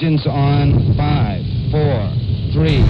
Engines on 5, 4, 3, 2.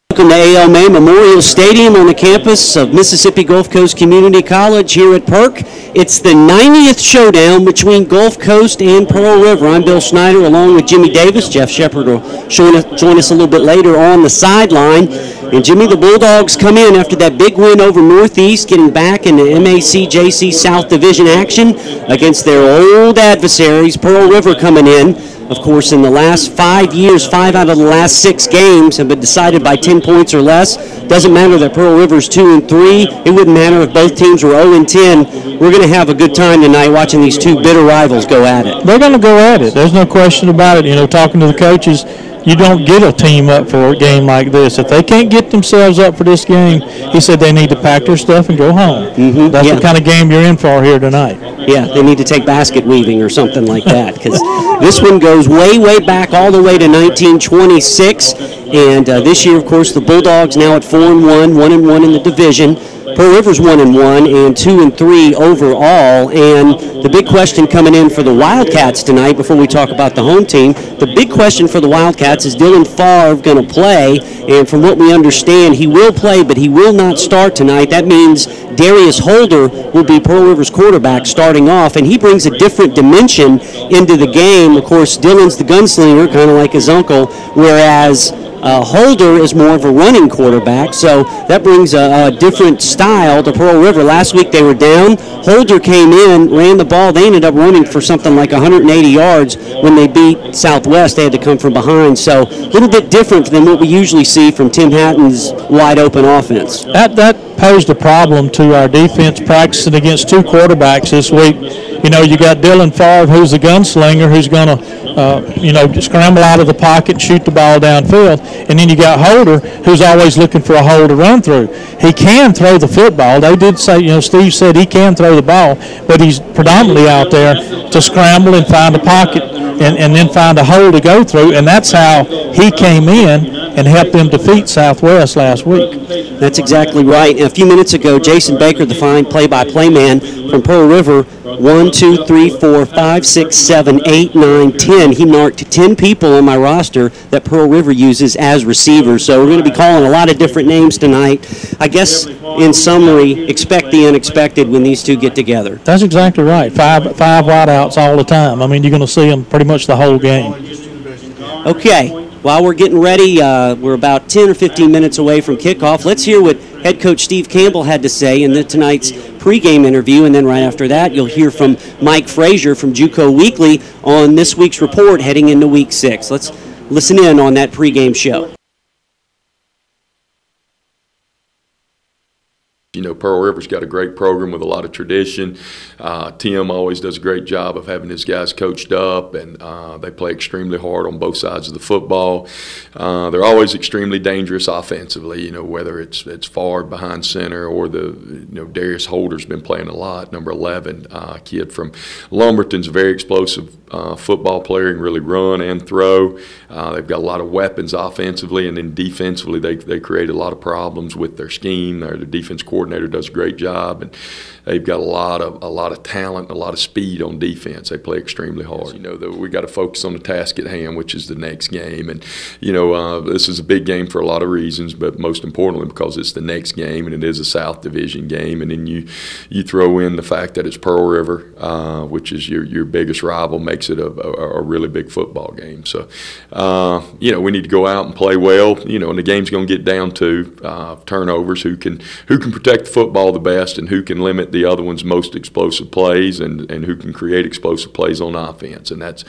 Welcome to ALMA Memorial Stadium on the campus of Mississippi Gulf Coast Community College here at Perk. It's the 90th showdown between Gulf Coast and Pearl River. I'm Bill Schneider along with Jimmy Davis. Jeff Shepard will join us a little bit later on the sideline. And Jimmy, the Bulldogs come in after that big win over Northeast, getting back in the MACJC South Division action against their old adversaries, Pearl River, coming in. Of course, in the last 5 years, 5 out of the last 6 games have been decided by 10 points or less. Doesn't matter that Pearl River's 2-3. It wouldn't matter if both teams were 0-10. We're going to have a good time tonight watching these two bitter rivals go at it. They're going to go at it. There's no question about it. You know, talking to the coaches, you don't get a team up for a game like this. If they can't get themselves up for this game, he said they need to pack their stuff and go home. That's the kind of game you're in for here tonight. Yeah, they need to take basket weaving or something like that, because this one goes way, way back all the way to 1926. And this year, of course, the Bulldogs now at 4-1, 1-1 in the division. Pearl River's 1-1 and 2-3 overall. And the big question coming in for the Wildcats tonight, before we talk about the home team, the big question for the Wildcats is Dylan Favre going to play? And from what we understand, he will play, but he will not start tonight. That means Darius Holder will be Pearl River's quarterback starting off, and he brings a different dimension into the game. Of course, Dylan's the gunslinger, kind of like his uncle, whereas Holder is more of a running quarterback, so that brings a different style to Pearl River. Last week they were down. Holder came in, ran the ball. They ended up running for something like 180 yards when they beat Southwest. They had to come from behind, so a little bit different than what we usually see from Tim Hatton's wide-open offense. That posed a problem to our defense practicing against two quarterbacks this week. You know, you got Dylan Favre, who's a gunslinger, who's going to, scramble out of the pocket and shoot the ball downfield. And then you got Holder, who's always looking for a hole to run through. He can throw the football. They did say, Steve said he can throw the ball, but he's predominantly out there to scramble and find a pocket and then find a hole to go through. And that's how he came in and helped them defeat Southwest last week. That's exactly right. And a few minutes ago, Jason Baker, the fine play-by-play man from Pearl River, 1, 2, 3, 4, 5, 6, 7, 8, 9, 10. He marked 10 people on my roster that Pearl River uses as receivers. So we're going to be calling a lot of different names tonight. I guess, in summary, expect the unexpected when these two get together. That's exactly right. Five wideouts all the time. I mean, you're going to see them pretty much the whole game. Okay. While we're getting ready, we're about 10 or 15 minutes away from kickoff. Let's hear what head coach Steve Campbell had to say in tonight's pregame interview, and then right after that, you'll hear from Mike Frazier from JUCO Weekly on this week's report heading into Week 6. Let's listen in on that pregame show. You know, Pearl River's got a great program with a lot of tradition. Tim always does a great job of having his guys coached up, and they play extremely hard on both sides of the football. They're always extremely dangerous offensively, you know, whether it's forward behind center or Darius Holder's been playing a lot, number 11, kid from Lumberton's a very explosive football player and really run and throw. They've got a lot of weapons offensively, and then defensively they create a lot of problems with their scheme. Their defense coordinator does a great job, and they've got a lot of talent, and a lot of speed on defense. They play extremely hard. You know, we got to focus on the task at hand, which is the next game. And you know, this is a big game for a lot of reasons, but most importantly because it's the next game and it is a South Division game. And then you throw in the fact that it's Pearl River, which is your biggest rival, makes it a really big football game. So, you know, we need to go out and play well. You know, and the game's going to get down to turnovers. Who can protect the football the best, and who can limit the other one's most explosive plays, and who can create explosive plays on offense. And that's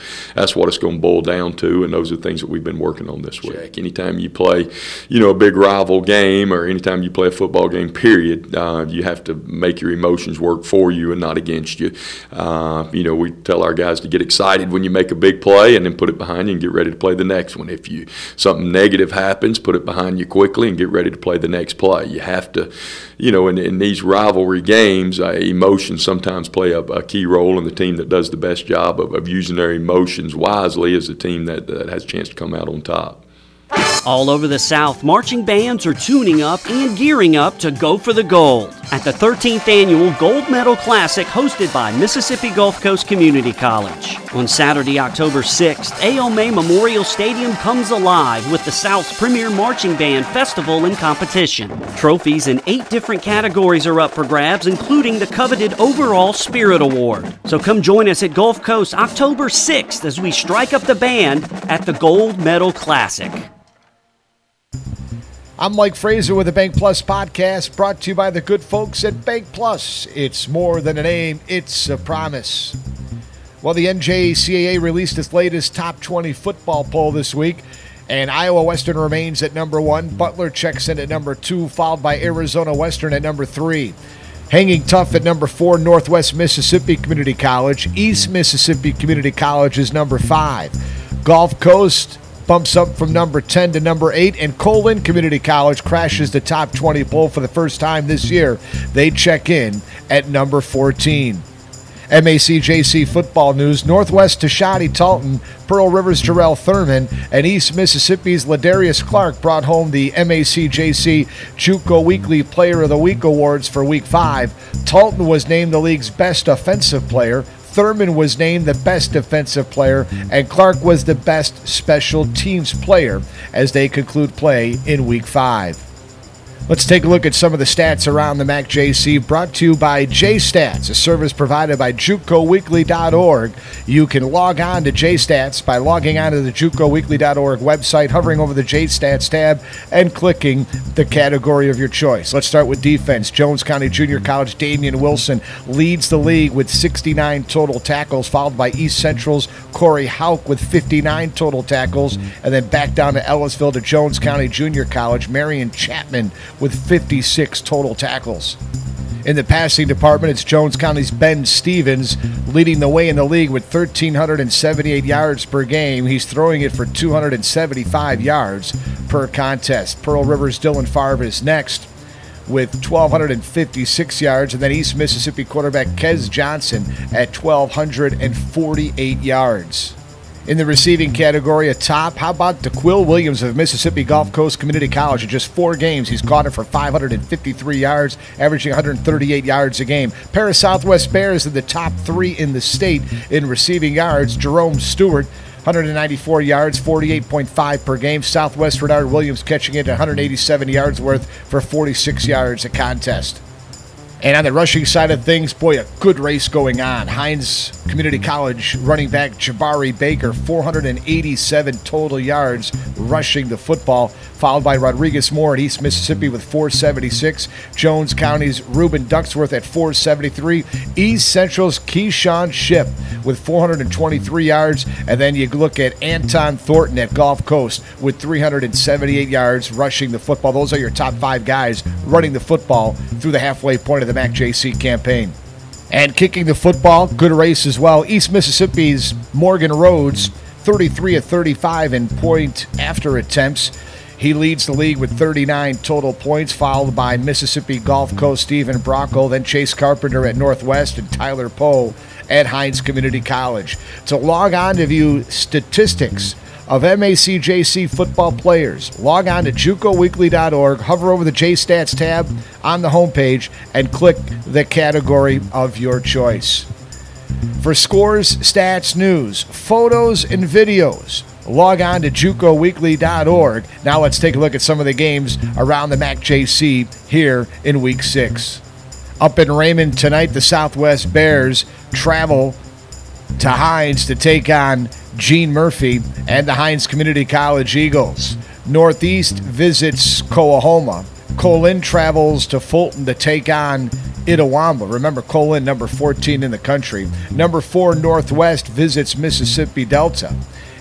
what it's going to boil down to. And those are things that we've been working on this week. Anytime you play, you know, a big rival game, or anytime you play a football game, period, you have to make your emotions work for you and not against you. You know, we tell our guys to get excited when you make a big play, and then put it behind you and get ready to play the next one. If something negative happens, put it behind you quickly and get ready to play the next play. You have to, you know, in these rivalry games, emotions sometimes play a key role, and the team that does the best job of using their emotions wisely is the team that has a chance to come out on top. All over the South, marching bands are tuning up and gearing up to go for the gold at the 13th Annual Gold Medal Classic hosted by Mississippi Gulf Coast Community College. On Saturday, October 6th, A.O. May Memorial Stadium comes alive with the South's premier marching band festival and competition. Trophies in 8 different categories are up for grabs, including the coveted Overall Spirit Award. So come join us at Gulf Coast October 6th as we strike up the band at the Gold Medal Classic. I'm Mike Fraser with the Bank Plus podcast, brought to you by the good folks at Bank Plus. It's more than a name, it's a promise. Well, the MGCCC released its latest top 20 football poll this week, and Iowa Western remains at number 1. Butler checks in at number 2, followed by Arizona Western at number 3. Hanging tough at number 4, Northwest Mississippi Community College. East Mississippi Community College is number 5. Gulf Coast bumps up from number 10 to number 8, and Colin Community College crashes the top 20 poll for the first time this year. They check in at number 14. MACJC football news: Northwest Tashati Talton, Pearl River's Jarrell Thurman, and East Mississippi's Ladarius Clark brought home the MACJC JUCO Weekly Player of the Week awards for Week 5. Talton was named the league's best offensive player, Thurman was named the best defensive player, and Clark was the best special teams player as they conclude play in Week 5. Let's take a look at some of the stats around the MACJC, brought to you by JStats, a service provided by JUCOweekly.org. You can log on to JStats by logging on to the JUCOweekly.org website, hovering over the JStats tab, and clicking the category of your choice. Let's start with defense. Jones County Junior College Damian Wilson leads the league with 69 total tackles, followed by East Central's Corey Hauk with 59 total tackles, and then back down to Ellisville to Jones County Junior College, Marion Chapman with 56 total tackles. In the passing department, it's Jones County's Ben Stevens leading the way in the league with 1,378 yards per game. He's throwing it for 275 yards per contest. Pearl River's Dylan Favre is next with 1,256 yards, and then East Mississippi quarterback Kez Johnson at 1,248 yards. In the receiving category, atop, how about DeQuill Williams of Mississippi Gulf Coast Community College? In just 4 games, he's caught it for 553 yards, averaging 138 yards a game. Pair of Southwest Bears in the top 3 in the state in receiving yards. Jerome Stewart, 194 yards, 48.5 per game. Southwest Renard Williams catching it at 187 yards worth for 46 yards a contest. And on the rushing side of things, boy, a good race going on. Hines Community College running back Jabari Baker, 487 total yards rushing the football, followed by Rodriguez Moore at East Mississippi with 476. Jones County's Reuben Ducksworth at 473. East Central's Keyshawn Shipp with 423 yards. And then you look at Anton Thornton at Gulf Coast with 378 yards rushing the football. Those are your top 5 guys running the football through the halfway point of the MACJC campaign. And kicking the football, good race as well. East Mississippi's Morgan Rhodes, 33 of 35 in point after attempts. He leads the league with 39 total points, followed by Mississippi Gulf Coast Stephen Brockle, then Chase Carpenter at Northwest, and Tyler Poe at Hines Community College. To log on to view statistics of MACJC football players. Log on to JUCOweekly.org, hover over the JStats tab on the homepage, and click the category of your choice. For scores, stats, news, photos, and videos, log on to JUCOweekly.org. Now let's take a look at some of the games around the MACJC here in Week 6. Up in Raymond tonight, the Southwest Bears travel to Hines to take on Gene Murphy and the Hines Community College Eagles. Northeast visits Coahoma. Colin travels to Fulton to take on Itawamba. Remember, Colin, number 14 in the country. Number 4, Northwest visits Mississippi Delta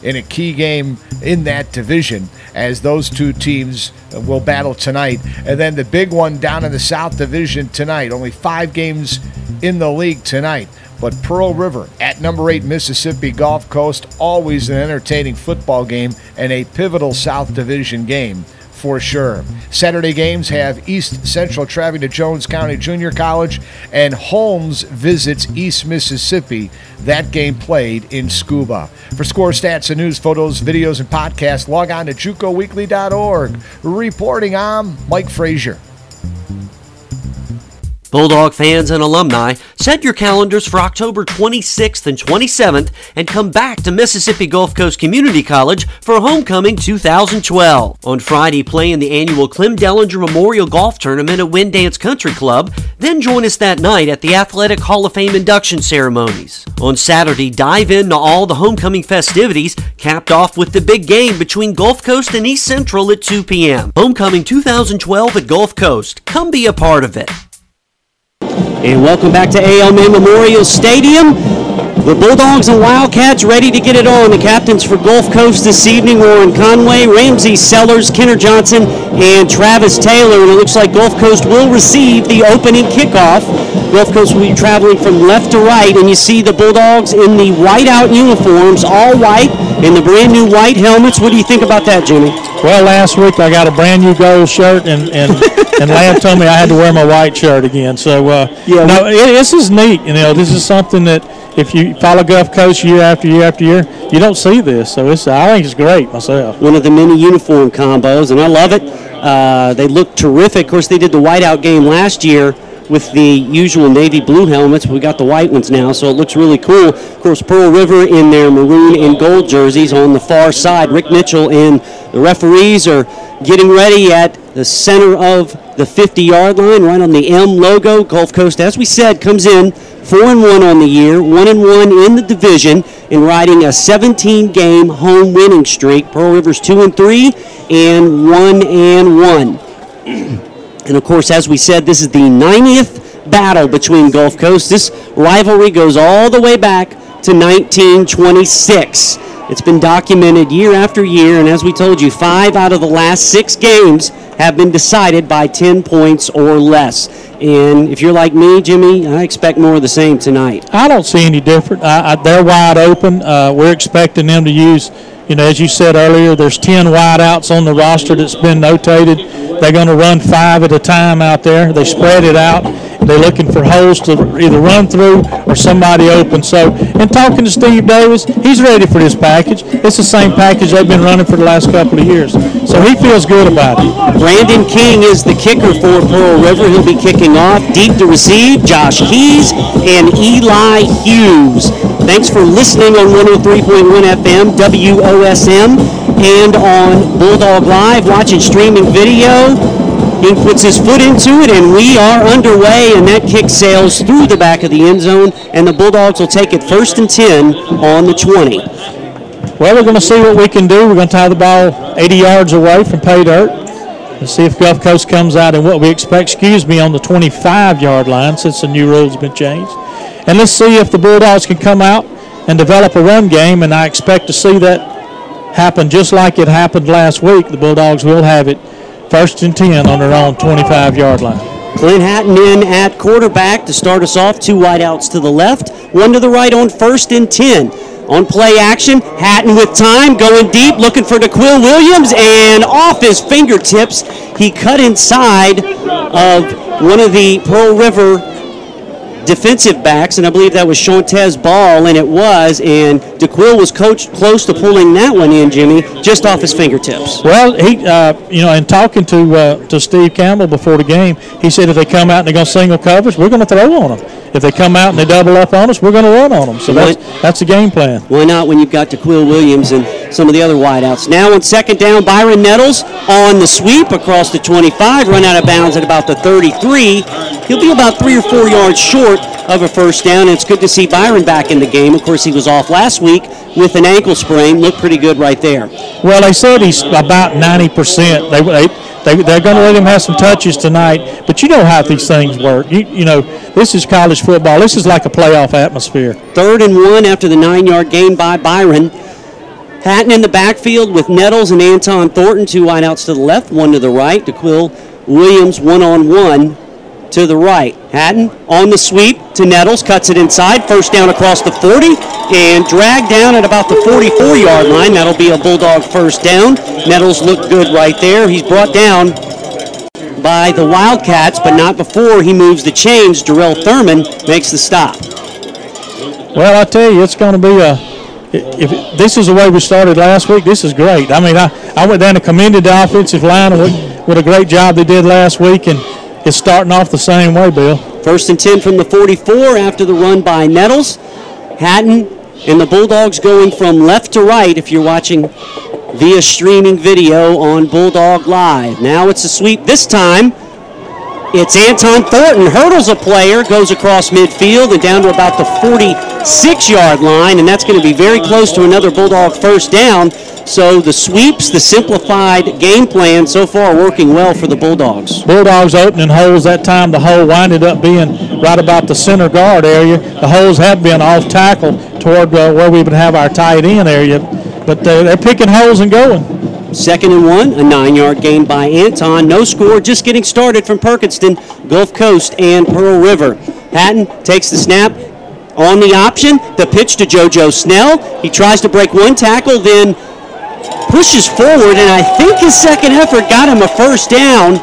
in a key game in that division, as those two teams will battle tonight. And then the big one down in the South Division tonight. Only 5 games in the league tonight. But Pearl River at number 8 Mississippi Gulf Coast, always an entertaining football game and a pivotal South Division game for sure. Saturday games have East Central traveling to Jones County Junior College, and Holmes visits East Mississippi. That game played in Scuba. For score, stats, and news, photos, videos, and podcasts, log on to JUCOweekly.org. Reporting, I'm Mike Frazier. Bulldog fans and alumni, set your calendars for October 26th and 27th and come back to Mississippi Gulf Coast Community College for Homecoming 2012. On Friday, play in the annual Clem Dellinger Memorial Golf Tournament at Winddance Country Club. Then join us that night at the Athletic Hall of Fame induction ceremonies. On Saturday, dive into all the homecoming festivities, capped off with the big game between Gulf Coast and East Central at 2 p.m. Homecoming 2012 at Gulf Coast. Come be a part of it. And welcome back to ALMA Memorial Stadium. The Bulldogs and Wildcats ready to get it on. The captains for Gulf Coast this evening, Warren Conway, Ramsey Sellers, Kenner Johnson, and Travis Taylor. And it looks like Gulf Coast will receive the opening kickoff. Gulf Coast will be traveling from left to right, and you see the Bulldogs in the whiteout uniforms, all white, in the brand new white helmets. What do you think about that, Jimmy? Well, last week I got a brand new gold shirt, and Lamb told me I had to wear my white shirt again. So, this is neat. You know, this is something that if you follow Gulf Coast year after year after year, you don't see this. So I think it's great myself. One of the many uniform combos, and I love it. They look terrific. Of course, they did the whiteout game last year with the usual navy blue helmets. We got the white ones now, so it looks really cool. Of course, Pearl River in their maroon and gold jerseys on the far side. Rick Mitchell and the referees are getting ready at the center of the 50-yard line, right on the M logo. Gulf Coast, as we said, comes in 4-1 on the year, 1-1 in the division, and riding a 17-game home winning streak. Pearl River's 2-3 and 1-1. And, of course, as we said, this is the 90th battle between Gulf Coast. This rivalry goes all the way back to 1926. It's been documented year after year, and as we told you, 5 out of the last 6 games have been decided by 10 points or less. And if you're like me, Jimmy, I expect more of the same tonight. I don't see any different. They're wide open. We're expecting them to use, as you said earlier, there's 10 wideouts on the roster that's been notated. They're going to run 5 at a time out there. They spread it out. They're looking for holes to either run through or somebody open. So, in talking to Steve Davis, he's ready for this package. It's the same package they've been running for the last couple of years. So he feels good about it. Brandon King is the kicker for Pearl River. He'll be kicking off. Deep to receive, Josh Keys and Eli Hughes. Thanks for listening on 103.1 FM, WOSM, and on Bulldog Live, watching streaming video. He puts his foot into it, and we are underway, and that kick sails through the back of the end zone, and the Bulldogs will take it 1st and 10 on the 20. Well, we're going to see what we can do. We're going to tie the ball 80 yards away from pay dirt. Let's see if Gulf Coast comes out in what we expect, on the 25-yard line, since the new rules have been changed. And let's see if the Bulldogs can come out and develop a run game, and I expect to see that happen just like it happened last week. The Bulldogs will have it 1st and 10 on their own 25-yard line. Clint Hatton in at quarterback to start us off. 2 wideouts to the left, 1 to the right on 1st and 10. On play action, Hatton with time, going deep, looking for DeQuill Williams, and off his fingertips, he cut inside of one of the Pearl River defensive backs, and I believe that was Shantez Ball, and it was, and DeQuille was close to pulling that one in, Jimmy, just off his fingertips. Well, he, in talking to Steve Campbell before the game, he said if they come out and they're going to single coverage, we're going to throw on them. If they come out and they double up on us, we're going to run on them. So that's the game plan. Why not when you've got DeQuille Williams and some of the other wideouts? Now on second down, Byron Nettles on the sweep across the 25, run out of bounds at about the 33. He'll be about 3 or 4 yards short of a first down, and it's good to see Byron back in the game. Of course, he was off last week with an ankle sprain. Looked pretty good right there. Well, they said he's about 90%. They're going to let him have some touches tonight, but you know how these things work. You know, this is college football. This is like a playoff atmosphere. 3rd and 1 after the 9-yard gain by Byron. Hatton in the backfield with Nettles and Anton Thornton, 2 wideouts to the left, 1 to the right. DeQuille Williams one-on-one to the right. Hatton on the sweep to Nettles, cuts it inside, first down across the 40, and dragged down at about the 44-yard line. That'll be a Bulldog first down. Nettles looked good right there. He's brought down by the Wildcats, but not before he moves the chains. Darrell Thurman makes the stop. Well, I tell you, it's going to be if this is the way we started last week, this is great. I mean, I went down and commended the offensive line with a great job they did last week, and it's starting off the same way, Bill. 1st and 10 from the 44 after the run by Nettles. Hatton and the Bulldogs going from left to right if you're watching via streaming video on Bulldog Live. Now it's a sweep this time. It's Anton Thornton, hurdles a player, goes across midfield and down to about the 46-yard line, and that's going to be very close to another Bulldog first down. So the sweeps, the simplified game plan so far working well for the Bulldogs. Bulldogs opening holes that time. The hole winded up being right about the center guard area. The holes have been off tackle toward where we would have our tight end area, but they're picking holes and going. 2nd and 1, a 9-yard gain by Anton. No score, just getting started from Perkinston, Gulf Coast, and Pearl River. Hatton takes the snap on the option. The pitch to JoJo Snell. He tries to break one tackle, then pushes forward, and I think his second effort got him a first down.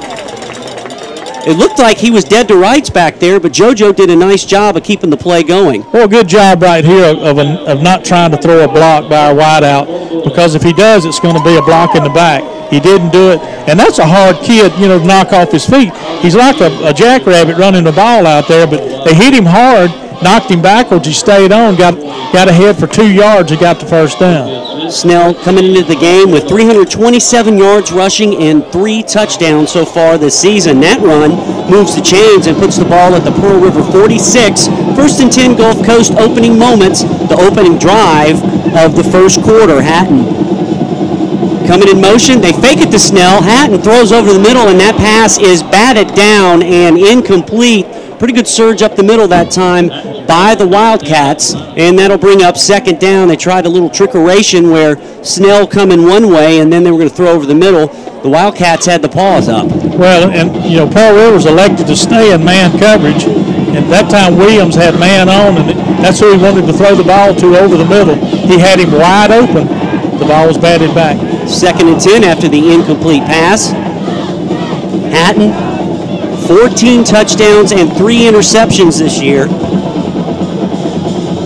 It looked like he was dead to rights back there, but JoJo did a nice job of keeping the play going. Well, good job right here of not trying to throw a block by our wideout, because if he does, it's going to be a block in the back. He didn't do it, and that's a hard kid, to knock off his feet. He's like a jackrabbit running the ball out there, but they hit him hard, knocked him backwards. He stayed on, got ahead for 2 yards. He got the first down. Snell coming into the game with 327 yards rushing and 3 touchdowns so far this season. That run moves the chains and puts the ball at the Pearl River 46. 1st and 10 Gulf Coast opening moments, the opening drive of the first quarter. Hatton coming in motion. They fake it to Snell. Hatton throws over the middle, and that pass is batted down and incomplete. Pretty good surge up the middle that time by the Wildcats, and that'll bring up 2nd down. They tried a little trickeration where Snell coming one way, and then they were going to throw over the middle. The Wildcats had the paws up. Well, and Pearl Rivers elected to stay in man coverage, and that time Williams had man on, and that's who he wanted to throw the ball to over the middle. He had him wide open. The ball was batted back. 2nd and 10 after the incomplete pass. Hatton, 14 touchdowns and 3 interceptions this year.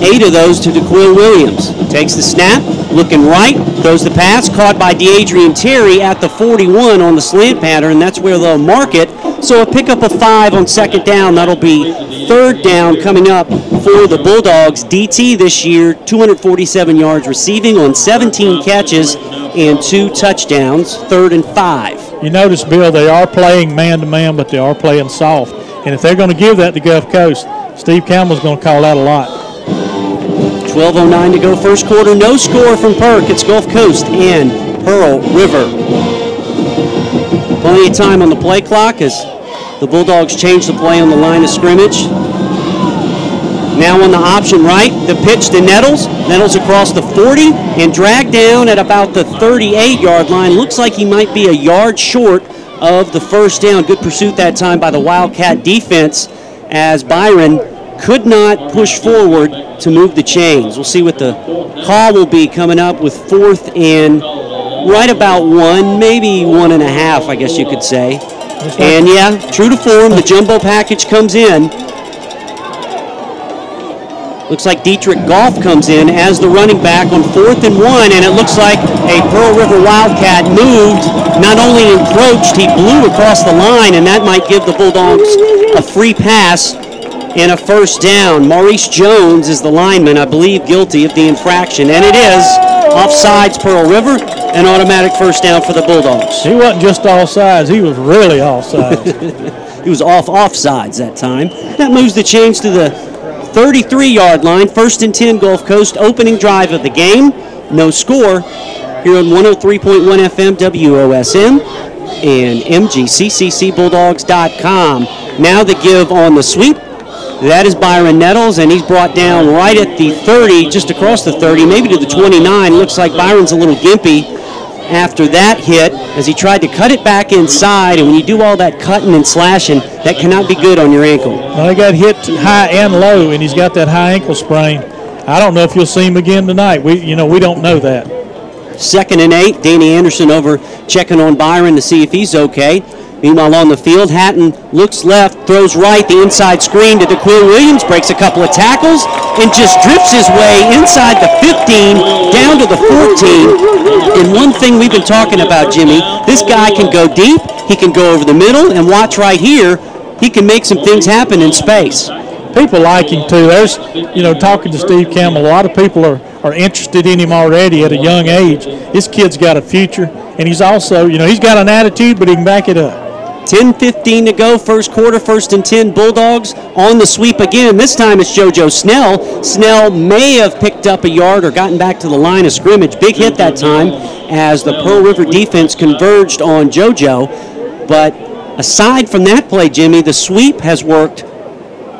8 of those to DeQuille Williams. Takes the snap, looking right, throws the pass, caught by DeAdrian Terry at the 41 on the slant pattern. That's where they'll mark it. So a pickup of 5 on 2nd down. That'll be 3rd down coming up for the Bulldogs. DT this year, 247 yards receiving on 17 catches and 2 touchdowns. 3rd and 5. You notice, Bill, they are playing man-to-man, but they are playing soft. And if they're going to give that to Gulf Coast, Steve Campbell's going to call that a lot. 12:09 to go first quarter. No score from Perk. It's Gulf Coast and Pearl River. Plenty of time on the play clock as the Bulldogs change the play on the line of scrimmage. Now on the option right, the pitch to Nettles. Nettles across the 40 and dragged down at about the 38-yard line. Looks like he might be a yard short of the first down. Good pursuit that time by the Wildcat defense as Byron could not push forward to move the chains. We'll see what the call will be coming up with 4th and right about 1, maybe 1.5, I guess you could say. And yeah, true to form, the jumbo package comes in. Looks like Dietrich Goff comes in as the running back on 4th and 1, and it looks like a Pearl River Wildcat moved, not only encroached, he blew across the line, and that might give the Bulldogs a free pass and a first down. Maurice Jones is the lineman, I believe, guilty of the infraction, and it is offsides Pearl River, an automatic first down for the Bulldogs. He wasn't just offsides, he was really offsides. He was offsides that time. That moves the chains to the 33-yard line. 1st and 10 Gulf Coast, opening drive of the game. No score here on 103.1 FM WOSM and MGCCCBulldogs.com. Now the give on the sweep. That is Byron Nettles, and he's brought down right at the 30, just across the 30, maybe to the 29. Looks like Byron's a little gimpy after that hit as he tried to cut it back inside, and when you do all that cutting and slashing, that cannot be good on your ankle. Well, he got hit high and low, and he's got that high ankle sprain. I don't know if you'll see him again tonight. We don't know that. 2nd and 8, Danny Anderson over checking on Byron to see if he's okay. Meanwhile, on the field, Hatton looks left, throws right, the inside screen to DeQuil Williams, breaks a couple of tackles, and just drifts his way inside the 15, down to the 14. And one thing we've been talking about, Jimmy, this guy can go deep, he can go over the middle, and watch right here, he can make some things happen in space. People like him, too. There's, talking to Steve Campbell, a lot of people are interested in him already at a young age. This kid's got a future, and he's also, he's got an attitude, but he can back it up. 10:15 to go, first quarter, 1st and 10 Bulldogs on the sweep again. This time it's JoJo Snell. Snell may have picked up a yard or gotten back to the line of scrimmage. Big hit that time as the Pearl River defense converged on JoJo. But aside from that play, Jimmy, the sweep has worked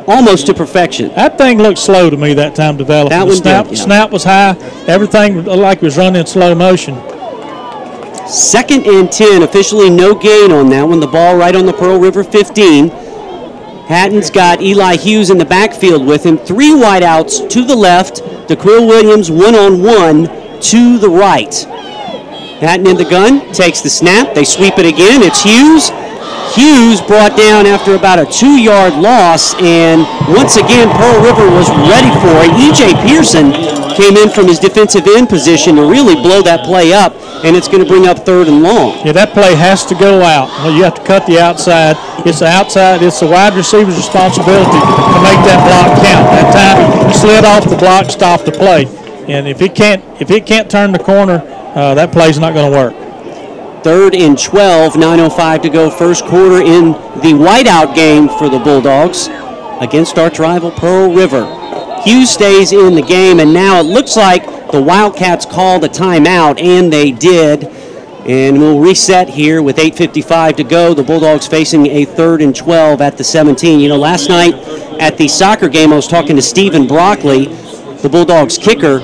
almost to perfection. That thing looked slow to me that time developing. That was good, yeah. Snap was high. Everything looked like it was running in slow motion. 2nd and 10, officially no gain on that one. The ball right on the Pearl River 15. Hatton's got Eli Hughes in the backfield with him. 3 wideouts to the left. DeQuil Williams one-on-one to the right. Hatton in the gun, takes the snap. They sweep it again. It's Hughes. Hughes brought down after about a 2-yard loss, and once again Pearl River was ready for it. E.J. Pearson came in from his defensive end position to really blow that play up, and it's going to bring up 3rd and long. Yeah, that play has to go out. You have to cut the outside. It's the outside. It's the wide receiver's responsibility to make that block count. That time he slid off the block, stopped the play, and if it can't turn the corner, that play's not going to work. 3rd and 12, 9:05 to go, first quarter in the whiteout game for the Bulldogs against arch rival Pearl River. Hughes stays in the game, and now it looks like the Wildcats called a timeout, and they did. And we'll reset here with 8:55 to go. The Bulldogs facing a 3rd and 12 at the 17. Last night at the soccer game, I was talking to Stephen Broccoli, the Bulldogs kicker,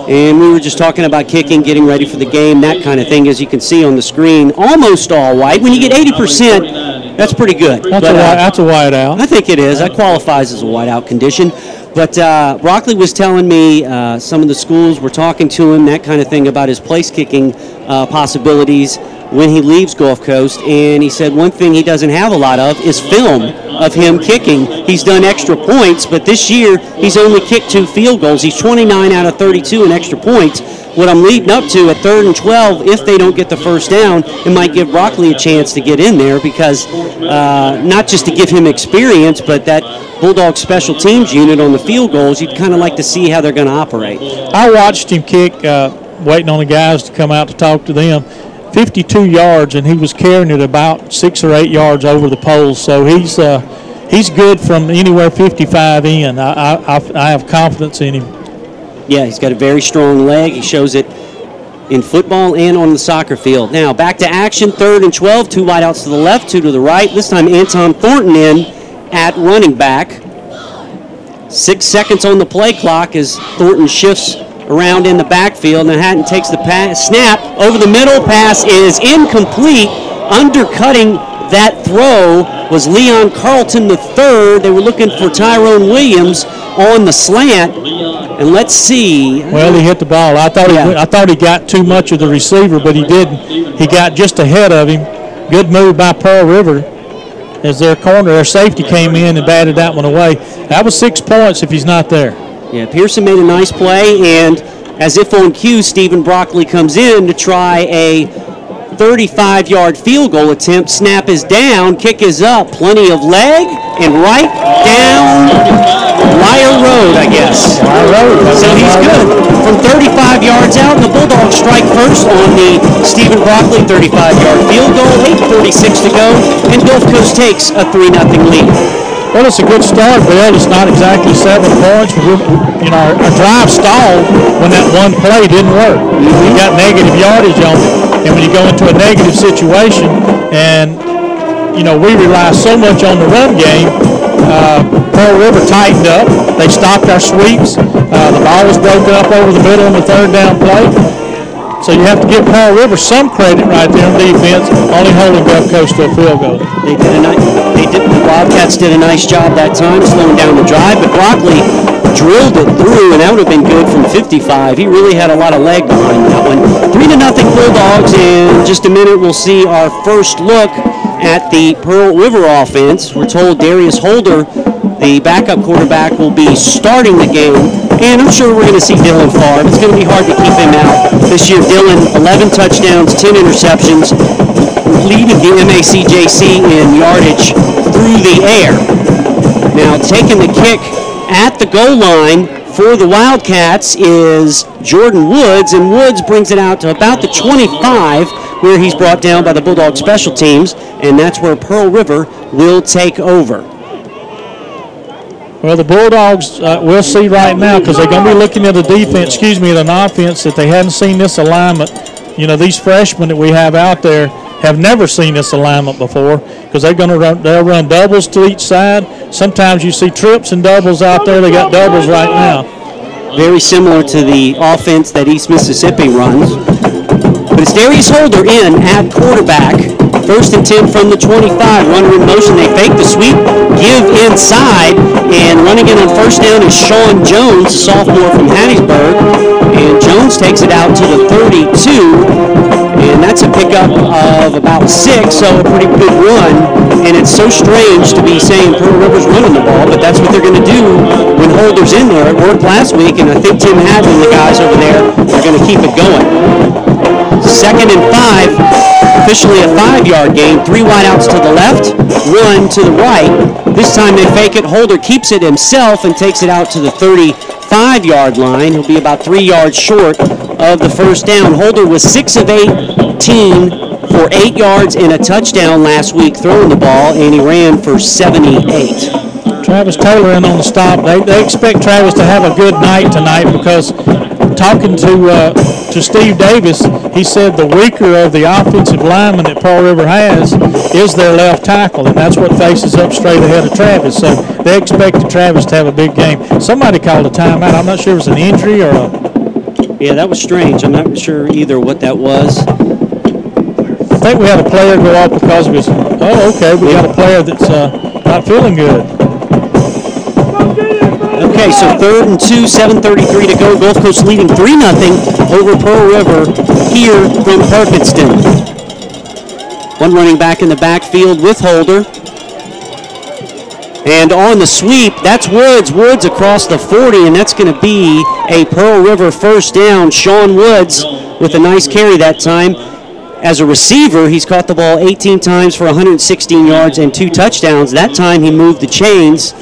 and we were just talking about kicking, getting ready for the game, that kind of thing, as you can see on the screen. Almost all white. When you get 80%, that's pretty good. That's a whiteout. I think it is. That qualifies as a whiteout condition. But Broccoli was telling me some of the schools were talking to him, that kind of thing, about his place kicking possibilities when he leaves Gulf Coast. And he said one thing he doesn't have a lot of is film of him kicking. He's done extra points, but this year he's only kicked 2 field goals. He's 29 out of 32 in extra points. What I'm leading up to at 3rd and 12, if they don't get the first down, it might give Broccoli a chance to get in there because not just to give him experience, but that Bulldog special teams unit on the field goals, you'd kind of like to see how they're going to operate. I watched him kick, waiting on the guys to come out to talk to them. 52 yards, and he was carrying it about 6 or 8 yards over the poles. So he's good from anywhere 55 in. I have confidence in him. Yeah, he's got a very strong leg. He shows it in football and on the soccer field. Now back to action, 3rd and 12, 2 wideouts to the left, 2 to the right. This time Anton Thornton in at running back. 6 seconds on the play clock as Thornton shifts around in the backfield. Now Hatton takes the pass, snap over the middle, pass is incomplete. Undercutting that throw was Leon Carlton III. They were looking for Tyrone Williams on the slant. And let's see. Well, he hit the ball. I thought he got too much of the receiver, but he didn't. He got just ahead of him. Good move by Pearl River as their safety came in and batted that one away. That was 6 points if he's not there. Yeah, Pearson made a nice play, and as if on cue, Stephen Broccoli comes in to try a 35-yard field goal attempt. Snap is down, kick is up, plenty of leg, and right down Wire Road, I guess. Wire Road. So he's good. From 35 yards out, and the Bulldogs strike first on the Stephen Broccoli 35-yard field goal. 8:46 to go, and Gulf Coast takes a 3-0 lead. Well, it's a good start, Bill. It's not exactly 7 points. Our drive stalled when that one play didn't work. We got negative yardage on it. And when you go into a negative situation and, we rely so much on the run game, Pearl River tightened up. They stopped our sweeps. The ball was broken up over the middle on the third down play. So you have to give Pearl River some credit right there on defense, only holding Gulf Coast to a field goal. The Wildcats did a nice job that time, slowing down the drive, but Broccoli drilled it through, and that would have been good from 55. He really had a lot of leg behind that one. 3-0 Bulldogs. In just a minute, we'll see our first look at the Pearl River offense. We're told Darius Holder, the backup quarterback, will be starting the game, and I'm sure we're going to see Dylan Favre. It's going to be hard to keep him out this year. Dylan, 11 touchdowns, 10 interceptions, leading the MACJC in yardage through the air. Now, taking the kick at the goal line for the Wildcats is Jordan Woods, and Woods brings it out to about the 25, where he's brought down by the Bulldog special teams, and that's where Pearl River will take over. Well, the Bulldogs, we'll see right now, because they're going to be looking at at an offense that they hadn't seen this alignment. These freshmen that we have out there have never seen this alignment before, because they'll run doubles to each side. Sometimes you see trips and doubles out there. They got doubles right now. Very similar to the offense that East Mississippi runs. But it's Darius Holder in at quarterback. 1st and 10 from the 25. Runner in motion. They fake the sweep, give inside, and running in on first down is Sean Jones, a sophomore from Hattiesburg. And Jones takes it out to the 32. And that's a pickup of about 6, so a pretty good run. And it's so strange to be saying Pearl River's running the ball, but that's what they're going to do when Holder's in there. It worked last week, and I think Tim Hadley and the guys over there are going to keep it going. 2nd and 5, officially a 5-yard gain. 3 wideouts to the left, 1 to the right. This time they fake it. Holder keeps it himself and takes it out to the 35-yard line. He'll be about 3 yards short of the first down. Holder was 6 of 18 for 8 yards and a touchdown last week throwing the ball, and he ran for 78. Travis Taylor in on the stop. They expect Travis to have a good night tonight, because talking to Steve Davis, he said the weaker of the offensive lineman that Pearl River has is their left tackle, and that's what faces up straight ahead of Travis. So they expected Travis to have a big game. Somebody called a timeout. I'm not sure if it was an injury or a... Yeah, that was strange. I'm not sure either what that was. I think we had a player go off because of his... Oh, okay. We got a player that's not feeling good. Okay, so 3rd and 2, 7:33 to go. Gulf Coast leading 3-0 over Pearl River here from Perkinston. One running back in the backfield with Holder. And on the sweep, that's Woods. Woods across the 40, and that's going to be a Pearl River first down. Sean Woods with a nice carry that time. As a receiver, he's caught the ball 18 times for 116 yards and 2 touchdowns. That time he moved the chains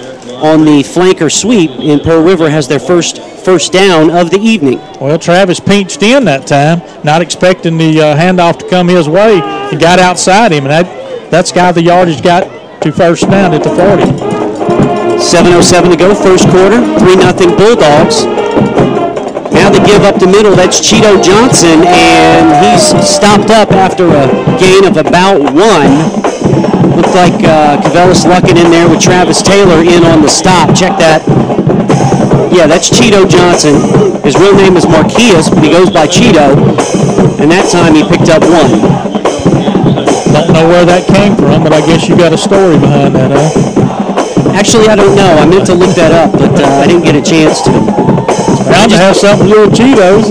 on the flanker sweep, and Pearl River has their first down of the evening. Well, Travis pinched in that time, not expecting the handoff to come his way. He got outside him, and that's got the yardage got to first down at the 40. 7:07 to go, first quarter, 3-0 Bulldogs. Now they give up the middle. That's Cheeto Johnson, and he's stopped up after a gain of about 1. Looked like Cavellis Lucken in there with Travis Taylor in on the stop. Check that. Yeah, that's Cheeto Johnson. His real name is Marquillas, but he goes by Cheeto. And that time he picked up 1. Don't know where that came from, but I guess you got a story behind that, huh? Actually, I don't know. I meant to look that up, but I didn't get a chance to. Bound to have something to do with Cheetos.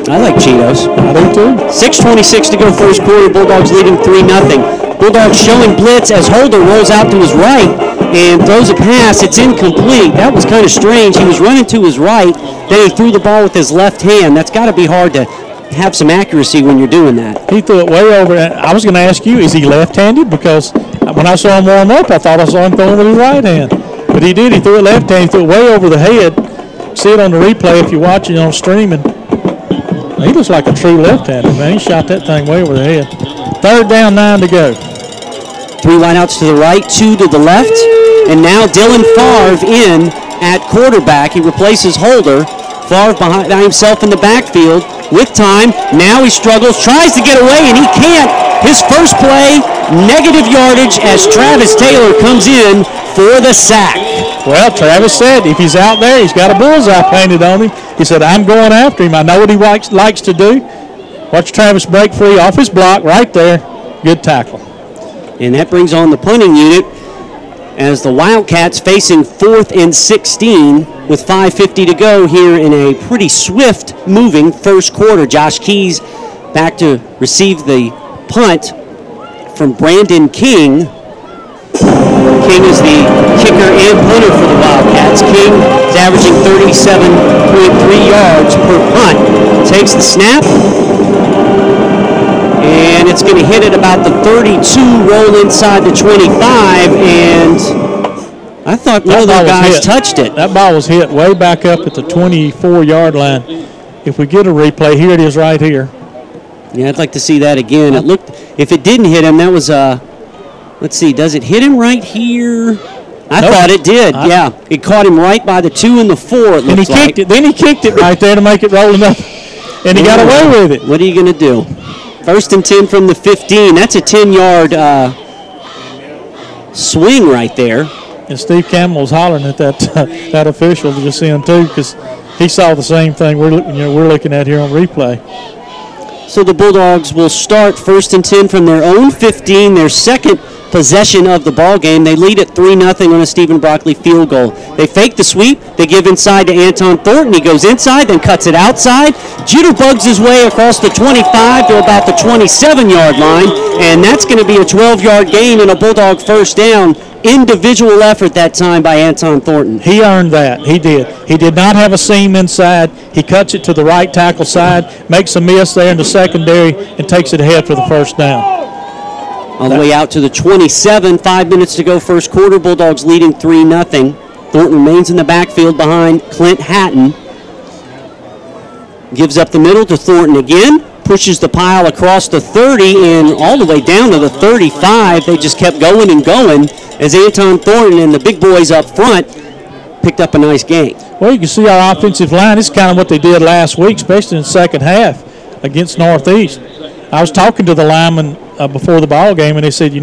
I like Cheetos. I do too. 6:26 to go, first quarter. Bulldogs leading 3-0. Bulldogs showing blitz as Holder rolls out to his right. and throws a pass. It's incomplete. That was kind of strange. He was running to his right, then he threw the ball with his left hand. That's got to be hard to have some accuracy when you're doing that. He threw it way over. I was going to ask you, is he left-handed? Because when I saw him warm up, I thought I saw him throwing with his right hand. But he did. He threw it left-handed. He threw it way over the head. See it on the replay if you're watching on streaming. He looks like a true left-hander, man. He shot that thing way over the head. 3rd down, 9 to go. 3 wideouts to the right, 2 to the left. And now Dylan Favre in at quarterback. He replaces Holder. Favre behind himself in the backfield with time. Now he struggles, tries to get away, and he can't. His first play, negative yardage as Travis Taylor comes in for the sack. Well, Travis said if he's out there, he's got a bullseye painted on him. He said, I'm going after him. I know what he likes to do. Watch Travis break free off his block right there. Good tackle. And that brings on the punting unit as the Wildcats facing 4th and 16 with 5:50 to go here in a pretty swift moving first quarter. Josh Keys back to receive the punt from Brandon King. King is the kicker and punter for the Wildcats. King is averaging 37.3 yards per punt. Takes the snap. And it's going to hit at about the 32, roll inside the 25, and I thought one of the guys touched it. That ball was hit way back up at the 24-yard line. If we get a replay, here it is right here. Yeah, I'd like to see that again. It looked, if it didn't hit him, that was, let's see, does it hit him right here? I thought it did, yeah. It caught him right by the 2 and the 4, it and looks like. Then he kicked it right there to make it roll enough, and he got away with it. What are you going to do? 1st and 10 from the 15. That's a 10-yard swing right there. And Steve Campbell was hollering at that official just then too, because he saw the same thing we're looking at here on replay. So the Bulldogs will start 1st and 10 from their own 15, their second possession of the ball game. They lead at 3-0 on a Stephen Broccoli field goal. They fake the sweep. They give inside to Anton Thornton. He goes inside, then cuts it outside. Jitterbugs his way across the 25 to about the 27-yard line, and that's going to be a 12-yard gain and a Bulldog first down. Individual effort that time by Anton Thornton. He earned that. He did. He did not have a seam inside. He cuts it to the right tackle side, makes a miss there in the secondary, and takes it ahead for the first down. All the way out to the 27, 5 minutes to go first quarter. Bulldogs leading 3-0. Thornton remains in the backfield behind Clint Hatton. Gives up the middle to Thornton again. Pushes the pile across the 30 and all the way down to the 35. They just kept going and going as Anton Thornton and the big boys up front picked up a nice gain. Well, you can see our offensive line. This is kind of what they did last week, especially in the second half against Northeast. I was talking to the linemen before the ball game, and they said, we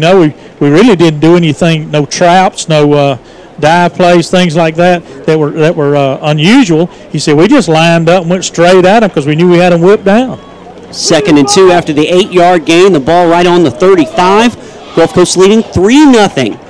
really didn't do anything, no traps, no dive plays, things like that were unusual. He said, we just lined up and went straight at them because we knew we had them whipped down. 2nd and 2 after the 8-yard gain. The ball right on the 35. Gulf Coast leading 3-0.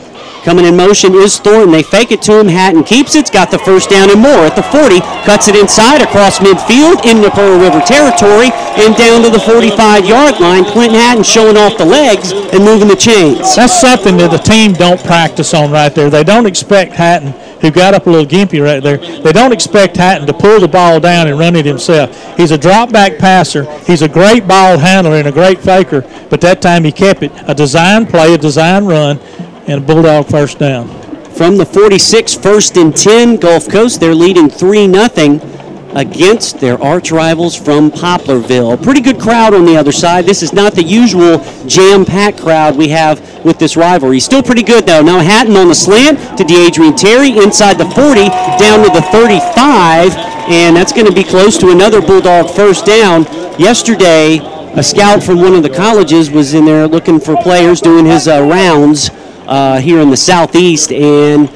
Coming in motion is Thornton. They fake it to him. Hatton keeps it. Got the first down and more at the 40. Cuts it inside across midfield into Pearl River territory and down to the 45-yard line. Clinton Hatton showing off the legs and moving the chains. That's something that the team don't practice on right there. They don't expect Hatton, who got up a little gimpy right there, they don't expect Hatton to pull the ball down and run it himself. He's a drop-back passer. He's a great ball handler and a great faker, but that time he kept it. A design play, a design run, and a Bulldog first down. From the 46, 1st and 10, Gulf Coast, they're leading 3-0 against their arch rivals from Poplarville. Pretty good crowd on the other side. This is not the usual jam-packed crowd we have with this rivalry. Still pretty good, though. Now Hatton on the slant to DeAdrian Terry inside the 40, down to the 35, and that's going to be close to another Bulldog first down. Yesterday, a scout from one of the colleges was in there looking for players, doing his rounds here in the southeast, and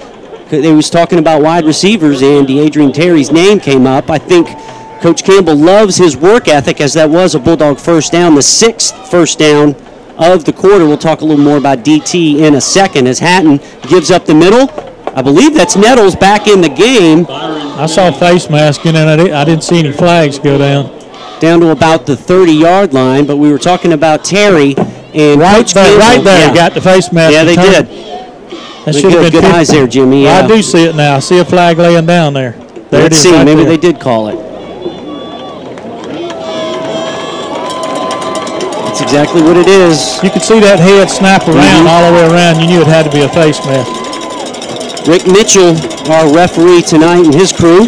they was talking about wide receivers, and DeAdrian Terry's name came up. I think Coach Campbell loves his work ethic, as that was a Bulldog first down, the 6th first down of the quarter. We'll talk a little more about DT in a second as Hatton gives up the middle. I believe that's Nettles back in the game. I saw a face mask in and I didn't see any flags go down. Down to about the 30-yard line, but we were talking about Terry. And right there, yeah. got the face mask. Yeah, they did. That should have been good eyes there, Jimmy. Well, I do see it now. I see a flag laying down there. There Let's it is. see. Right Maybe there. they did call it. That's exactly what it is. You could see that head snap around all the way around. You knew it had to be a face mask. Rick Mitchell, our referee tonight, and his crew.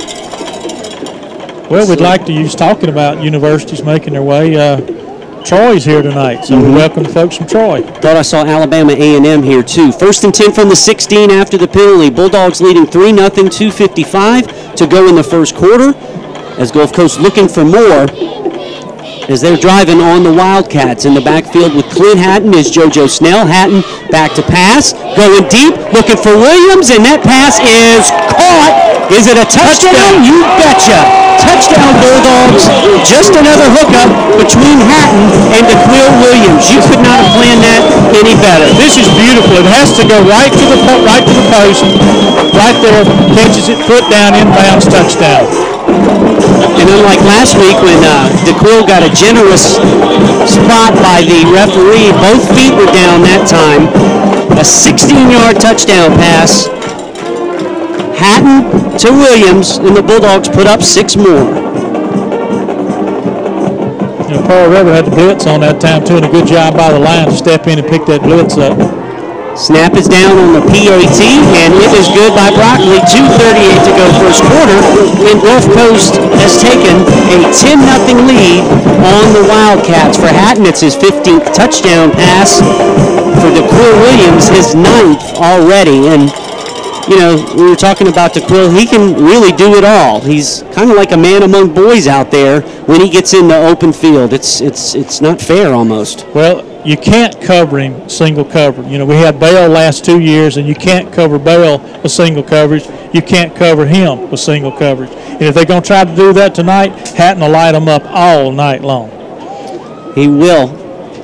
Well, we'd like to use talking about universities making their way. Troy's here tonight, so we welcome the folks from Troy. Thought I saw Alabama A&M here too. 1st and 10 from the 16 after the penalty. Bulldogs leading 3-0, 2:55 to go in the first quarter. As Gulf Coast looking for more as they're driving on the Wildcats. In the backfield with Clint Hatton is JoJo Snell. Hatton back to pass, going deep, looking for Williams, and that pass is caught. Is it a touchdown? You betcha. Touchdown Bulldogs. Just another hookup between Hatton and DeQuil Williams. You could not have planned that any better. This is beautiful. It has to go right to the post. Right there, catches it, foot down, inbounds, touchdown. And unlike last week when DeQuil got a generous spot by the referee, both feet were down that time. A 16-yard touchdown pass. Hatton to Williams, and the Bulldogs put up 6 more. You know, Pearl River had the blitz on that time, too, and a good job by the line to step in and pick that blitz up. Snap is down on the PAT, and it is good by Broccoli. 2:38 to go first quarter, and Gulf Coast has taken a 10-0 lead on the Wildcats. For Hatton, it's his 15th touchdown pass. For DeQuil Williams, his 9th already. And you know, we were talking about DeQuil. He can really do it all. He's kind of like a man among boys out there when he gets in the open field. It's not fair almost. Well, you can't cover him single cover. You know, we had Bell last 2 years, and you can't cover Bell with single coverage. You can't cover him with single coverage. And if they're going to try to do that tonight, Hatton will light them up all night long. He will,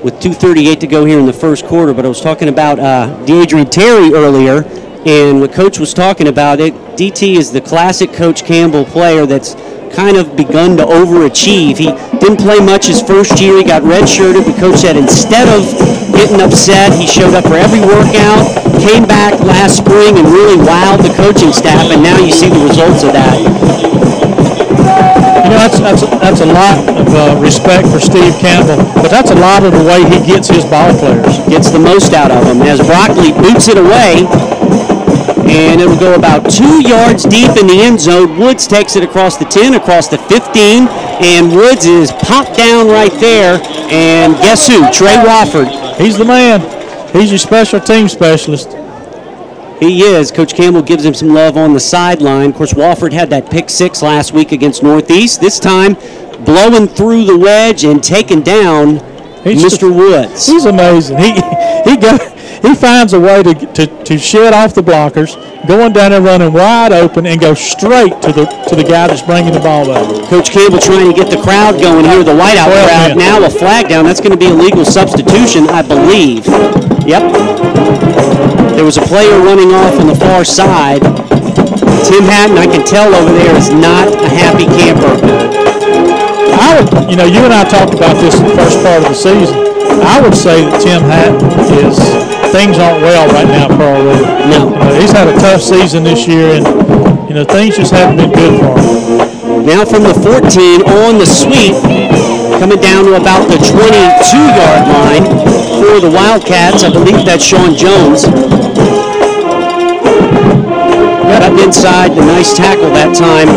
with 2:38 to go here in the first quarter. But I was talking about Deidre Terry earlier, and what Coach was talking about, DT is the classic Coach Campbell player that's kind of begun to overachieve. He didn't play much his first year. He got redshirted, but Coach said instead of getting upset, he showed up for every workout, came back last spring and really wowed the coaching staff, and now you see the results of that. You know, that's a lot of respect for Steve Campbell, but that's a lot of the way he gets his ball players. Gets the most out of them. As Broccoli boots it away, and it'll go about 2 yards deep in the end zone. Woods takes it across the 10, across the 15, and Woods is popped down right there. And guess who? Trey Wofford. He's the man. He's your special team specialist. He is. Coach Campbell gives him some love on the sideline. Of course, Wofford had that pick 6 last week against Northeast. This time, blowing through the wedge and taking down Mr. Woods. He's amazing. He finds a way to shed off the blockers, going down and running wide open, and go straight to the guy that's bringing the ball back. Coach Campbell trying to get the crowd going here, the whiteout crowd. Now a flag down. That's going to be a legal substitution, I believe. Yep. There was a player running off on the far side. Tim Hatton, I can tell over there, is not a happy camper. You and I talked about this in the first part of the season. I would say that Tim Hatton things aren't well right now for Pearl River. No. He's had a tough season this year, and things just haven't been good for him. Now from the 14 on the sweep, coming down to about the 22-yard line for the Wildcats. I believe that's Sean Jones. Got up inside, the nice tackle that time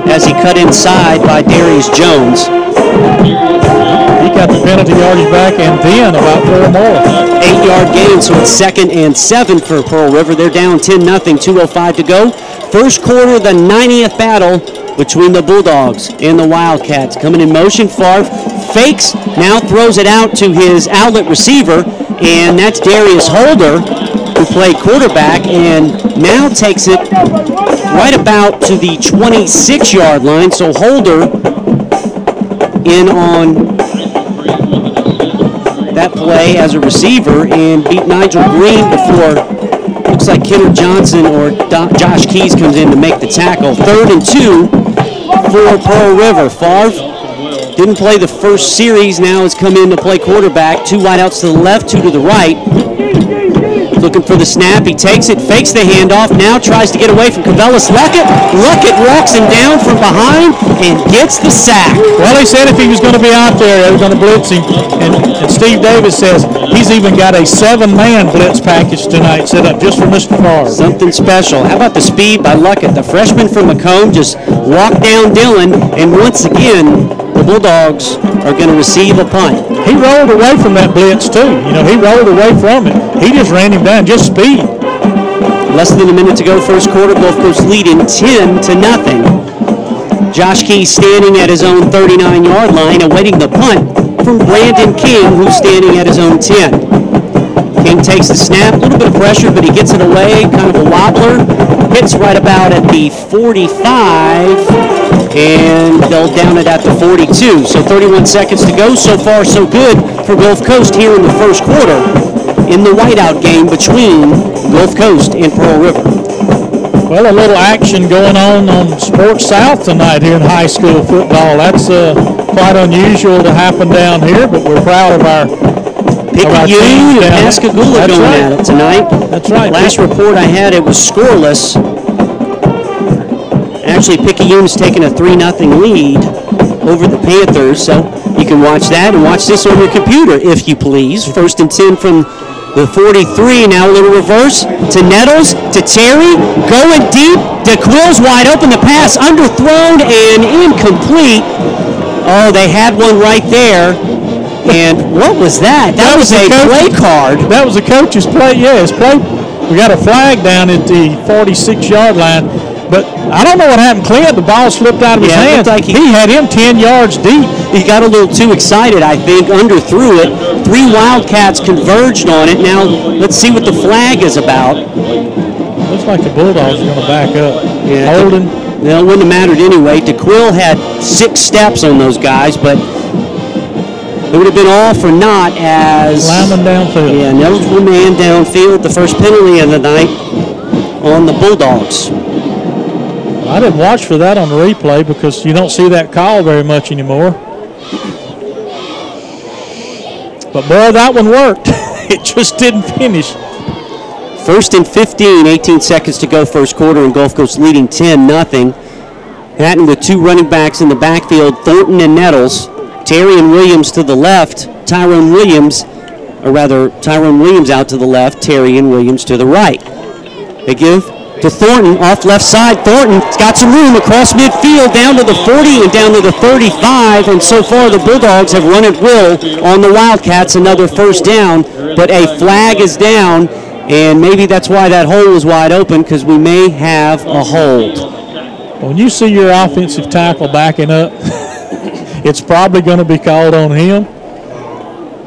as he cut inside by Darius Jones. He got the penalty yardage back and then about 4 more. 8-yard gain, so it's 2nd and 7 for Pearl River. They're down 10-0, 2:05 to go. First quarter, the 90th battle between the Bulldogs and the Wildcats. Coming in motion, Favre fakes, now throws it out to his outlet receiver, and that's Darius Holder, who played quarterback, and now takes it right about to the 26-yard line. So Holder in on that play as a receiver and beat Nigel Green before, looks like Kenneth Johnson or Josh Keys comes in to make the tackle. 3rd and 2 for Pearl River. Favre didn't play the first series, now has come in to play quarterback. 2 wideouts to the left, 2 to the right. Looking for the snap. He takes it, fakes the handoff, now tries to get away from Cavellis Luckett. Luckett walks him down from behind and gets the sack. Well, he said if he was going to be out there, they were going to blitz him. And Steve Davis says he's even got a 7-man blitz package tonight set up just for Mr. Favre. Something special. How about the speed by Luckett? The freshman from Macomb just walked down Dillon, and once again, the Bulldogs are going to receive a punt. He rolled away from that blitz, too. You know, he rolled away from it. He just ran him down, just speed. Less than a minute to go, first quarter. Gulf Coast leading 10-0. Josh Key standing at his own 39-yard line, awaiting the punt from Brandon King, who's standing at his own 10. King takes the snap, a little bit of pressure, but he gets it away, kind of a wobbler. Hits right about at the 45, and they'll down it at the 42. So 31 seconds to go. So far, so good for Gulf Coast here in the first quarter in the whiteout game between Gulf Coast and Pearl River. Well, a little action going on Sports South tonight here in high school football. That's quite unusual to happen down here, but we're proud of our Picayune and Pascagoula going at it tonight. That's right. Last report I had, it was scoreless. Actually, Picayune's taken a 3-0 lead over the Panthers, so you can watch that and watch this on your computer, if you please. 1st and 10 from the 43, now a little reverse to Nettles, to Terry, going deep. DeQuill's wide open, the pass underthrown and incomplete. Oh, they had one right there. And what was that? That was a play card. That was a coach's play, yeah. His play. We got a flag down at the 46-yard line. But I don't know what happened. Clint, the ball slipped out of his hands. Like he had him 10 yards deep. He got a little too excited, I think, underthrew it. 3 Wildcats converged on it. Now, let's see what the flag is about. Looks like the Bulldogs are going to back up. Yeah, Holding. Well, it wouldn't have mattered anyway. DeQuill had 6 steps on those guys, but it would have been all for naught as Lyman downfield. Yeah, eligible man downfield. The first penalty of the night on the Bulldogs. I didn't watch for that on the replay because you don't see that call very much anymore. But boy, that one worked. It just didn't finish. 1st and 15, 18 seconds to go first quarter, and Gulf Coast leading 10-0. Hatton with 2 running backs in the backfield, Thornton and Nettles. Terry and Williams to the left, Tyrone Williams out to the left, Terry and Williams to the right. They give to Thornton, off left side. Thornton's got some room across midfield, down to the 40 and down to the 35, and so far the Bulldogs have run at will on the Wildcats, another first down, but a flag is down, and maybe that's why that hole was wide open, because we may have a hold. When you see your offensive tackle backing up, it's probably going to be called on him.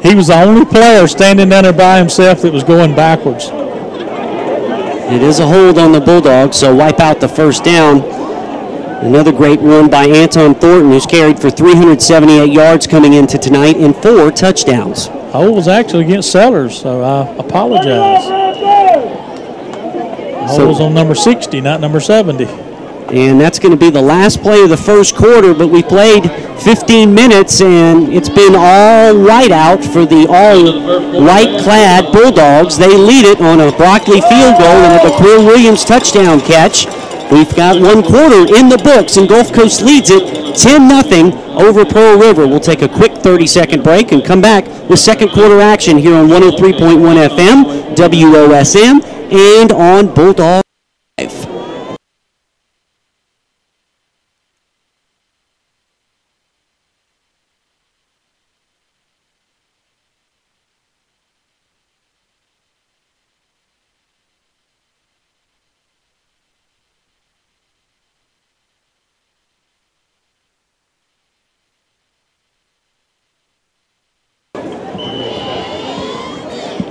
He was the only player standing down there by himself that was going backwards. It is a hold on the Bulldogs, so wipe out the first down. Another great run by Anton Thornton, who's carried for 378 yards coming into tonight and 4 touchdowns. Hold was actually against Sellers, so I apologize. Hold was on number 60, not number 70. And that's going to be the last play of the first quarter, but we played 15 minutes, and it's been all white out for the all-white-clad Bulldogs. They lead it on a Broccoli field goal and a DeQuill Williams touchdown catch. We've got 1 quarter in the books, and Gulf Coast leads it 10-0 over Pearl River. We'll take a quick 30-second break and come back with second quarter action here on 103.1 FM, WOSM, and on Bulldog Live.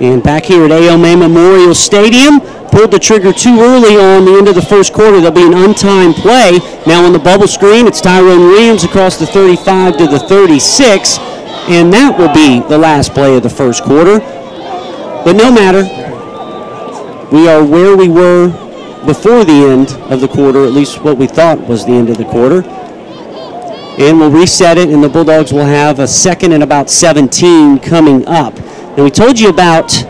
And back here at AOMA Memorial Stadium, pulled the trigger too early on the end of the first quarter. There'll be an untimed play. Now on the bubble screen, it's Tyrone Williams across the 35 to the 36, and that will be the last play of the first quarter. But no matter, we are where we were before the end of the quarter, at least what we thought was the end of the quarter. And we'll reset it, and the Bulldogs will have a second and about 17 coming up. And we told you about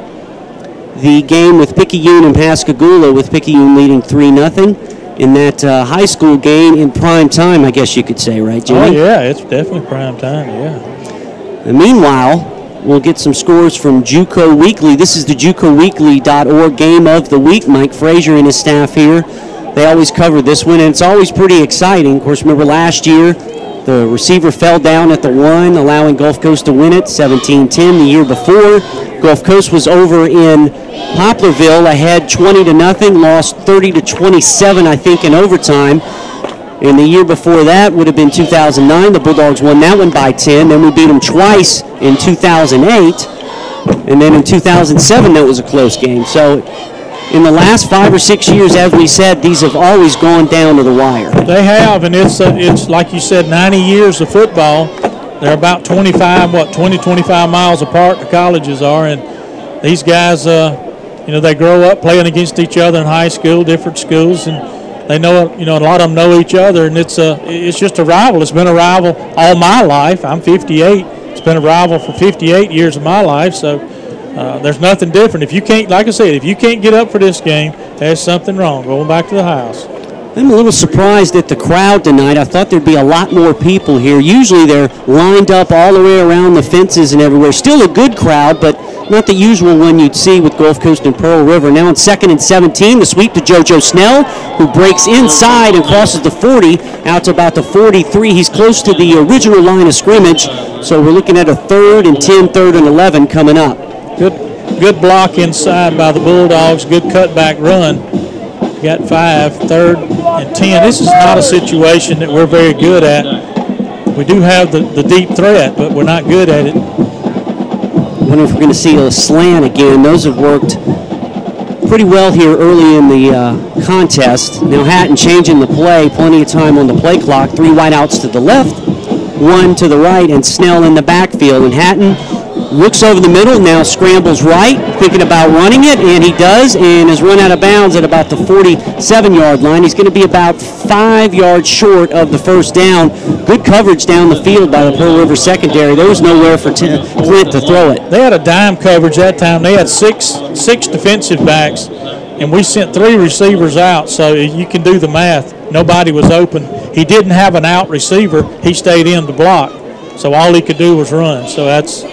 the game with Picayune and Pascagoula, with Picayune leading 3-0 in that high school game in prime time, I guess you could say, right, Jimmy? Oh, yeah, it's definitely prime time, yeah. And meanwhile, we'll get some scores from JUCO Weekly. This is the JUCOweekly.org Game of the Week. Mike Frazier and his staff here, they always cover this one, and it's always pretty exciting. Of course, remember last year, the receiver fell down at the 1, allowing Gulf Coast to win it, 17-10. The year before, Gulf Coast was over in Poplarville, ahead 20-0, lost 30-27, I think, in overtime. And the year before that would have been 2009. The Bulldogs won that one by 10. Then we beat them twice in 2008. And then in 2007, that was a close game. So in the last 5 or 6 years, as we said, these have always gone down to the wire. They have, and it's like you said, 90 years of football. They're about 20, 25 miles apart, the colleges are. And these guys, they grow up playing against each other in high school, different schools, and they know, a lot of them know each other, and it's just a rival. It's been a rival all my life. I'm 58. It's been a rival for 58 years of my life, so there's nothing different. If you can't, like I said, if you can't get up for this game, there's something wrong. Going back to the house. I'm a little surprised at the crowd tonight. I thought there'd be a lot more people here. Usually they're lined up all the way around the fences and everywhere. Still a good crowd, but not the usual one you'd see with Gulf Coast and Pearl River. Now on 2nd and 17, the sweep to JoJo Snell, who breaks inside and crosses the 40 out to about the 43. He's close to the original line of scrimmage, so we're looking at a 3rd and 10, 3rd and 11 coming up. Good block inside by the Bulldogs. Good cutback run. Got 5, 3rd and 10. This is not a situation that we're very good at. We do have the deep threat, but we're not good at it. I wonder if we're going to see a slant again. Those have worked pretty well here early in the contest. Now Hatton changing the play, plenty of time on the play clock. 3 wideouts to the left, 1 to the right, and Snell in the backfield. And Hatton looks over the middle, now scrambles right, thinking about running it, and he does, and is run out of bounds at about the 47-yard line. He's going to be about 5 yards short of the first down. Good coverage down the field by the Pearl River secondary. There was nowhere for Clint to throw it. They had a dime coverage that time. They had six defensive backs, and we sent 3 receivers out, so you can do the math. Nobody was open. He didn't have an out receiver. He stayed in to block, so all he could do was run. So that's...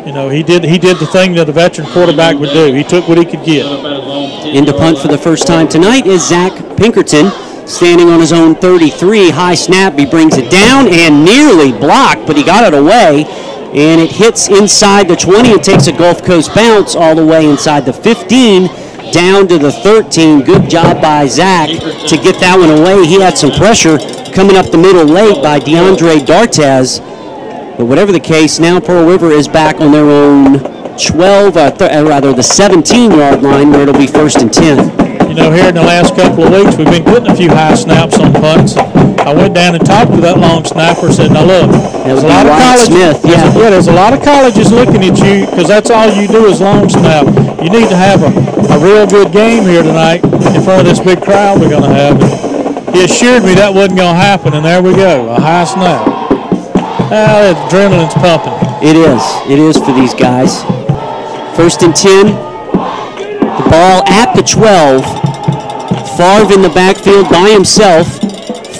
he did the thing that a veteran quarterback would do. He took what he could get. Into punt for the first time tonight is Zach Pinkerton, standing on his own 33. High snap, he brings it down and nearly blocked, but he got it away, and it hits inside the 20. It takes a Gulf Coast bounce all the way inside the 15, down to the 13. Good job by Zach to get that one away. He had some pressure coming up the middle late by DeAndre Dartez. But whatever the case, now Pearl River is back on their own the 17-yard line, where it'll be 1st and 10. Here in the last couple of weeks, we've been getting a few high snaps on punts. I went down and talked to that long snapper and said, now look, there's a lot of colleges. There's a lot of colleges looking at you because that's all you do is long snap. You need to have a real good game here tonight in front of this big crowd we're going to have. He assured me that wasn't going to happen, and there we go, a high snap. The adrenaline's pumping. It is. It is for these guys. 1st and 10. The ball at the 12. Favre in the backfield by himself.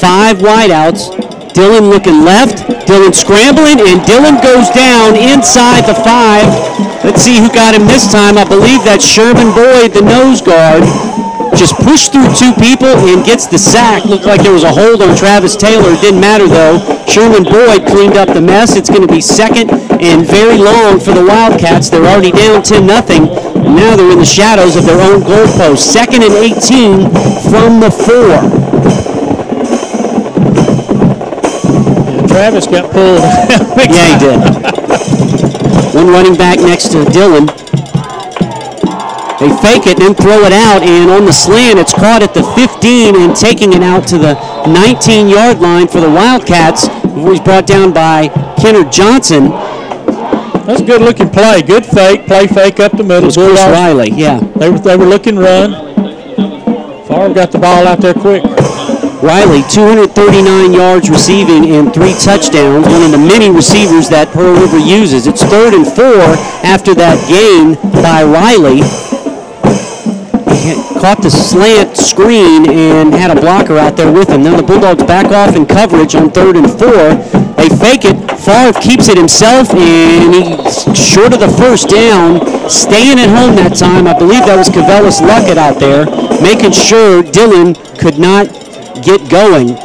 5 wideouts. Dillon looking left. Dillon scrambling, and Dillon goes down inside the 5. Let's see who got him this time. I believe that's Sherman Boyd, the nose guard. Just pushed through 2 people and gets the sack. Looked like there was a hold on Travis Taylor. It didn't matter, though. Sherman Boyd cleaned up the mess. It's going to be 2nd and very long for the Wildcats. They're already down 10-0. And now they're in the shadows of their own goalpost. 2nd and 18 from the 4. Yeah, Travis got pulled. Yeah, he did. One running back next to Dillon. They fake it, then throw it out, and on the slant, it's caught at the 15 and taking it out to the 19-yard line for the Wildcats. He's brought down by Kennard Johnson. That's a good-looking play. Good fake, play fake up the middle. It was Chris Riley, yeah. They were looking run. Favre got the ball out there quick. Riley, 239 yards receiving and 3 touchdowns, one of the many receivers that Pearl River uses. It's 3rd and 4 after that gain by Riley. caught the slant screen and had a blocker out there with him. Then the Bulldogs back off in coverage on 3rd and 4. They fake it. Favre keeps it himself, and he's short of the first down. Staying at home that time. I believe that was Cavellis Luckett out there, making sure Dillon could not get going.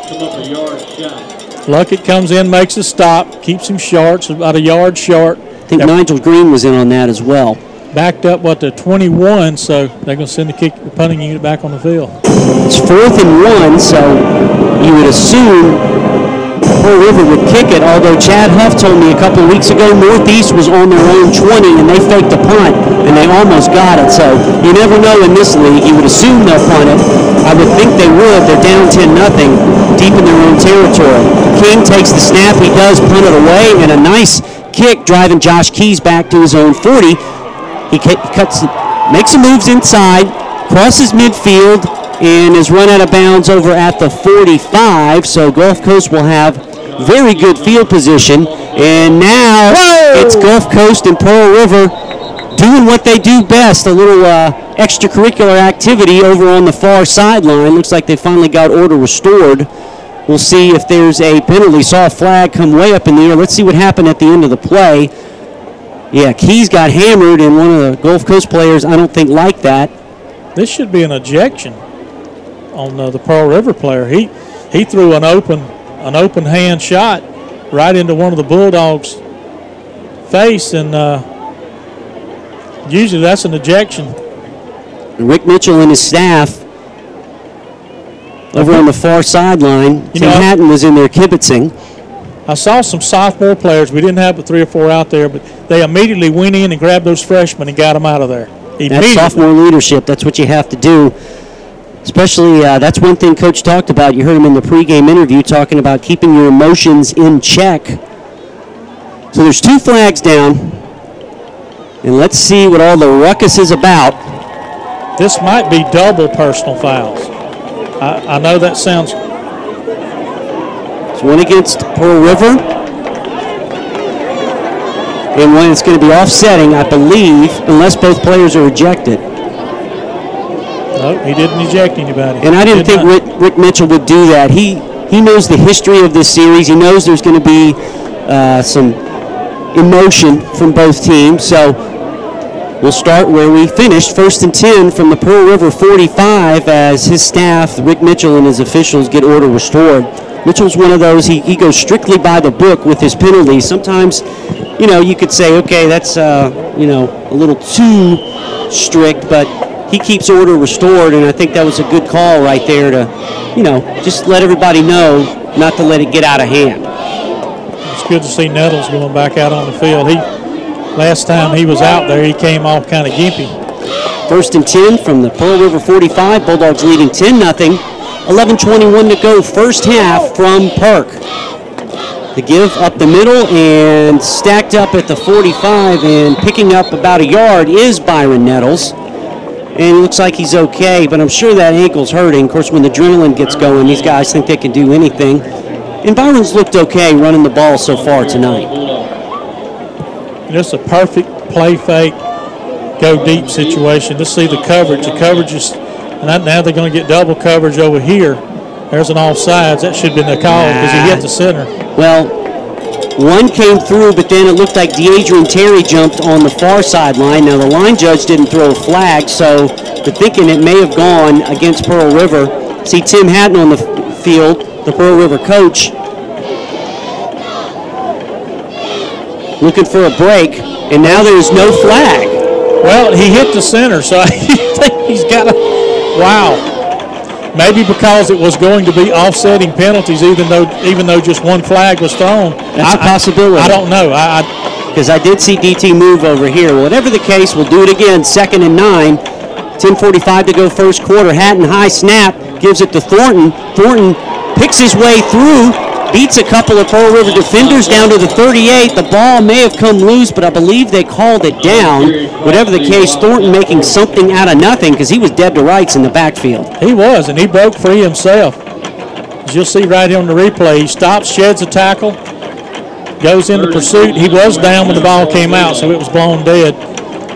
Luckett comes in, makes a stop, keeps him short, so about a yard short. I think Nigel Green was in on that as well. Backed up, to 21, so they're going to send the punting unit back on the field. It's 4th and 1, so you would assume Pearl River would kick it, although Chad Huff told me a couple of weeks ago Northeast was on their own 20 and they faked a punt and they almost got it. So you never know in this league. You would assume they'll punt it. I would think they would. They're down 10-0 deep in their own territory. King takes the snap. He does punt it away, and a nice kick driving Josh Keys back to his own 40. He makes some moves inside, crosses midfield, and is run out of bounds over at the 45. So Gulf Coast will have very good field position. And now it's Gulf Coast and Pearl River doing what they do best, a little extracurricular activity over on the far sideline. Looks like they finally got order restored. We'll see if there's a penalty. Saw a flag come way up in the air. Let's see what happened at the end of the play. Yeah, Keys got hammered, and one of the Gulf Coast players, I don't think, liked that. This should be an ejection on the Pearl River player. He threw an open hand shot right into one of the Bulldogs' face, and usually that's an ejection. Rick Mitchell and his staff over on the far sideline. Tim Hatton was in there kibitzing. I saw some sophomore players. We didn't have but 3 or 4 out there, but they immediately went in and grabbed those freshmen and got them out of there. That's sophomore leadership. That's what you have to do. Especially, that's one thing Coach talked about. You heard him in the pregame interview talking about keeping your emotions in check. So there's 2 flags down. And let's see what all the ruckus is about. This might be double personal fouls. I know that sounds... One against Pearl River, and one it's going to be offsetting, I believe, unless both players are ejected. No, he didn't eject anybody. And I didn't think Rick Mitchell would do that. He knows the history of this series. He knows there's going to be some emotion from both teams. So we'll start where we finished, 1st and 10 from the Pearl River 45, as his staff, Rick Mitchell and his officials, get order restored. Mitchell's one of those, he goes strictly by the book with his penalties. Sometimes, you could say, okay, that's, a little too strict, but he keeps order restored, and I think that was a good call right there to, just let everybody know not to let it get out of hand. It's good to see Nettles going back out on the field. Last time he was out there, he came off kind of gimpy. 1st and 10 from the Pearl River 45, Bulldogs leading 10-0. 11:21 to go, first half from Perk. The give up the middle and stacked up at the 45 and picking up about a yard is Byron Nettles. And it looks like he's okay, but I'm sure that ankle's hurting. Of course, when the adrenaline gets going, these guys think they can do anything. And Byron's looked okay running the ball so far tonight. Just a perfect play fake, go deep situation. Let's see the coverage. The coverage is... And now they're going to get double coverage over here. There's an offsides. That should have been the call because he hit the center. Well, one came through, but then it looked like DeAdrian Terry jumped on the far sideline. Now, the line judge didn't throw a flag, so they're thinking it may have gone against Pearl River. See Tim Hatton on the field, the Pearl River coach, looking for a break, and now there's no flag. Well, he hit the center, so I think he's got to... Wow. Maybe because it was going to be offsetting penalties, even though just one flag was thrown. That's a possibility. I don't know. Because I did see DT move over here. Whatever the case, we'll do it again. 2nd and 9. 10:45 to go first quarter. Hatton high snap, gives it to Thornton. Thornton picks his way through, beats a couple of Pearl River defenders down to the 38. The ball may have come loose, but I believe they called it down. Whatever the case, Thornton making something out of nothing because he was dead to rights in the backfield. He was, and he broke free himself. As you'll see right here on the replay, he stops, sheds a tackle, goes into pursuit. He was down when the ball came out, so it was blown dead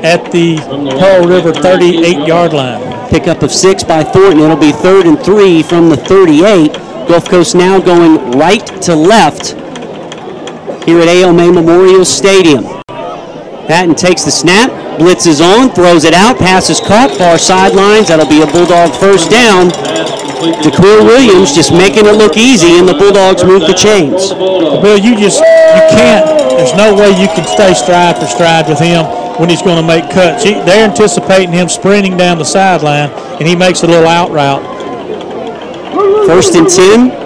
at the Pearl River 38-yard line. Pickup of 6 by Thornton. It'll be 3rd and 3 from the 38. Gulf Coast now going right to left here at A.L. May Memorial Stadium. Patton takes the snap, blitzes on, throws it out, pass is caught, far sidelines. That'll be a Bulldog first down. DeQuil Williams just making it look easy, and the Bulldogs move the chains. Bill, you can't, there's no way you can stay stride for stride with him when he's going to make cuts. They're anticipating him sprinting down the sideline, and he makes a little out route. 1st and 10.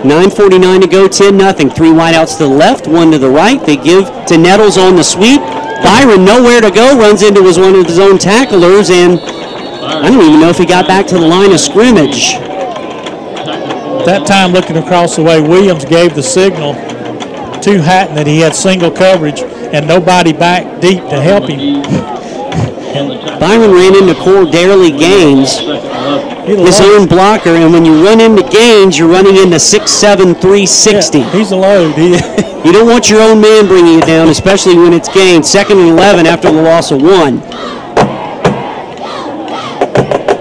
9:49 to go, 10-0. 3 wideouts to the left, 1 to the right. They give to Nettles on the sweep. Byron nowhere to go, runs into one of his own tacklers, and I don't even know if he got back to the line of scrimmage. That time, looking across the way, Williams gave the signal to Hatton that he had single coverage and nobody back deep to help him. Byron ran into Cordarley Gaines, his own blocker, and when you run into Gaines, you're running into 6'7", 360. Yeah, he's a load. You don't want your own man bringing you down, especially when it's Gaines. 2nd and 11 after the loss of 1.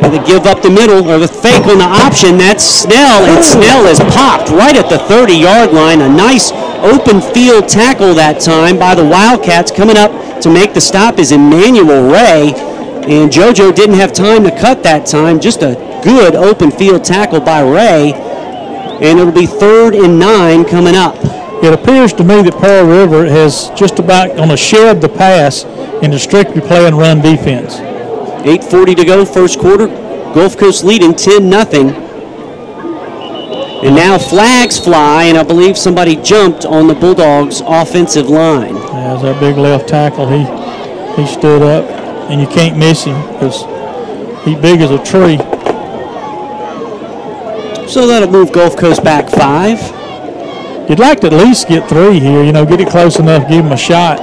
And they give up the middle, or the fake on the option. That's Snell, and Snell is popped right at the 30-yard line. A nice open field tackle that time by the Wildcats. Coming up to make the stop is Emmanuel Ray, and JoJo didn't have time to cut that time. Just a good open field tackle by Ray, and it'll be 3rd and 9 coming up. It appears to me that Pearl River has just about going to shed the pass into strictly playing run defense. 8:40 to go, first quarter. Gulf Coast leading 10-0. And now flags fly, and I believe somebody jumped on the Bulldogs' offensive line. As that big left tackle, he stood up, and you can't miss him because he's big as a tree. So that'll move Gulf Coast back 5. You'd like to at least get 3 here, get it close enough, give him a shot.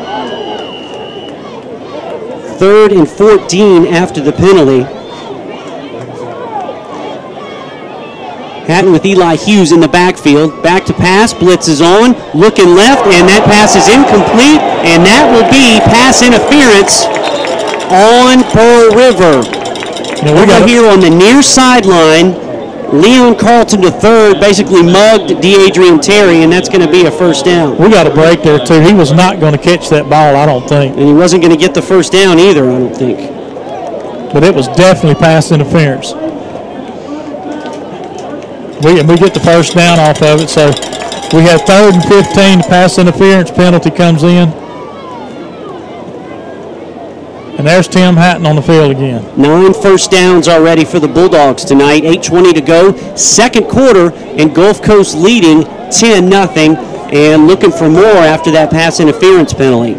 3rd and 14 after the penalty. Hatton with Eli Hughes in the backfield. Back to pass, blitz is on, looking left, and that pass is incomplete, and that will be pass interference on Pearl River. Over here on the near sideline, Leon Carlton III basically mugged DeAdrian Terry, and that's going to be a first down. We got a break there, too. He was not going to catch that ball, I don't think. And he wasn't going to get the first down either, I don't think. But it was definitely pass interference. We get the first down off of it, so we have 3rd and 15. The pass interference penalty comes in. And there's Tim Hatton on the field again. 9 first downs already for the Bulldogs tonight. 8:20 to go, second quarter, and Gulf Coast leading 10-0 and looking for more after that pass interference penalty.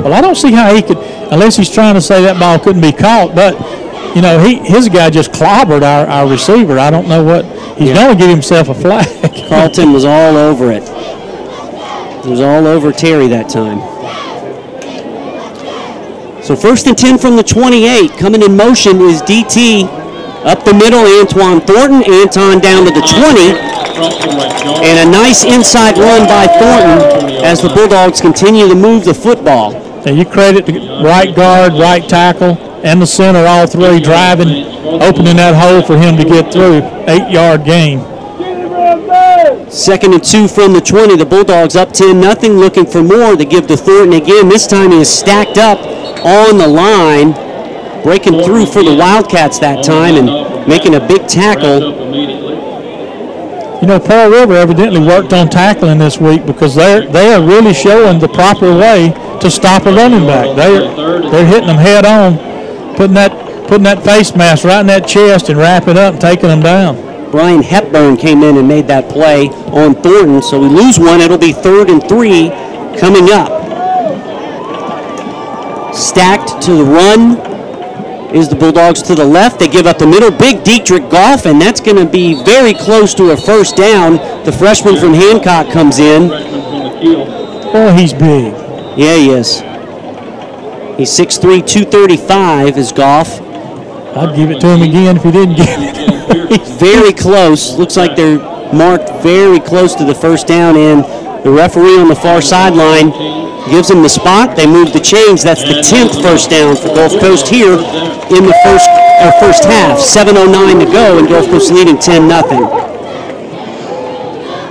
Well, I don't see how he could, unless he's trying to say that ball couldn't be caught, but, his guy just clobbered our receiver. I don't know what, he's going to give himself a flag. Carlton was all over it. He was all over Terry that time. So 1st and 10 from the 28. Coming in motion is DT. Up the middle, Antoine Thornton. Anton down to the 20. And a nice inside run by Thornton as the Bulldogs continue to move the football. And you credit the right guard, right tackle, and the center, all three driving, opening that hole for him to get through. 8-yard gain. 2nd and 2 from the 20. The Bulldogs up 10-0, looking for more. They give to Thornton again. This time he is stacked up on the line, breaking through for the Wildcats that time and making a big tackle. Pearl River evidently worked on tackling this week because they are really showing the proper way to stop a running back. They're hitting them head on, putting that face mask right in that chest and wrapping up and taking them down. Brian Hepburn came in and made that play on Thornton, so we lose one. It'll be 3rd and 3 coming up. Stacked to the run is the Bulldogs to the left. They give up the middle. Big Dietrich Goff, and that's going to be very close to a first down. The freshman from Hancock comes in. Oh, he's big. Yeah, he is. He's 6'3", 235 is Goff. I'd give it to him again if he didn't give it. Very close. Looks like they're marked very close to the first down, and the referee on the far sideline gives him the spot. They move the chains. That's the 10th first down for Gulf Coast here in the first first half. 7:09 to go, and Gulf Coast leading 10-0.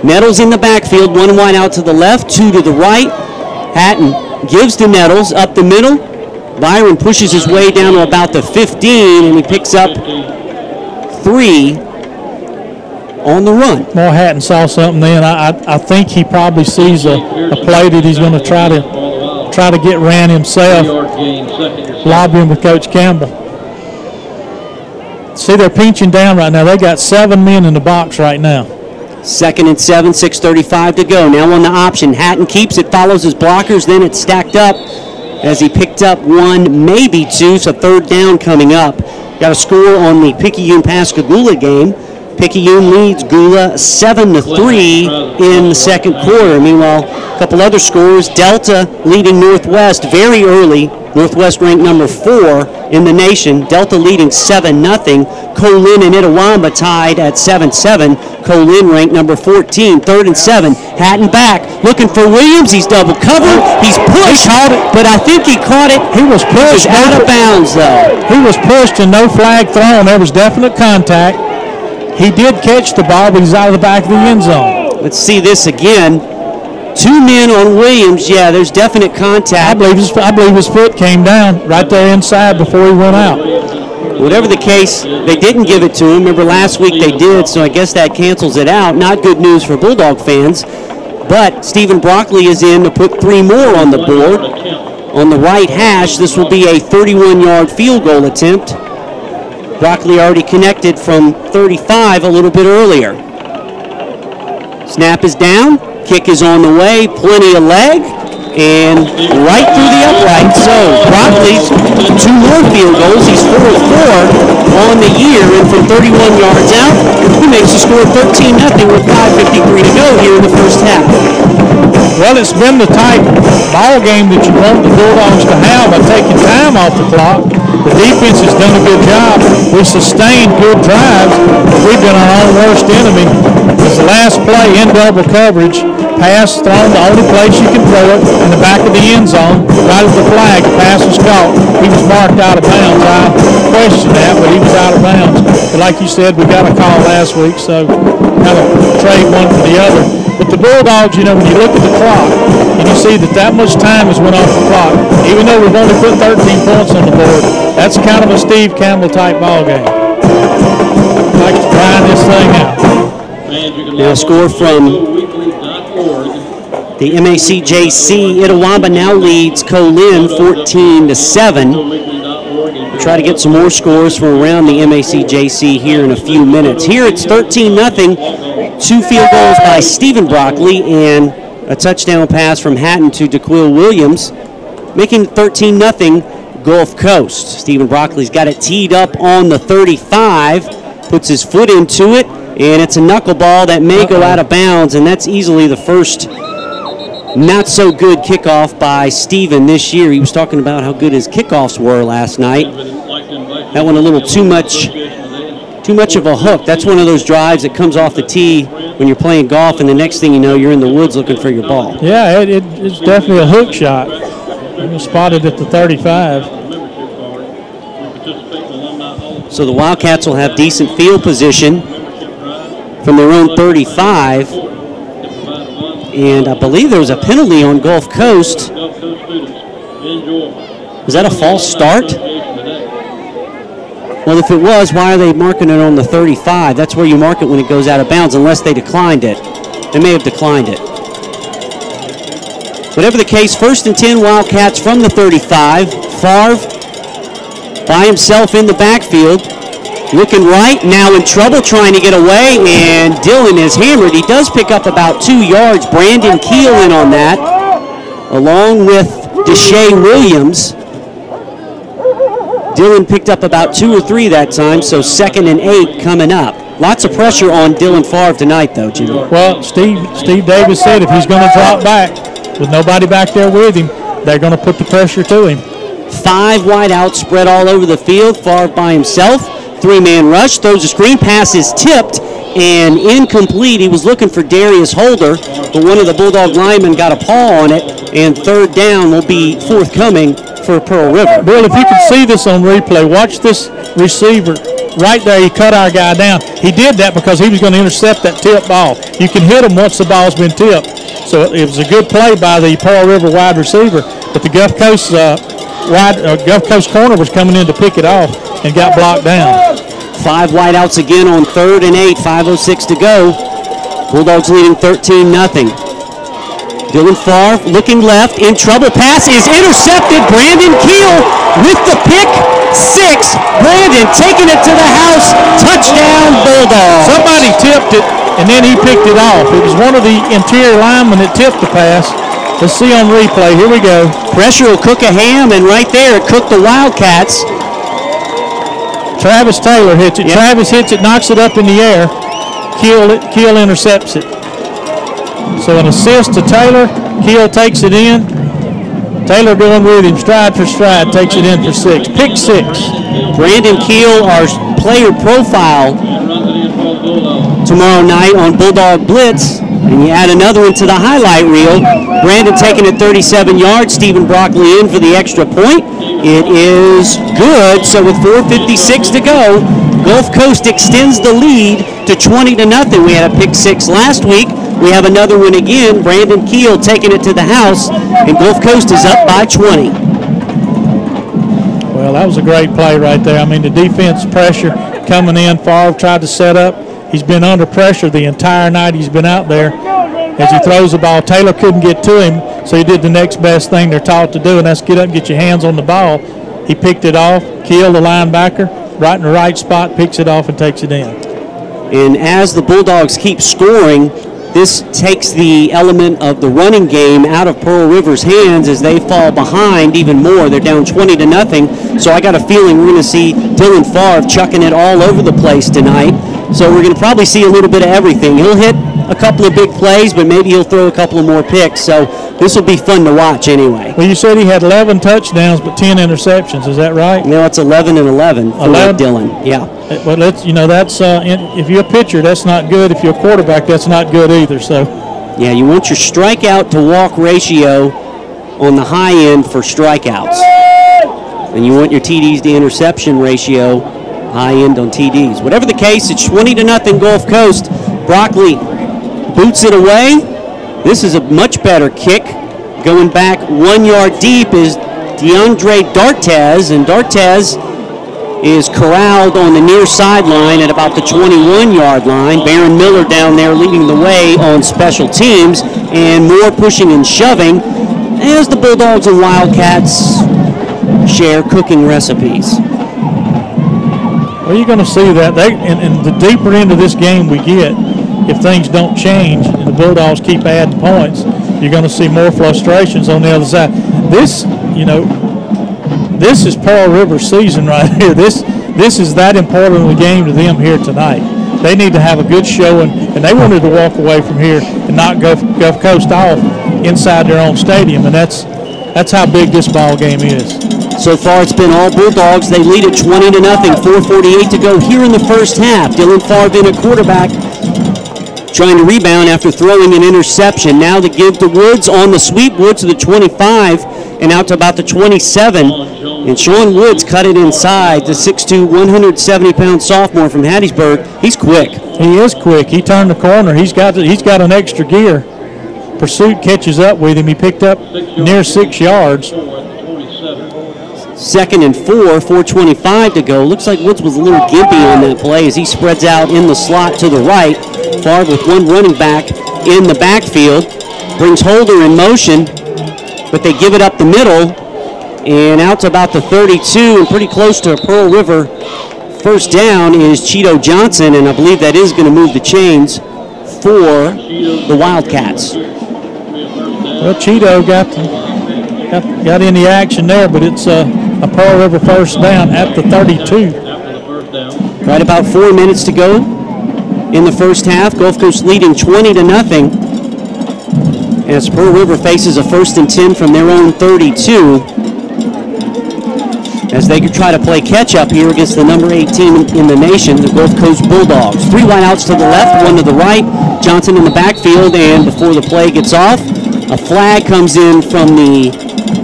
Nettles in the backfield, one wide out to the left, two to the right. Hatton gives to Nettles up the middle. Byron pushes his way down to about the 15, and he picks up 3 on the run. Moore Hatton saw something then. I think he probably sees a play that he's going to try to get ran himself, lobbying with Coach Campbell. See, they're pinching down right now. They got 7 men in the box right now. 2nd and 7, 6:35 to go. Now on the option, Hatton keeps it, follows his blockers, then it's stacked up as he picked up 1, maybe 2, so 3rd down coming up. Got a score on the Picayune-Pascagoula game. Picayune leads Gula 7-3 in the second quarter. Meanwhile, a couple other scores. Delta leading Northwest very early. Northwest ranked number 4 in the nation. Delta leading 7-0. Colin and Itawamba tied at 7-7. Colin ranked number 14. 3rd and 7. Hatton back, looking for Williams. He's double covered. He's pushed, but I think he caught it. He was pushed. Out of bounds, though. He was pushed and no flag thrown. There was definite contact. He did catch the ball, but he's out of the back of the end zone. Let's see this again. 2 men on Williams. Yeah, there's definite contact. I believe his foot came down right there inside before he went out. Whatever the case, they didn't give it to him. Remember last week they did, so I guess that cancels it out. Not good news for Bulldog fans. But Stephen Broccoli is in to put 3 more on the board. On the right hash, this will be a 31-yard field goal attempt. Broccoli already connected from 35 a little bit earlier. Snap is down. Kick is on the way. Plenty of leg. And right through the upright. So Broccoli's 2 more field goals. He's 4 of 4 on the year. And from 31 yards out, he makes the score 13-0 with 5:53 to go here in the first half. Well, it's been the type ball game that you want the Bulldogs to have by taking time off the clock. The defense has done a good job. We've sustained good drives, but we've been our own worst enemy. This last play in double coverage, pass thrown the only place you can throw it, in the back of the end zone, right at the flag. The pass was caught. He was marked out of bounds. I questioned that, but he was out of bounds. But like you said, we got a call last week, so kind of trade one for the other. But the Bulldogs, you know, when you look at the clock and you see that much time has went off the clock, even though we've only put 13 points on the board, that's kind of a Steve Campbell type ball game. Like to grind this thing out. Now score from the MACJC. Itawamba now leads Colin 14-7. We'll try to get some more scores from around the MACJC here in a few minutes. Here it's 13-0. 2 field goals by Stephen Broccoli and a touchdown pass from Hatton to DeQuil Williams, making it 13-0 Gulf Coast. Stephen Broccoli's got it teed up on the 35, puts his foot into it, and it's a knuckleball that may go out of bounds, and that's easily the first not-so-good kickoff by Stephen this year. He was talking about how good his kickoffs were last night. That one a little too much of a hook. That's one of those drives that comes off the tee when you're playing golf, and the next thing you know, you're in the woods looking for your ball. Yeah, it's definitely a hook shot. It was spotted at the 35. So the Wildcats will have decent field position from their own 35. And I believe there was a penalty on Gulf Coast. Was that a false start? Well, if it was, why are they marking it on the 35? That's where you mark it when it goes out of bounds, unless they declined it. They may have declined it. Whatever the case, 1st and 10 Wildcats from the 35. Favre by himself in the backfield. Looking right, now in trouble, trying to get away, and Dillon is hammered. He does pick up about 2 yards. Brandon Keel in on that, along with Deshae Williams. Dillon picked up about 2 or 3 that time, so 2nd and 8 coming up. Lots of pressure on Dylan Favre tonight, though, Jimmy. Well, Steve Davis said if he's going to drop back with nobody back there with him, they're going to put the pressure to him. 5 wide out spread all over the field. Favre by himself. 3-man rush. Throws a screen. Pass is tipped and incomplete. He was looking for Darius Holder, but one of the Bulldog linemen got a paw on it, and 3rd down will be forthcoming for Pearl River. Bill, if you can see this on replay, watch this receiver right there. He cut our guy down. He did that because he was going to intercept that tip ball. You can hit him once the ball's been tipped. So it was a good play by the Pearl River wide receiver, but the Gulf Coast corner was coming in to pick it off and got blocked down. 5 wideouts again on 3rd and 8, 5:06 to go. Bulldogs leading 13-0. Dylan Favre looking left, in trouble. Pass is intercepted. Brandon Keel with the pick 6. Brandon taking it to the house. Touchdown, Bulldogs. Somebody tipped it, and then he picked it off. It was one of the interior linemen that tipped the pass. Let's see on replay. Here we go. Pressure will cook a ham, and right there it cooked the Wildcats. Travis Taylor hits it. Yep. Travis hits it, knocks it up in the air. Keel intercepts it. So an assist to Taylor. Keel takes it in. Taylor going with him, stride for stride, takes it in for 6. Pick 6. Brandon Keel, our player profile tomorrow night on Bulldog Blitz. And you add another one to the highlight reel. Brandon taking it 37 yards. Stephen Broccoli in for the extra point. It is good. So with 4:56 to go, Gulf Coast extends the lead to 20-0. We had a pick 6 last week. We have another one again. Brandon Keel taking it to the house, and Gulf Coast is up by 20. Well, that was a great play right there. I mean, the defense pressure coming in. Favre tried to set up. He's been under pressure the entire night he's been out there. As he throws the ball, Taylor couldn't get to him, so he did the next best thing they're taught to do, and that's get up and get your hands on the ball. He picked it off. Keel, the linebacker, right in the right spot, picks it off and takes it in. And as the Bulldogs keep scoring, this takes the element of the running game out of Pearl River's hands as they fall behind even more. They're down 20-0. So I got a feeling we're going to see Dylan Favre chucking it all over the place tonight. So we're going to probably see a little bit of everything. He'll hit a couple of big plays, but maybe he'll throw a couple of more picks. So this will be fun to watch anyway. Well, you said he had 11 touchdowns but 10 interceptions. Is that right? No, it's 11-11 for Dylan. Yeah. Well, that's if you're a pitcher, that's not good. If you're a quarterback, that's not good either. So. Yeah, you want your strikeout to walk ratio on the high end for strikeouts, and you want your TDs to interception ratio high end on TDs. Whatever the case, it's 20-0 Gulf Coast. Broccoli boots it away. This is a much better kick. Going back 1 yard deep is DeAndre D'Artez, and D'Artez is corralled on the near sideline at about the 21-yard line. Baron Miller down there leading the way on special teams, and more pushing and shoving as the Bulldogs and Wildcats share cooking recipes. Well, you're going to see that. And the deeper into this game we get, if things don't change and the Bulldogs keep adding points, you're going to see more frustrations on the other side. This is Pearl River's season right here. This is that important of a game to them here tonight. They need to have a good showing, and they wanted to walk away from here and not Gulf Coast off inside their own stadium, and that's how big this ball game is. So far, it's been all Bulldogs. They lead at 20-0. 4:48 to go here in the first half. Dylan Favre in at quarterback, trying to rebound after throwing an interception. Now to give to Woods on the sweep. Woods to the 25 and out to about the 27. And Sean Woods cut it inside. The 6'2", 170-pound sophomore from Hattiesburg. He's quick. He is quick. He turned the corner. He's got an extra gear. Pursuit catches up with him. He picked up near 6 yards. 2nd and 4, 4:25 to go. Looks like Woods was a little gimpy on that play as he spreads out in the slot to the right. Favre with one running back in the backfield. Brings Holder in motion, but they give it up the middle and out to about the 32 and pretty close to Pearl River. First down is Cheeto Johnson, and I believe that is going to move the chains for the Wildcats. Well, Cheeto got in the action there, but it's a Pearl River first down at the 32. Right about 4 minutes to go in the first half. Gulf Coast leading 20-0 as Pearl River faces a 1st and 10 from their own 32 as they could try to play catch-up here against the number 8 team in the nation, the Gulf Coast Bulldogs. 3 wideouts to the left, 1 to the right. Johnson in the backfield, and before the play gets off, a flag comes in from the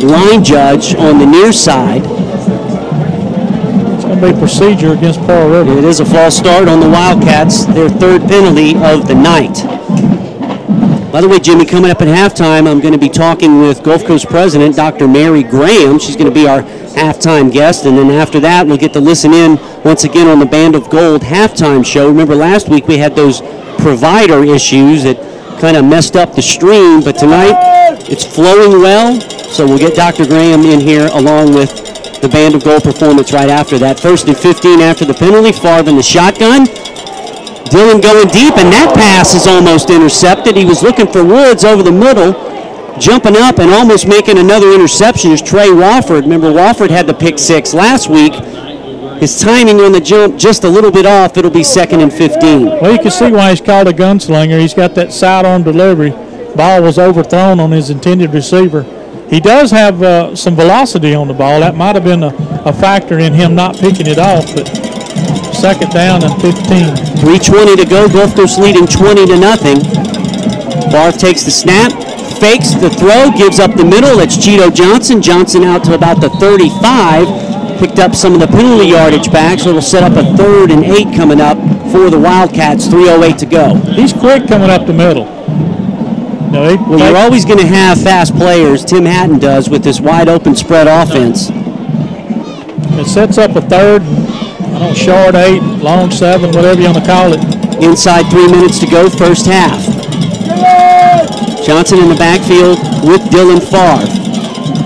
line judge on the near side. It's going to be procedure against Pearl River. It is a false start on the Wildcats, their third penalty of the night. By the way, Jimmy, coming up at halftime, I'm going to be talking with Gulf Coast President Dr. Mary Graham. She's going to be our halftime guest, and then after that, we'll get to listen in once again on the Band of Gold halftime show. Remember last week we had those provider issues that kind of messed up the stream, but tonight it's flowing well, so we'll get Dr. Graham in here along with the Band of Gold performance right after that. 1st and 15 after the penalty, Favre in the shotgun. Dillon going deep, and that pass is almost intercepted. He was looking for Woods over the middle, jumping up and almost making another interception is Trey Wofford. Remember, Wofford had the pick six last week. His timing on the jump just a little bit off. It'll be 2nd and 15. Well, you can see why he's called a gunslinger. He's got that sidearm delivery. Ball was overthrown on his intended receiver. He does have some velocity on the ball. That might have been a factor in him not picking it off, but 2nd down and 15. 3:20 to go. Gulf Coast leading 20-0. Favre takes the snap, fakes the throw, gives up the middle. It's Cheeto Johnson. Johnson out to about the 35. Picked up some of the penalty yardage back, so it'll set up a 3rd and 8 coming up for the Wildcats. 3:08 to go. He's quick coming up the middle. No, well, you're always going to have fast players. Tim Hatton does with this wide open spread offense. It sets up a 3rd, short 8, long 7, whatever you want to call it. Inside 3 minutes to go, first half. Johnson in the backfield with Dylan Favre.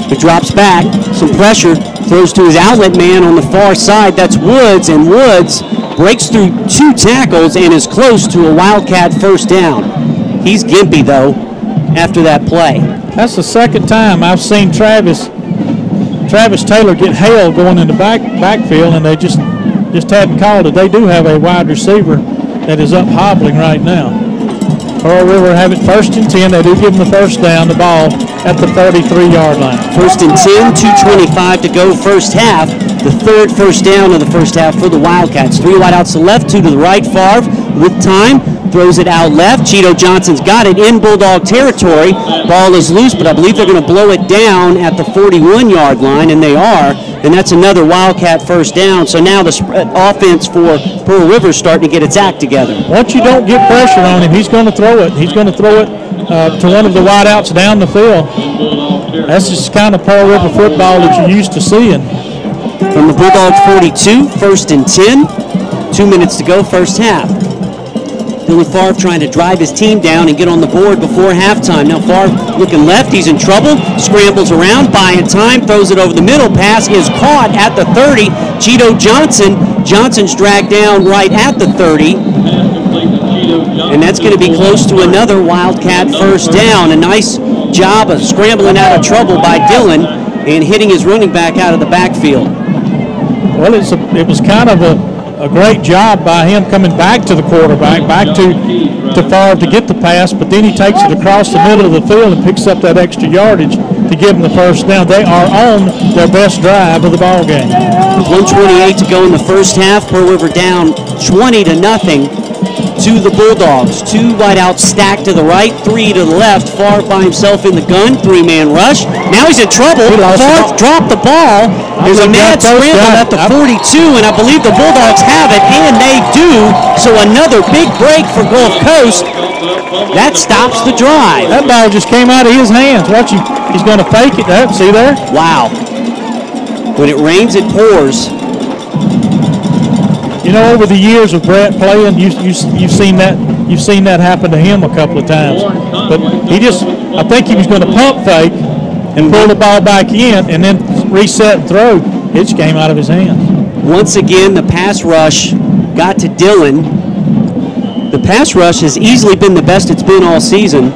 He drops back, some pressure, throws to his outlet man on the far side. That's Woods, and Woods breaks through 2 tackles and is close to a Wildcat first down. He's gimpy, though, after that play. That's the 2nd time I've seen Travis Taylor get hailed going in the backfield, and they just hadn't called it. They do have a wide receiver that is up hobbling right now. Pearl River have it 1st and 10. They do give them the first down, the ball at the 33-yard line. 1st and 10, 2:25 to go, first half. The 3rd first down of the first half for the Wildcats. 3 wide outs to the left, 2 to the right. Favre with time, throws it out left. Cheeto Johnson's got it in Bulldog territory. Ball is loose, but I believe they're going to blow it down at the 41-yard line, and they are. And that's another Wildcat first down. So now the offense for Pearl River is starting to get its act together. Once you don't get pressure on him, he's going to throw it. He's going to throw it to one of the wideouts down the field. That's just kind of Pearl River football that you're used to seeing. From the Bulldogs 42, 1st and 10. 2 minutes to go, first half. Dylan Favre trying to drive his team down and get on the board before halftime. Now Favre looking left, he's in trouble, scrambles around, buying time, throws it over the middle. Pass is caught at the 30. Cheeto Johnson. Johnson's dragged down right at the 30. And that's going to be close to another Wildcat first down. A nice job of scrambling out of trouble by Dillon and hitting his running back out of the backfield. Well, it was kind of a great job by him coming back to the quarterback, back to Favre to get the pass, but then he takes it across the middle of the field and picks up that extra yardage to give him the first down. They are on their best drive of the ball game. 1:28 to go in the first half. Pearl River down 20-0 to the Bulldogs. 2 wideouts stacked to the right, 3 to the left. Favre by himself in the gun, 3-man rush. Now he's in trouble. Favre dropped the ball. There's a mad scramble at the 42, and I believe the Bulldogs have it, and they do. So another big break for Gulf Coast. That stops the drive. That ball just came out of his hands. Watch him. He's going to fake it. See there? Wow. When it rains, it pours. You know, over the years of Brett playing, you've seen that happen to him a couple of times. But I think he was going to pump fake and pull the ball back in and then reset and throw. It just came out of his hands. Once again, the pass rush got to Dillon. The pass rush has easily been the best it's been all season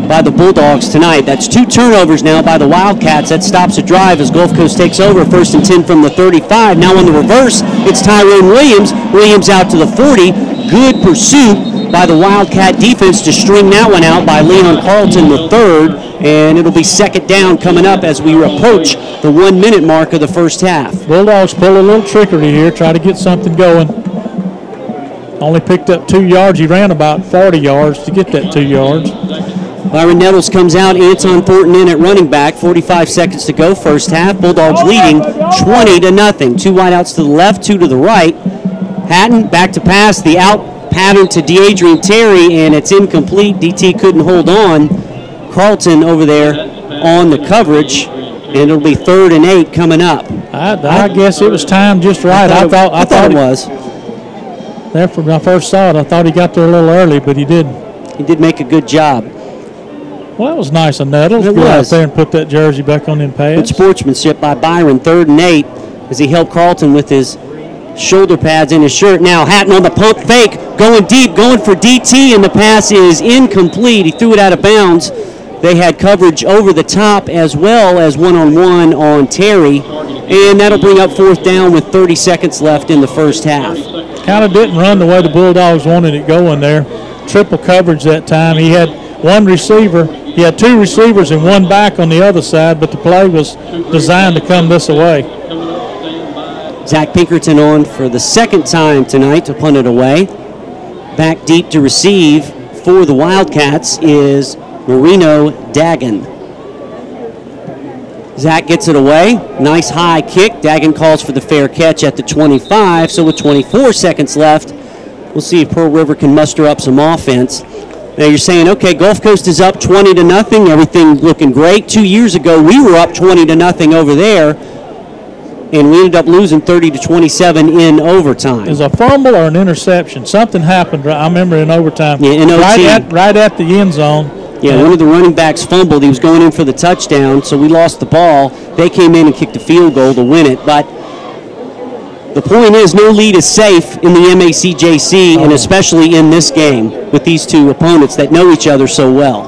by the Bulldogs tonight. That's 2 turnovers now by the Wildcats. That stops a drive as Gulf Coast takes over. 1st and 10 from the 35. Now on the reverse, it's Tyrone Williams. Williams out to the 40. Good pursuit by the Wildcat defense to string that one out by Leon Carlton the 3rd. And it'll be 2nd down coming up as we approach the 1-minute mark of the first half. Bulldogs pull a little trickery here, try to get something going. Only picked up 2 yards. He ran about 40 yards to get that 2 yards. Byron Nettles comes out, Anton Thornton in at running back, 45 seconds to go, first half. Bulldogs leading 20-0. 2 wideouts to the left, 2 to the right. Hatton back to pass, the out pattern to DeAdrian Terry, and it's incomplete. DT couldn't hold on. Carlton over there on the coverage, and it'll be 3rd and 8 coming up. I guess it was timed just right. I thought it was. There, when I first saw it, I thought he got there a little early, but he didn't. He did make a good job. Well, that was nice of Nettles. It Go out was. there and put that jersey back on them pads. Good sportsmanship by Byron, 3rd and 8, as he helped Carlton with his shoulder pads in his shirt. Now Hatton on the pump fake, going deep, going for DT, and the pass is incomplete. He threw it out of bounds. They had coverage over the top as well as one-on-one on Terry, and that'll bring up 4th down with 30 seconds left in the first half. Kind of didn't run the way the Bulldogs wanted it going there. Triple coverage that time. He had one receiver. He had 2 receivers and 1 back on the other side, but the play was designed to come this way. Zach Pinkerton on for the 2nd time tonight to punt it away. Back deep to receive for the Wildcats is Marino Dagan. Zach gets it away. Nice high kick. Dagan calls for the fair catch at the 25. So with 24 seconds left, we'll see if Pearl River can muster up some offense. Now you're saying, okay, Gulf Coast is up 20-0. Everything looking great. 2 years ago, we were up 20-0 over there, and we ended up losing 30-27 in overtime. It was a fumble or an interception. Something happened. I remember in overtime. Yeah, in OT. Right at the end zone. Yeah, one of the running backs fumbled. He was going in for the touchdown, so we lost the ball. They came in and kicked a field goal to win it. But the point is, no lead is safe in the MACJC, and especially in this game with these two opponents that know each other so well.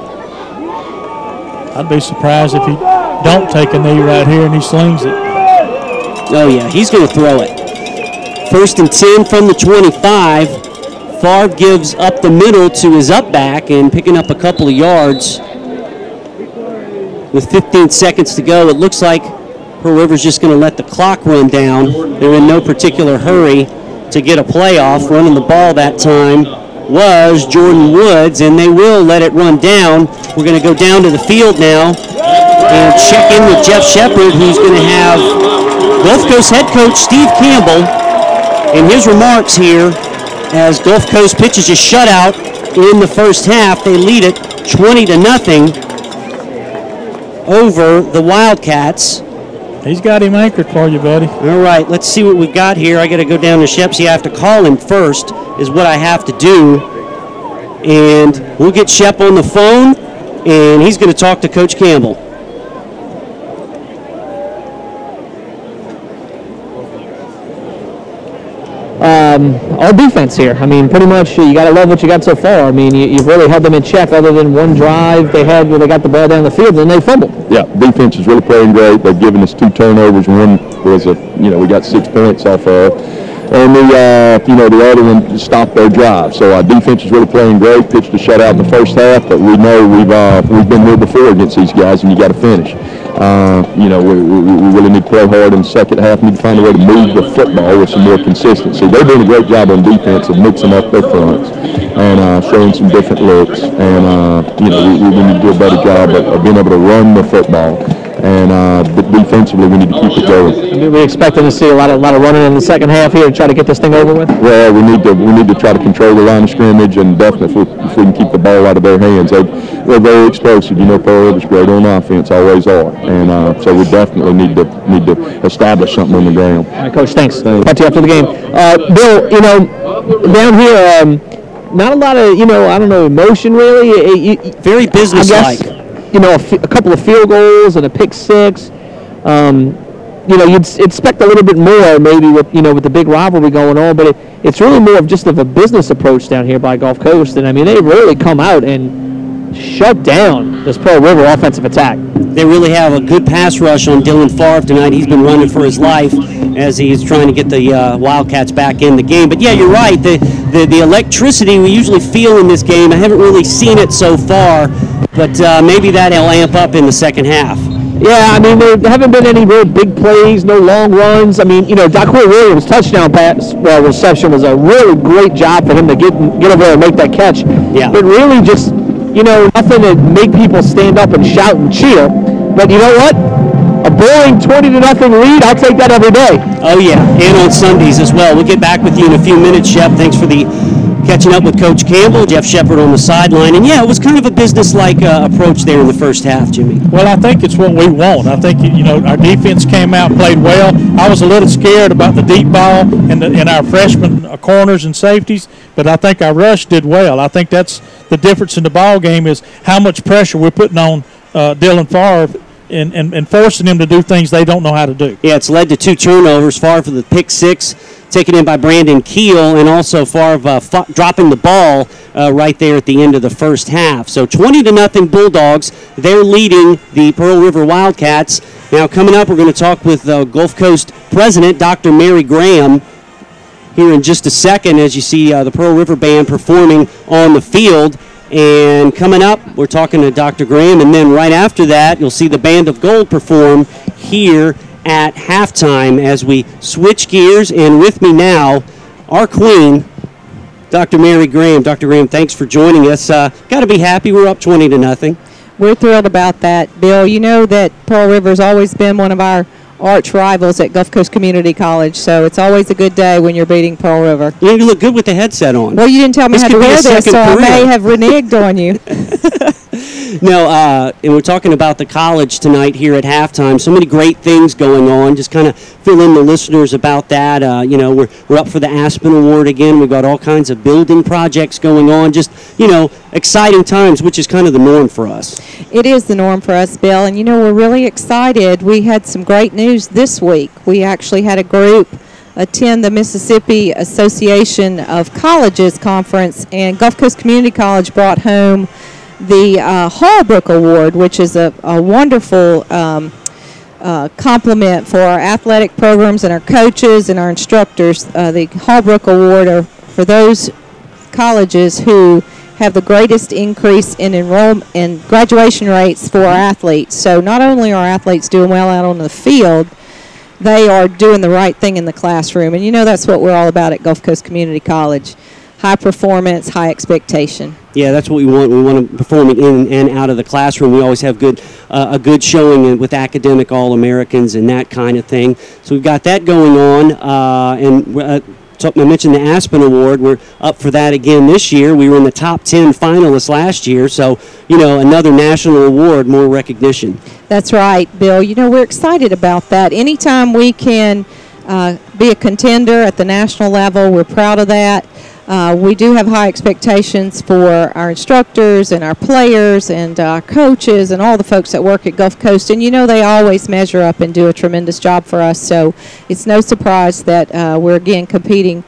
I'd be surprised if he don't take a knee right here and he slings it. Oh, yeah, he's going to throw it. 1st and 10 from the 25. Favre gives up the middle to his up back and picking up a couple of yards. With 15 seconds to go, it looks like Pearl River's just going to let the clock run down. They're in no particular hurry to get a playoff. Running the ball that time was Jordan Woods, and they will let it run down. We're going to go down to the field now and check in with Jeff Shepard, who's going to have Gulf Coast head coach Steve Campbell in his remarks here as Gulf Coast pitches a shutout in the first half. They lead it 20-0 over the Wildcats. He's got him anchored for you, buddy. All right, let's see what we've got here. I got to go down to Shep. See, I have to call him first is what I have to do. And we'll get Shep on the phone, and he's going to talk to Coach Campbell. Our defense here. I mean, pretty much you got to love what you got so far. I mean, you've really held them in check other than one drive they had where they got the ball down the field and they fumbled. Yeah, defense is really playing great. They've given us 2 turnovers. One was we got 6 points off of. And the other one stopped their drive. So our defense is really playing great. Pitched a shutout in the first half, but we know we've been there before against these guys, and you got to finish. We really need to play hard in the second half. Need to find a way to move the football with some more consistency. They're doing a great job on defense of mixing up their fronts and showing some different looks. And we need to do a better job of being able to run the football. And defensively, we need to keep it going. I mean, we expecting to see a lot of running in the second half here to try to get this thing over with. Well, we need to try to control the line of scrimmage, and definitely if we can keep the ball out of their hands. They're very explosive. Pearl River's great on offense, always are, and so we definitely need to establish something on the ground. All right, Coach. Thanks. Talk to you after the game. Bill, down here, not a lot of emotion really. Very businesslike. A couple of field goals and a pick six. You'd expect a little bit more maybe with the big rivalry going on, but it's really more of just a business approach down here by Gulf Coast. And I mean, they really come out and shut down this Pearl River offensive attack. They really have a good pass rush on Dylan Favre tonight. He's been running for his life as he's trying to get the Wildcats back in the game. But yeah, you're right. The electricity we usually feel in this game, I haven't really seen it so far. But maybe that'll amp up in the second half. Yeah, I mean, there haven't been any real big plays, no long runs. I mean, Daquil Williams' touchdown pass reception was a really great job for him to get over there and make that catch. Yeah. But really just nothing to make people stand up and shout and cheer. But you know what? A boring 20-0 lead, I'll take that every day. Oh, yeah, and on Sundays as well. We'll get back with you in a few minutes, Shep. Thanks for the catching up with Coach Campbell, Jeff Shepard on the sideline. And, yeah, it was kind of a business-like approach there in the first half, Jimmy. Well, I think it's what we want. I think, our defense came out and played well. I was a little scared about the deep ball and our freshman corners and safeties, but I think our rush did well. I think that's the difference in the ball game is how much pressure we're putting on Dylan Favre and forcing them to do things they don't know how to do. Yeah, it's led to 2 turnovers. Favre for the pick 6, taken in by Brandon Keel, and also Favre dropping the ball right there at the end of the first half. So 20-0 Bulldogs. They're leading the Pearl River Wildcats. Now coming up, we're going to talk with Gulf Coast President Dr. Mary Graham here in just a second as you see the Pearl River Band performing on the field. And coming up, we're talking to Dr. Graham, and then right after that, you'll see the Band of Gold perform here at halftime as we switch gears. And with me now, our queen, Dr. Mary Graham. Dr. Graham, thanks for joining us. Got to be happy we're up 20-0. We're thrilled about that, Bill. You know that Pearl River's always been one of our arch rivals at Gulf Coast Community College, so it's always a good day when you're beating Pearl River. You look good with the headset on. Well, you didn't tell me how to wear this, so I may have reneged on you. No, and we're talking about the college tonight here at halftime. So many great things going on. Just kind of fill in the listeners about that. We're up for the Aspen Award again. We've got all kinds of building projects going on. Just, exciting times, which is kind of the norm for us. It is the norm for us, Bill. And, we're really excited. We had some great news this week. We actually had a group attend the Mississippi Association of Colleges Conference, and Gulf Coast Community College brought home the Hallbrook Award, which is a wonderful compliment for our athletic programs and our coaches and our instructors. The Hallbrook Award are for those colleges who have the greatest increase in enrollment and graduation rates for our athletes. So not only are athletes doing well out on the field, they are doing the right thing in the classroom. And that's what we're all about at Gulf Coast Community College. High performance, high expectation. Yeah, that's what we want. We want to perform in and out of the classroom. We always have a good showing with academic All-Americans and that kind of thing. So we've got that going on. I mentioned the Aspen Award. We're up for that again this year. We were in the top 10 finalists last year. So, another national award, more recognition. That's right, Bill. We're excited about that. Anytime we can be a contender at the national level, we're proud of that. We do have high expectations for our instructors and our players and our coaches and all the folks that work at Gulf Coast. And, they always measure up and do a tremendous job for us. So it's no surprise that we're, again, competing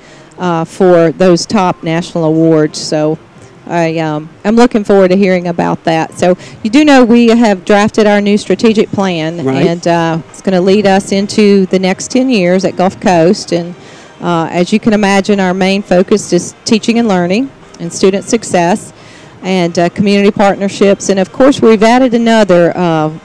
for those top national awards. So I'm looking forward to hearing about that. So you do know we have drafted our new strategic plan. Right. And it's going to lead us into the next 10 years at Gulf Coast. And as you can imagine, our main focus is teaching and learning and student success and community partnerships. And, of course, we've added another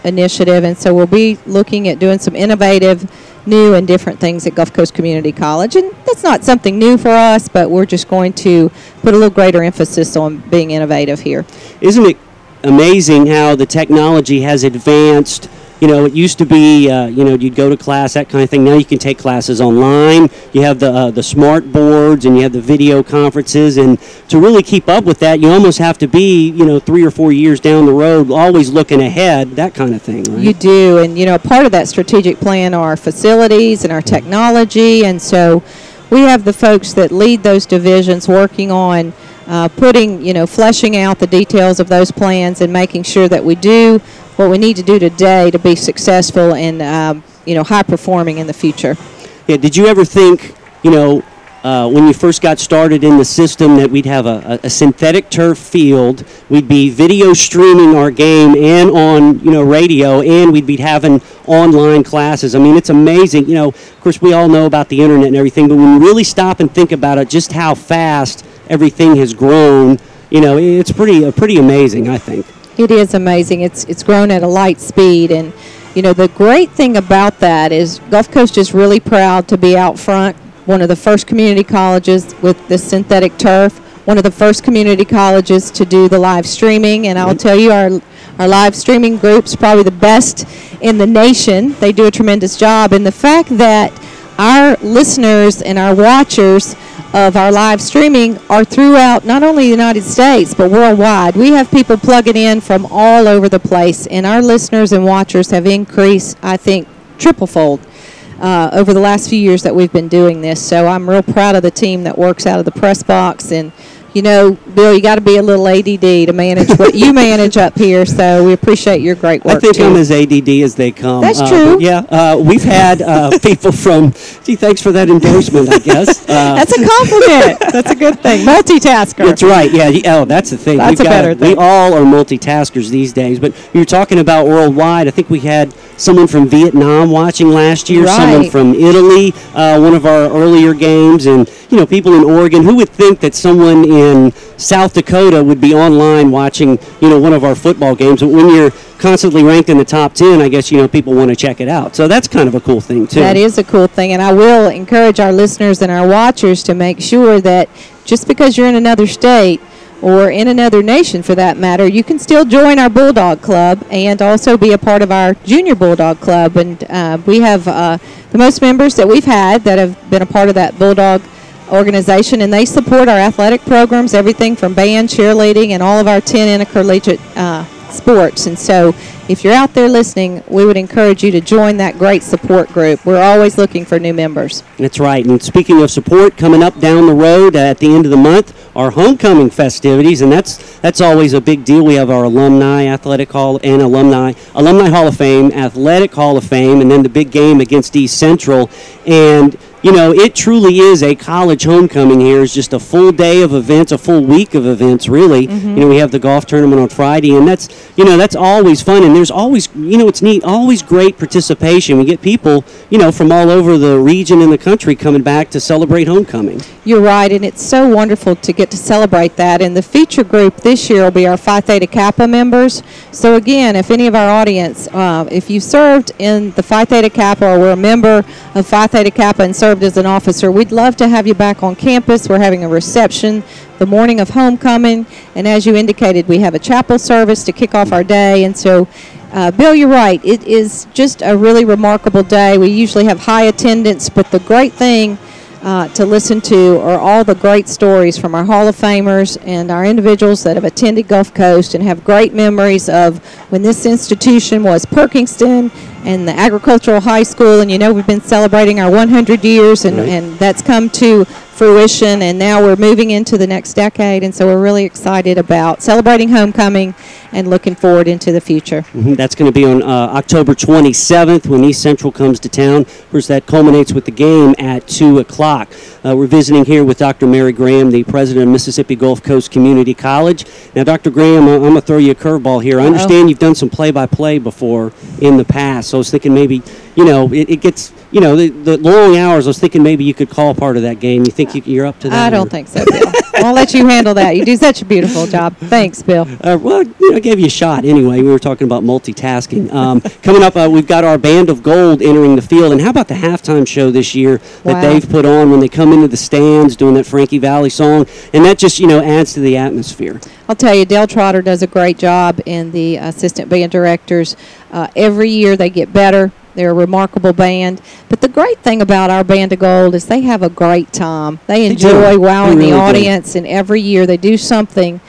initiative, and so we'll be looking at doing some innovative, new and different things at Gulf Coast Community College. And that's not something new for us, but we're just going to put a little greater emphasis on being innovative here. Isn't it amazing how the technology has advanced? It used to be, you'd go to class, that kind of thing. Now you can take classes online. You have the smart boards and you have the video conferences. And to really keep up with that, you almost have to be, 3 or 4 years down the road, always looking ahead, that kind of thing, right? You do. And, part of that strategic plan are our facilities and our technology. And so we have the folks that lead those divisions working on fleshing out the details of those plans and making sure that we do what we need to do today to be successful and, high performing in the future. Yeah. Did you ever think, when you first got started in the system that we'd have a synthetic turf field, we'd be video streaming our game and on, radio, and we'd be having online classes? I mean, it's amazing. Of course, we all know about the internet and everything, but when you really stop and think about it, just how fast everything has grown, it's pretty amazing, I think. It is amazing. It's grown at a light speed. And, the great thing about that is Gulf Coast is really proud to be out front, one of the first community colleges with this synthetic turf. one of the first community colleges to do the live streaming, and I'll tell you, our live streaming group's probably the best in the nation. They do a tremendous job, and the fact that our listeners and our watchers of our live streaming are throughout not only the United States but worldwide. We have people plugging in from all over the place, and our listeners and watchers have increased, I think, triple-fold over the last few years that we've been doing this. So I'm real proud of the team that works out of the press box. And you know, Bill, you got to be a little ADD to manage what you manage up here, so we appreciate your great work, I think too. I'm as ADD as they come. That's true. We've had people from, gee, thanks for that endorsement, I guess. That's a compliment. That's a good thing. Multitasker. That's right, yeah. Oh, that's the thing. That's a better thing. We all are multitaskers these days, but you're talking about worldwide. I think we had someone from Vietnam watching last year, someone from Italy, one of our earlier games, and, you know, people in Oregon. Who would think that someone in South Dakota would be online watching, you know, one of our football games? But when you're constantly ranked in the top 10, I guess, you know, people want to check it out. So that's kind of a cool thing, too. That is a cool thing, and I will encourage our listeners and our watchers to make sure that just because you're in another state or in another nation, for that matter, you can still join our Bulldog Club and also be a part of our Junior Bulldog Club. And we have the most members that we've had that have been a part of that Bulldog organization, and they support our athletic programs, everything from band, cheerleading, and all of our 10 intercollegiate sports. And so if you're out there listening, we would encourage you to join that great support group. We're always looking for new members. That's right. And speaking of support, coming up down the road at the end of the month, our homecoming festivities, and that's always a big deal. We have our Alumni Athletic Hall and Alumni Hall of Fame, Athletic Hall of Fame, and then the big game against East Central. And you know, it truly is a college homecoming here. It's just a full day of events, a full week of events, really. You know, we have the golf tournament on Friday, and that's always fun. And there's always, you know, it's neat, always great participation. We get people, you know, from all over the region and the country coming back to celebrate homecoming. You're right, and it's so wonderful to get to celebrate that. And the feature group this year will be our Phi Theta Kappa members. So again, if any of our audience, if you served in the Phi Theta Kappa or were a member of Phi Theta Kappa and served as an officer, we'd love to have you back on campus. We're having a reception the morning of homecoming, and as you indicated, we have a chapel service to kick off our day. And so Bill, you're right, it is just a really remarkable day. We usually have high attendance, but the great thing to listen to are all the great stories from our Hall of Famers and our individuals that have attended Gulf Coast and have great memories of when this institution was Perkinston and the agricultural high school. And you know, we've been celebrating our 100 years, and that's come to fruition, and now we're moving into the next decade, and so we're really excited about celebrating homecoming and looking forward into the future. That's going to be on October 27th when East Central comes to town. Of course, that culminates with the game at 2 o'clock. We're visiting here with Dr. Mary Graham, the president of Mississippi Gulf Coast Community College. Now, Dr. Graham, I'm going to throw you a curveball here. I understand you've done some play-by-play before in the past, so I was thinking maybe, you know, it gets, you know, the long hours. I was thinking maybe you could call part of that game. You think you're up to that? I don't think so, Bill. I'll let you handle that. You do such a beautiful job. Thanks, Bill. Well, you know, I gave you a shot anyway. We were talking about multitasking. Coming up, we've got our Band of Gold entering the field. And how about the halftime show this year that they've put on when they come into the stands doing that Frankie Valli song? And that just, you know, adds to the atmosphere. I'll tell you, Dale Trotter does a great job, and the assistant band directors. Every year they get better. They're a remarkable band. But the great thing about our Band of Gold is they have a great time. They enjoy wowing the audience, and every year they do something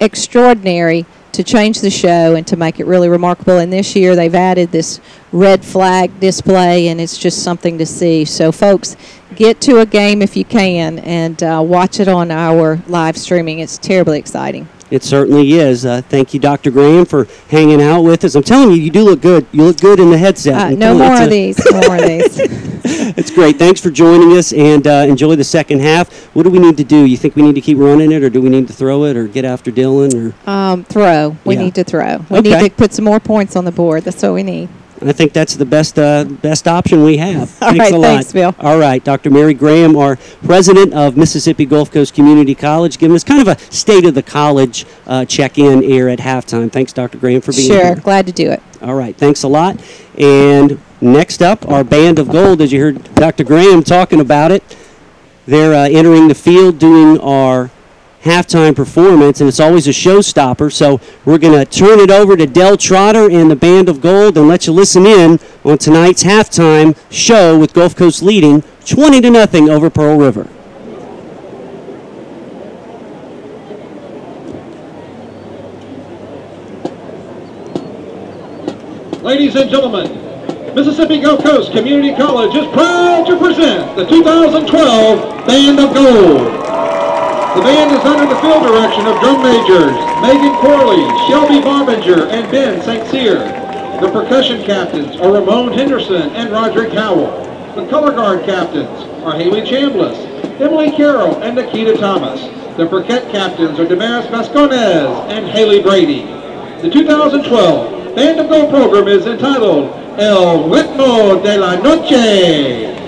extraordinary to change the show and to make it really remarkable. And this year they've added this red flag display, and it's just something to see. So, folks, get to a game if you can and watch it on our live streaming. It's terribly exciting. It certainly is. Thank you, Dr. Graham, for hanging out with us. I'm telling you, you do look good. You look good in the headset. No more of these. No more of these. It's great. Thanks for joining us, and enjoy the second half. What do we need to do? You think we need to keep running it, or do we need to throw it, or get after Dylan? Or throw. We need to throw. We need to put some more points on the board. That's what we need. I think that's the best option we have. All Thanks right, a lot. thanks, Bill. All right, Dr. Mary Graham, our president of Mississippi Gulf Coast Community College, giving us kind of a state of the college check-in here at halftime. Thanks, Dr. Graham, for being here. Sure, glad to do it. All right, thanks a lot. And next up, our Band of Gold, as you heard Dr. Graham talking about it. They're entering the field doing our halftime performance, and it's always a showstopper. So we're going to turn it over to Del Trotter and the Band of Gold and let you listen in on tonight's halftime show with Gulf Coast leading 20-0 over Pearl River. Ladies and gentlemen, Mississippi Gulf Coast Community College is proud to present the 2012 Band of Gold. The band is under the field direction of drum majors Megan Corley, Shelby Barbinger, and Ben St. Cyr. The percussion captains are Ramon Henderson and Roderick Howell. The color guard captains are Haley Chambliss, Emily Carroll, and Nikita Thomas. The perquette captains are Damaris Vasconez and Haley Brady. The 2012 Band of Gold program is entitled El Ritmo de la Noche.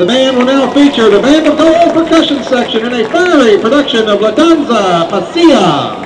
The band will now feature the Band of Gold percussion section in a fiery production of La Danza Pasia.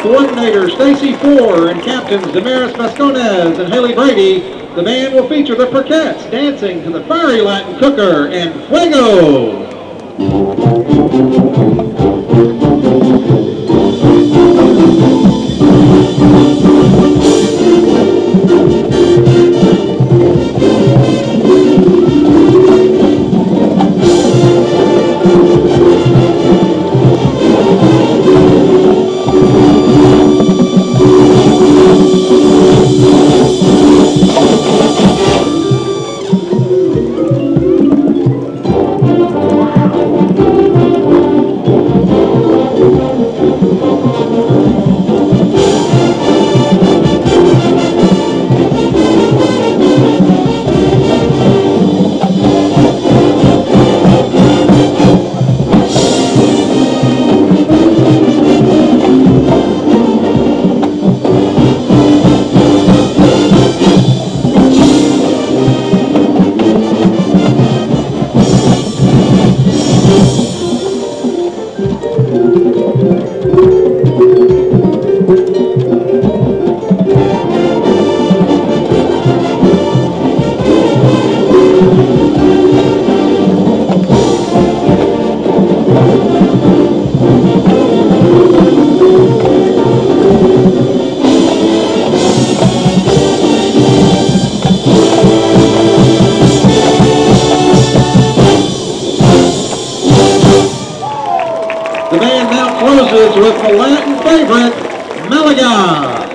Coordinator Stacy Four and captains Damaris Vasconez and Haley Brady, the band will feature the Perquettes dancing to the fiery Latin cooker and Fuego. The band now closes with the Latin favorite, Malaga.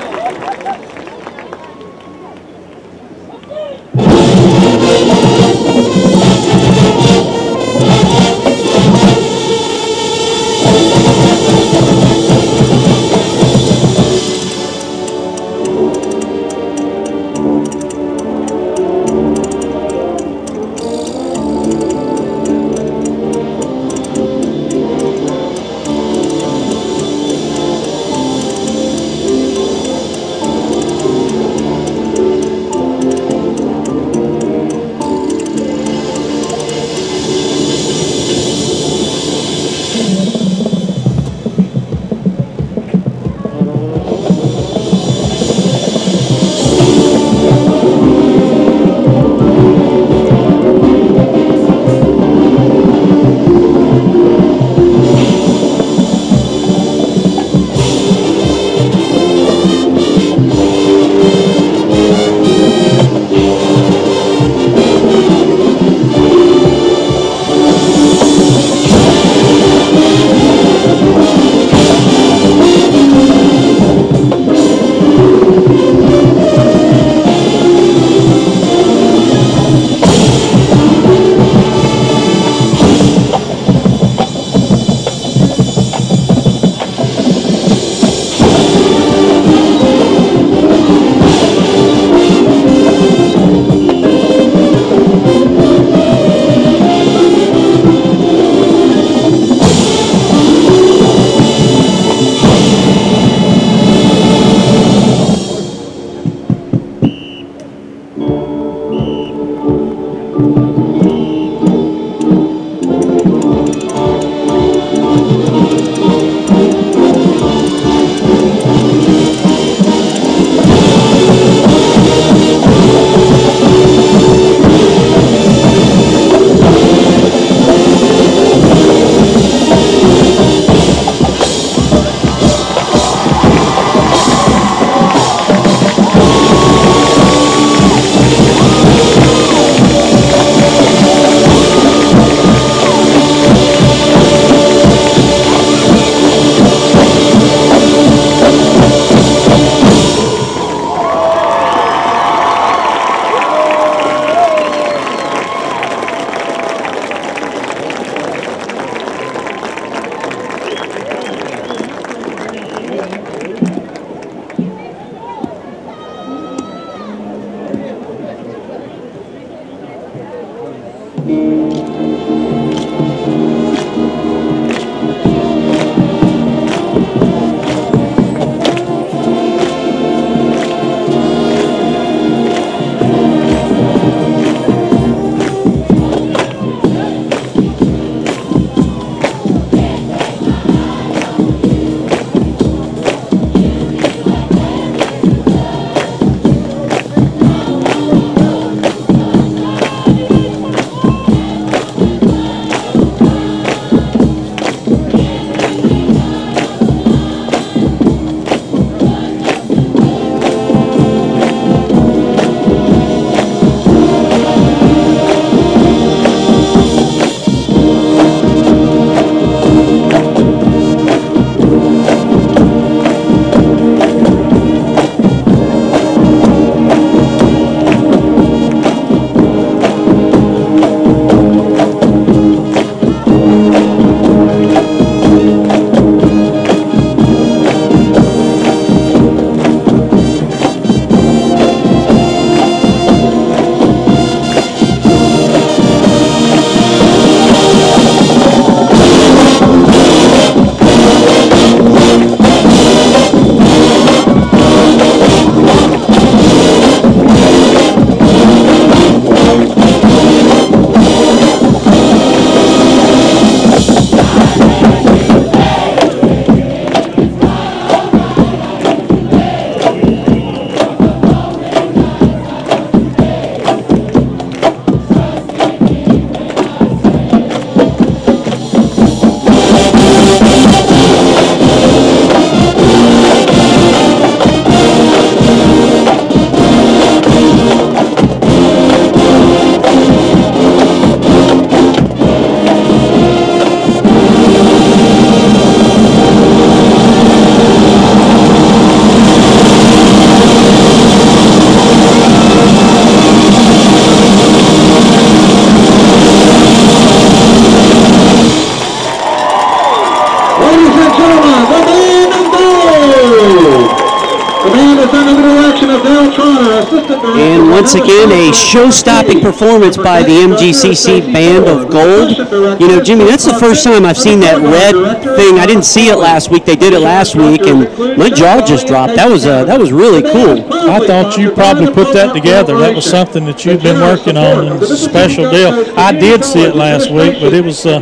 And once again, a show-stopping performance by the MGCC Band of Gold. You know, Jimmy, that's the first time I've seen that red thing. I didn't see it last week. They did it last week, and my jaw just dropped. That was really cool. I thought you probably put that together. That was something that you'd been working on, and it's a special deal. I did see it last week, but it was the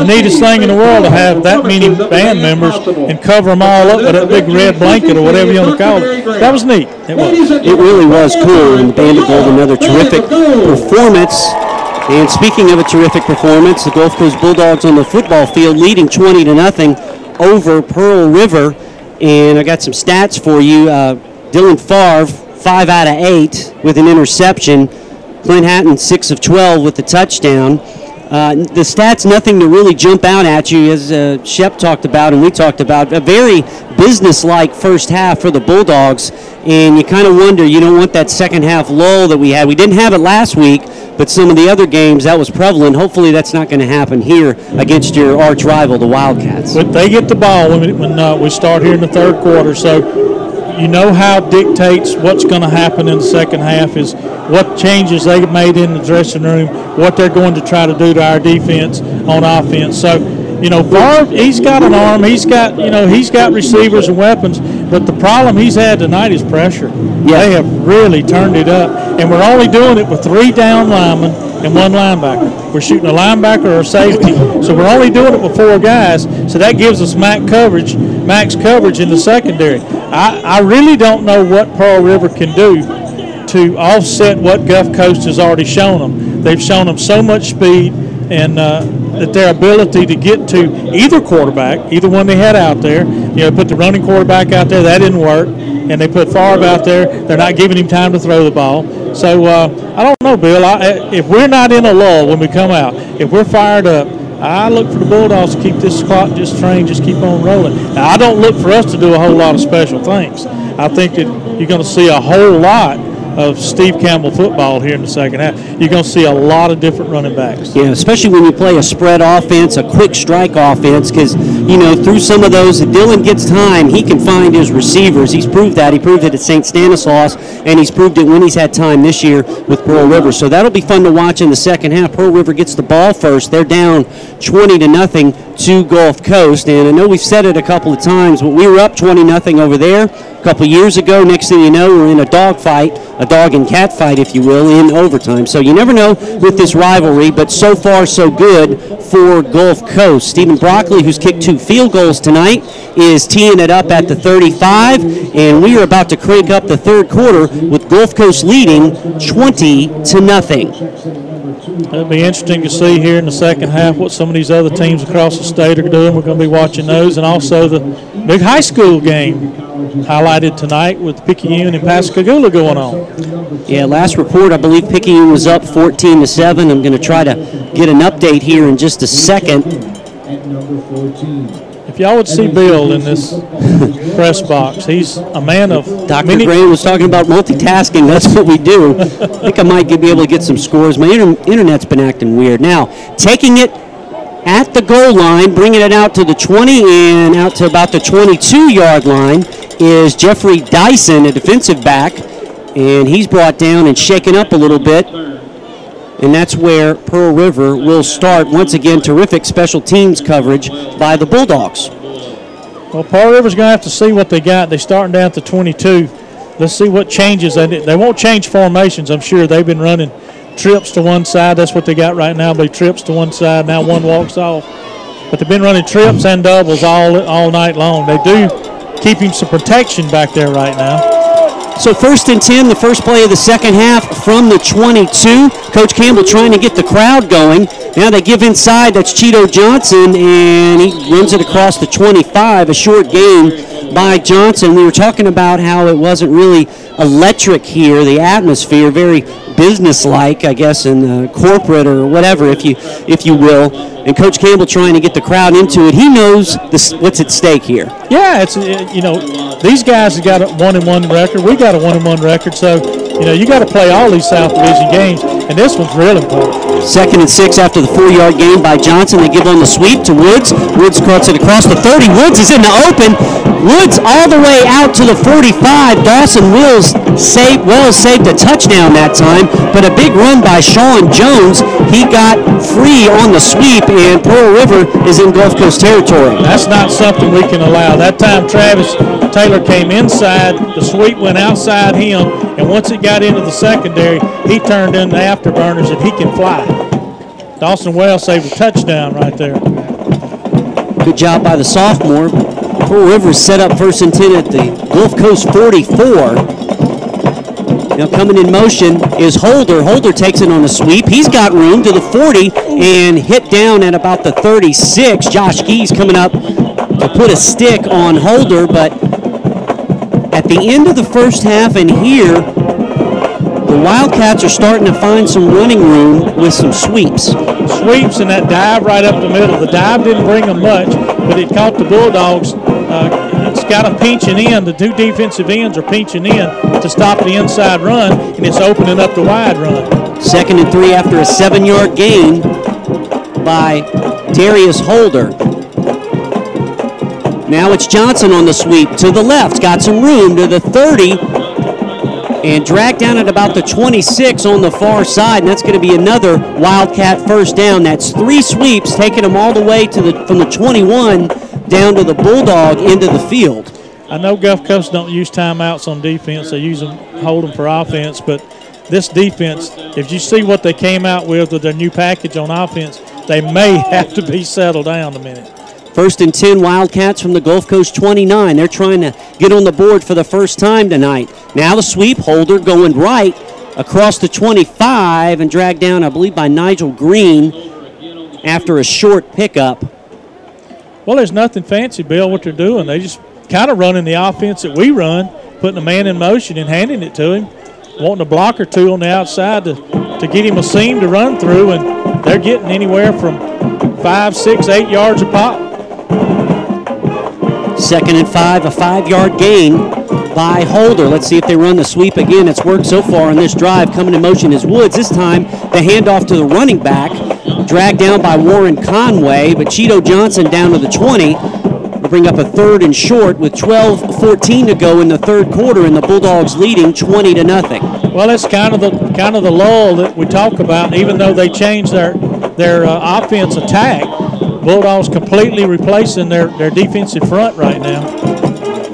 neatest thing in the world to have that many band members and cover them all up with that big red blanket or whatever you want to call it. That was neat. It was. It really was cool, and the Band of Gold, another terrific performance. And speaking of a terrific performance, the Gulf Coast Bulldogs on the football field leading 20-0 over Pearl River. And I got some stats for you. Dylan Favre, 5 out of 8 with an interception. Clint Hatton, 6 of 12 with the touchdown. The stats, nothing to really jump out at you, as Shep talked about and we talked about. A very business-like first half for the Bulldogs, and you kind of wonder, you don't want that second half lull that we had. We didn't have it last week, but some of the other games, that was prevalent. Hopefully that's not going to happen here against your arch rival, the Wildcats. But they get the ball when we start here in the third quarter, so you know how it dictates what's going to happen in the second half is what changes they made in the dressing room, what they're going to try to do to our defense on offense. So, you know, Favre, he's got an arm, he's got receivers and weapons, but the problem he's had tonight is pressure. Yeah. They have really turned it up, and we're only doing it with 3 down linemen and 1 linebacker. We're shooting a linebacker or a safety, so we're only doing it with 4 guys, so that gives us max coverage in the secondary. I really don't know what Pearl River can do to offset what Gulf Coast has already shown them. They've shown them so much speed, and that their ability to get to either quarterback, either one they had out there, you know, put the running quarterback out there, that didn't work, and they put Favre out there, they're not giving him time to throw the ball. So I don't know, Bill. If we're not in a lull when we come out, if we're fired up, I look for the Bulldogs to keep this clock just keep on rolling. Now, I don't look for us to do a whole lot of special things. I think that you're going to see a whole lot of Steve Campbell football here in the second half. You're going to see a lot of different running backs. Yeah, especially when you play a spread offense, a quick strike offense, because, you know, through some of those, if Dylan gets time, he can find his receivers. He's proved that. He proved it at St. Stanislaus, and he's proved it when he's had time this year with Pearl River. So that'll be fun to watch in the second half. Pearl River gets the ball first. They're down 20-0 to Gulf Coast, and I know we've said it a couple of times, but we were up 20-0 over there a couple years ago. Next thing you know, we're in a dog and cat fight, if you will, in overtime. So you never know with this rivalry, but so far so good for Gulf Coast. Stephen Broccoli, who's kicked 2 field goals tonight, is teeing it up at the 35, and we are about to crank up the third quarter with Gulf Coast leading 20-0. It'll be interesting to see here in the second half what some of these other teams across the state are doing. We're going to be watching those, and also the big high school game highlighted tonight with Picayune and Pascagoula going on. Yeah, last report, I believe Picayune was up 14-7. I'm going to try to get an update here in just a second. If y'all would see Bill in this press box, he's a man of Dr. Graham was talking about multitasking. That's what we do. I think I might be able to get some scores. My internet's been acting weird. Now, taking it at the goal line, bringing it out to the 20 and out to about the 22-yard line is Jeffrey Dyson, a defensive back, and he's brought down and shaken up a little bit. And that's where Pearl River will start. Once again, terrific special teams coverage by the Bulldogs. Well, Pearl River's going to have to see what they got. They're starting down at the 22. Let's see what changes. They won't change formations, I'm sure. They've been running trips to one side. That's what they got right now. They trips to one side. Now one walks off. But they've been running trips and doubles all night long. They do keep him some protection back there right now. So 1st and 10, the first play of the second half from the 22. Coach Campbell trying to get the crowd going. Now they give inside. That's Cheeto Johnson, and he runs it across the 25. A short gain by Johnson. We were talking about how it wasn't really electric here, the atmosphere, very business-like, I guess, and corporate or whatever, if you will. And Coach Campbell trying to get the crowd into it. He knows what's at stake here. Yeah, it's these guys have got a 1-1 record. We got a 1-1 record, so you got to play all these South Division games, and this one's real important. 2nd and 6 after the 4-yard gain by Johnson. They give on the sweep to Woods. Woods cuts it across the 30. Woods is in the open. Woods all the way out to the 45. Dawson Wells saved a touchdown that time, but a big run by Sean Jones. He got free on the sweep, and Pearl River is in Gulf Coast territory. That's not something we can allow. That time Travis Taylor came inside, the sweep went outside him, and once it got into the secondary, he turned in the afterburners, and he can fly. Dawson Wells saved a touchdown right there. Good job by the sophomore. Pearl River set up 1st and 10 at the Gulf Coast 44. Now coming in motion is Holder. Holder takes it on a sweep. He's got room to the 40 and hit down at about the 36. Josh Keys coming up to put a stick on Holder, but at the end of the first half and here, the Wildcats are starting to find some running room with some sweeps. Sweeps and that dive right up the middle. The dive didn't bring them much, but it caught the Bulldogs. It's got them pinching in. The two defensive ends are pinching in to stop the inside run, and it's opening up the wide run. 2nd and 3 after a 7-yard gain by Darius Holder. Now it's Johnson on the sweep to the left. Got some room to the 30 and dragged down at about the 26 on the far side, and that's going to be another Wildcat first down. That's 3 sweeps, taking them all the way to from the 21 down to the Bulldog into the field. I know Gulf Coast don't use timeouts on defense. They use them, hold them for offense, but this defense, if you see what they came out with their new package on offense, they may have to be settled down a minute. 1st and 10 Wildcats from the Gulf Coast 29. They're trying to get on the board for the first time tonight. Now the sweep, Holder going right across the 25 and dragged down, I believe, by Nigel Green after a short pickup. Well, there's nothing fancy, Bill, what they're doing. They just kind of running the offense that we run, putting a man in motion and handing it to him, wanting a block or two on the outside to get him a seam to run through, and they're getting anywhere from 5, 6, 8 yards a pop. 2nd and 5, a 5-yard gain by Holder. Let's see if they run the sweep again. It's worked so far on this drive. Coming in motion is Woods. This time the handoff to the running back, dragged down by Warren Conway, but Cheeto Johnson down to the 20. Will bring up a 3rd and short with 12:14 to go in the 3rd quarter, and the Bulldogs leading 20-0. Well, it's kind of the lull that we talk about. Even though they changed their offense attack, Bulldogs completely replacing their defensive front right now.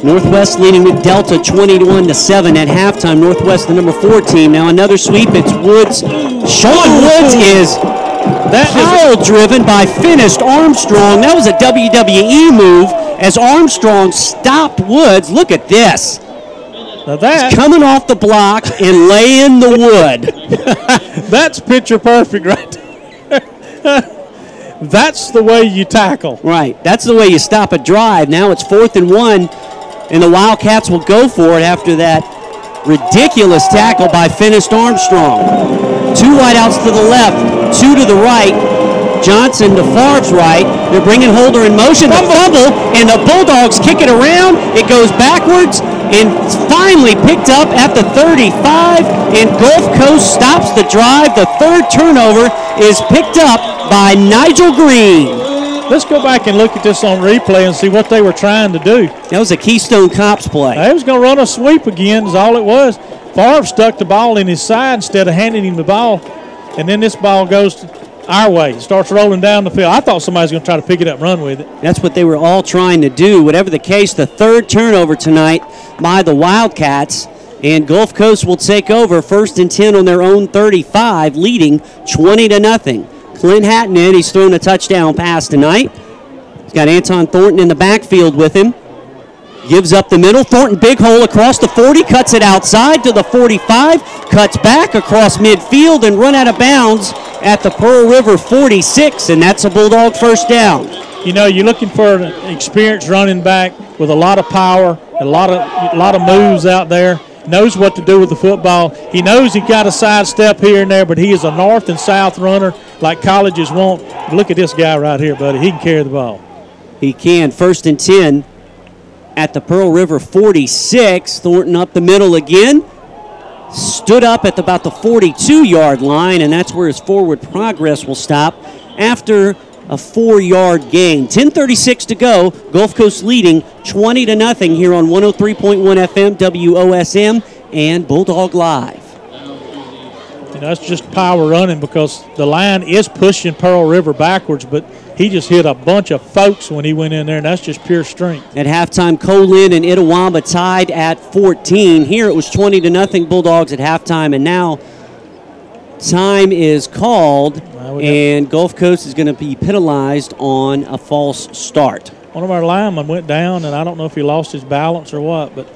Northwest leading with Delta 21-7 at halftime. Northwest, the number 4 team. Now another sweep. It's Woods. Sean Woods is pile-driven by Finished Armstrong. That was a WWE move as Armstrong stopped Woods. Look at this. Now that, he's coming off the block and laying the wood. That's picture perfect right there. That's the way you tackle. Right. That's the way you stop a drive. Now it's 4th and 1, and the Wildcats will go for it after that ridiculous tackle by Finished Armstrong. 2 wideouts to the left, 2 to the right. Johnson to Favre's right. They're bringing Holder in motion. The fumble, and the Bulldogs kick it around. It goes backwards and finally picked up at the 35, and Gulf Coast stops the drive. The 3rd turnover is picked up by Nigel Green. Let's go back and look at this on replay and see what they were trying to do. That was a Keystone Cops play. They was going to run a sweep again is all it was. Favre stuck the ball in his side instead of handing him the ball, and then this ball goes our way. It starts rolling down the field. I thought somebody was going to try to pick it up and run with it. That's what they were all trying to do. Whatever the case, the 3rd turnover tonight by the Wildcats, and Gulf Coast will take over 1st and 10 on their own 35, leading 20-0. Clint Hatton in. He's thrown a touchdown pass tonight. He's got Anton Thornton in the backfield with him. Gives up the middle. Thornton, big hole across the 40, cuts it outside to the 45, cuts back across midfield and run out of bounds at the Pearl River 46, and that's a Bulldog first down. You know, you're looking for an experienced running back with a lot of power, a lot of moves out there. Knows what to do with the football. He knows he got a sidestep here and there, but he is a north and south runner like colleges want. Look at this guy right here, buddy. He can carry the ball. He can. 1st and 10 at the Pearl River 46. Thornton up the middle again. stood up at about the 42-yard line, and that's where his forward progress will stop after a 4-yard gain. 10:36 to go. Gulf Coast leading 20-0 here on 103.1 FM, WOSM, and Bulldog Live. You know, that's just power running because the line is pushing Pearl River backwards, but he just hit a bunch of folks when he went in there, and that's just pure strength. At halftime, Colin and Itawamba tied at 14. Here it was 20-0 Bulldogs at halftime, and now time is called, and Gulf Coast is going to be penalized on a false start. One of our linemen went down, and I don't know if he lost his balance or what, but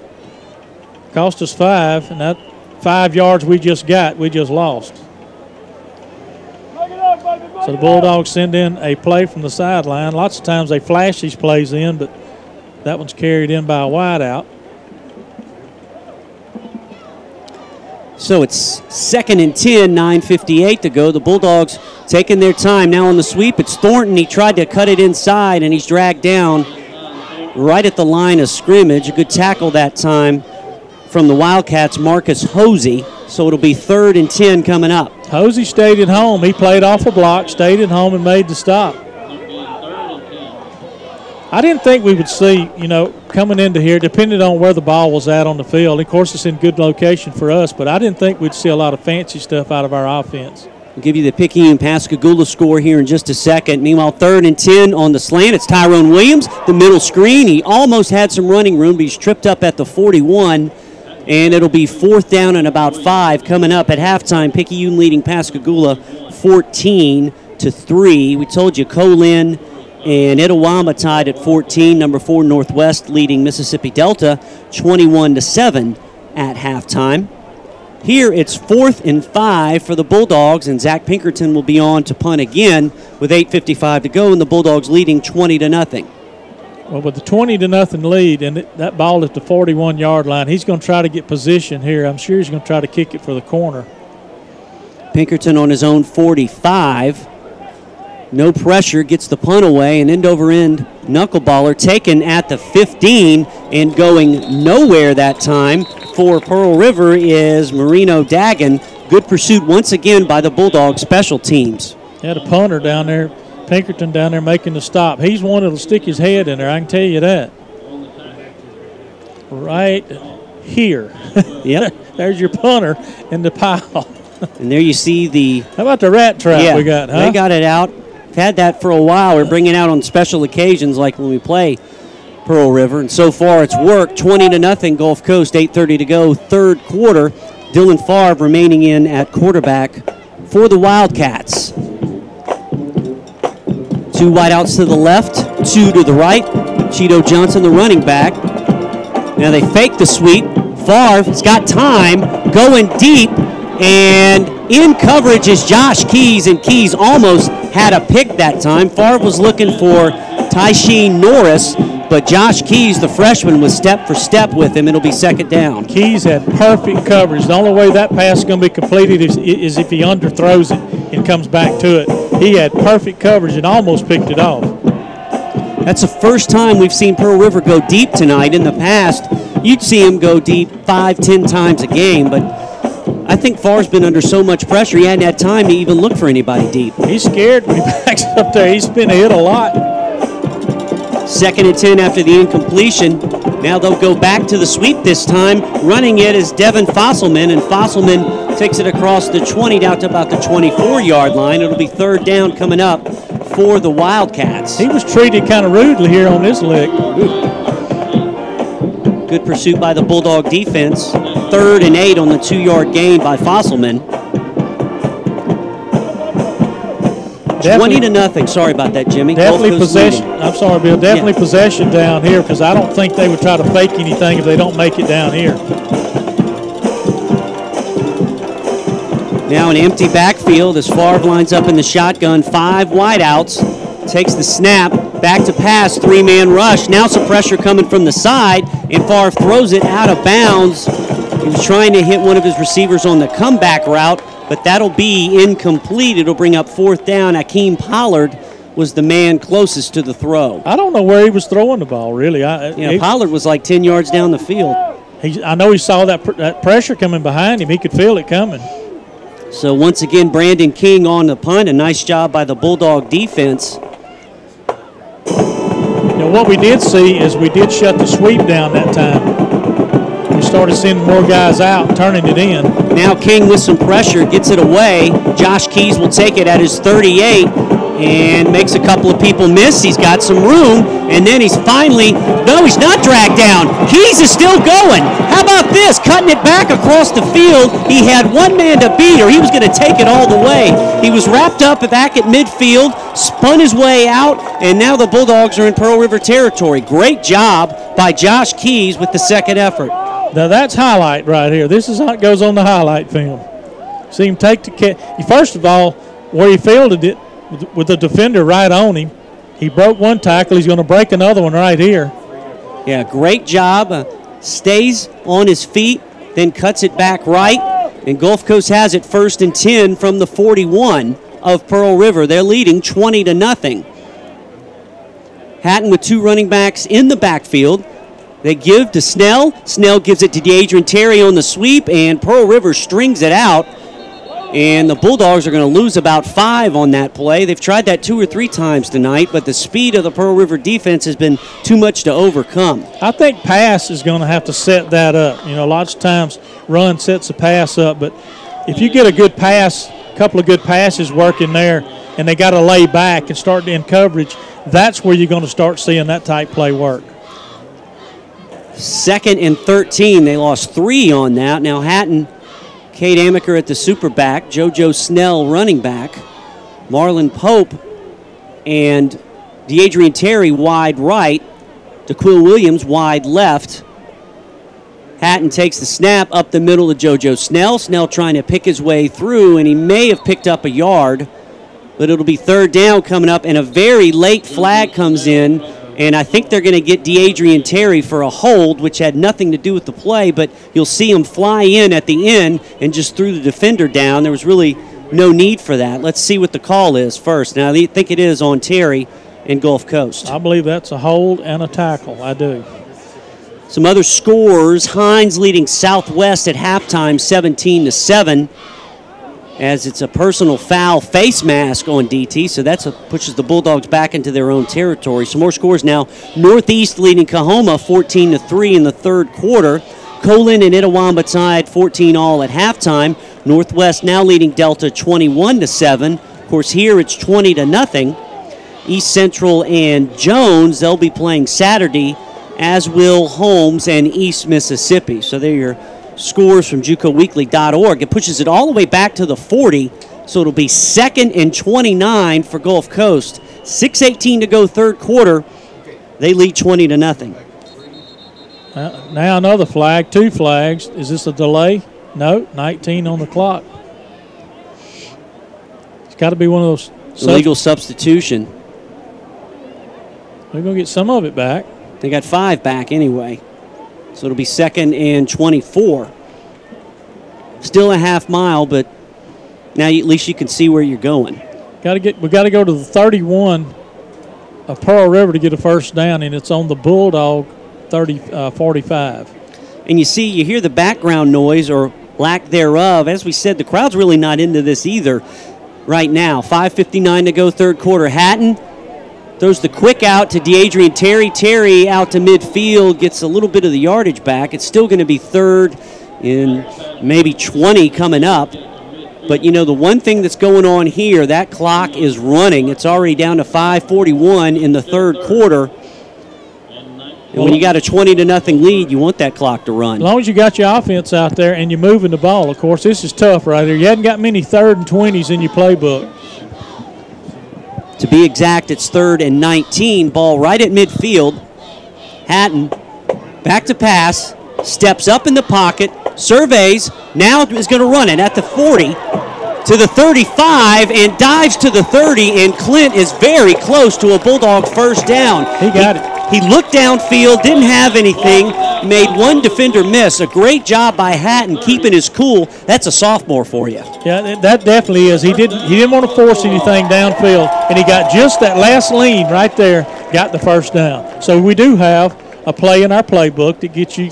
cost us 5, and that 5 yards we just lost. So the Bulldogs send in a play from the sideline. Lots of times they flash these plays in, but that one's carried in by a wideout. So it's 2nd and 10, 9:58 to go. The Bulldogs taking their time now on the sweep. It's Thornton. He tried to cut it inside, and he's dragged down right at the line of scrimmage. A good tackle that time from the Wildcats, Marcus Hosey. So it'll be 3rd and 10 coming up. Hosey stayed at home. He played off a block, stayed at home, and made the stop. I didn't think we would see, you know, coming into here, depending on where the ball was at on the field. Of course, it's in good location for us, but I didn't think we'd see a lot of fancy stuff out of our offense. We'll give you the Picayune Pascagoula score here in just a second. Meanwhile, 3rd and 10 on the slant. It's Tyrone Williams, the middle screen. He almost had some running room, but he's tripped up at the 41. And it'll be 4th down and about 5 coming up at halftime. Picayune leading Pascagoula 14-3. We told you Colin and Itawamba tied at 14. Number 4 Northwest leading Mississippi Delta 21-7 at halftime. Here it's 4th and 5 for the Bulldogs, and Zach Pinkerton will be on to punt again with 8:55 to go, and the Bulldogs leading 20-0. Well, with the 20-0 lead and that ball at the 41-yard line, he's going to try to get position here. I'm sure he's going to try to kick it for the corner. Pinkerton on his own 45. No pressure, gets the punt away, and end-over-end knuckleballer taken at the 15 and going nowhere that time for Pearl River is Marino Dagan. Good pursuit once again by the Bulldogs special teams. Had a punter down there, Pinkerton down there making the stop. He's one that'll stick his head in there, I can tell you that. Right here. Yep. There's your punter in the pile. And there you see the... How about the rat trap we got, huh? They got it out. We've had that for a while. We're bringing it out on special occasions like when we play Pearl River. And so far it's worked. 20-0 Gulf Coast, 8:30 to go, 3rd quarter. Dylan Favre remaining in at quarterback for the Wildcats. 2 wideouts to the left, 2 to the right. Cheeto Johnson, the running back. Now they fake the sweep. Favre's got time, going deep, and in coverage is Josh Keys, and Keys almost had a pick that time. Favre was looking for Tysheen Norris, but Josh Keys, the freshman, was step for step with him. It'll be 2nd down. Keys had perfect coverage. The only way that pass is going to be completed is if he underthrows it and comes back to it. He had perfect coverage and almost picked it off. That's the first time we've seen Pearl River go deep tonight. In the past, you'd see him go deep 5-10 times a game, but I think Favre's been under so much pressure he hadn't had time to even look for anybody deep. He's scared when he backs up there. He's been hit a lot. 2nd and 10 after the incompletion. Now they'll go back to the sweep this time. Running it is Devin Fosselman, and Fosselman takes it across the 20 down to about the 24-yard line. It'll be 3rd down coming up for the Wildcats. He was treated kind of rudely here on this lick. Good pursuit by the Bulldog defense. 3rd and 8 on the 2-yard gain by Fosselman. 20-0. Sorry about that, Jimmy. Definitely possession. I'm sorry, Bill. Definitely possession down here because I don't think they would try to fake anything if they don't make it down here. Now an empty backfield as Favre lines up in the shotgun. 5 wideouts. Takes the snap. Back to pass. 3-man rush. Now some pressure coming from the side, and Favre throws it out of bounds. He was trying to hit one of his receivers on the comeback route, but that'll be incomplete. It'll bring up 4th down. Akeem Pollard was the man closest to the throw. I don't know where he was throwing the ball, really. Pollard was like 10 yards down the field. I know he saw that pressure coming behind him. He could feel it coming. So once again, Brandon King on the punt. A nice job by the Bulldog defense. What we did see is we did shut the sweep down that time. We started sending more guys out, turning it in. Now King with some pressure gets it away. Josh Keys will take it at his 38 and makes a couple of people miss. He's got some room, and then he's finally, no, he's not dragged down. Keys is still going. How about this? Cutting it back across the field. He had one man to beat, or he was going to take it all the way. He was wrapped up back at midfield, spun his way out, and now the Bulldogs are in Pearl River territory. Great job by Josh Keys with the second effort. Now that's highlight right here. This is how it goes on the highlight film. See him take the catch. First of all, where he fielded it with the defender right on him, he broke one tackle. He's going to break another one right here. Yeah, great job. Stays on his feet, then cuts it back right, and Gulf Coast has it 1st and 10 from the 41 of Pearl River. They're leading 20-0. Hatton with 2 running backs in the backfield. They give to Snell. Snell gives it to DeAdrian Terry on the sweep, and Pearl River strings it out. And the Bulldogs are going to lose about 5 on that play. They've tried that 2 or 3 times tonight, but the speed of the Pearl River defense has been too much to overcome. I think pass is going to have to set that up. Lots of times run sets a pass up, but if you get a good pass, a couple of good passes working there, and they got to lay back and start in coverage, that's where you're going to start seeing that type play work. 2nd and 13. They lost 3 on that. Now Hatton, Cade Amaker at the super back, JoJo Snell running back, Marlon Pope and DeAdrian Terry wide right, DeQuil Williams wide left. Hatton takes the snap up the middle to JoJo Snell. Snell trying to pick his way through, and he may have picked up a yard, but it'll be 3rd down coming up, and a very late flag comes in. And I think they're going to get DeAdrian Terry for a hold, which had nothing to do with the play, but you'll see him fly in at the end and just threw the defender down. There was really no need for that. Let's see what the call is first. Now, I think it is on Terry in Gulf Coast. I believe that's a hold and a tackle. I do. Some other scores. Hines leading Southwest at halftime 17-7. As it's a personal foul face mask on DT, so that pushes the Bulldogs back into their own territory. Some more scores now. Northeast leading Kahoma 14-3 in the 3rd quarter. Colin and Itawamba tied 14 all at halftime. Northwest now leading Delta 21-7. Of course, here it's 20-0. East Central and Jones, they'll be playing Saturday, as will Holmes and East Mississippi. So they're your scores from JUCOweekly.org. It pushes it all the way back to the 40, so it'll be 2nd and 29 for Gulf Coast. 6:18 to go 3rd quarter. They lead 20-0. Now another flag, 2 flags. Is this a delay? No, 19 on the clock. It's got to be one of those. Illegal substitution. They're going to get some of it back. They got 5 back anyway. So it'll be 2nd and 24. Still a half mile, but now at least you can see where you're going. We got to go to the 31 of Pearl River to get a 1st down, and it's on the Bulldog 45. And you hear the background noise or lack thereof. As we said, the crowd's really not into this either right now. 5:59 to go 3rd quarter. Hatton throws the quick out to DeAdrian Terry. Terry out to midfield, gets a little bit of the yardage back. It's still going to be 3rd and maybe 20 coming up. But, the one thing that's going on here, that clock is running. It's already down to 5:41 in the 3rd quarter. And when you got a 20-0 lead, you want that clock to run. As long as you got your offense out there and you're moving the ball, of course, this is tough right here. You hadn't got many 3rd and 20s in your playbook. To be exact, it's 3rd and 19. Ball right at midfield. Hatton back to pass. Steps up in the pocket. Surveys. Now is going to run it at the 40 to the 35 and dives to the 30. And Clint is very close to a Bulldog 1st down. He got it. He looked downfield, didn't have anything, made one defender miss. A great job by Hatton keeping his cool. That's a sophomore for you. Yeah, that definitely is. He didn't want to force anything downfield, and he got just that last lean right there, got the 1st down. So we do have a play in our playbook that gets you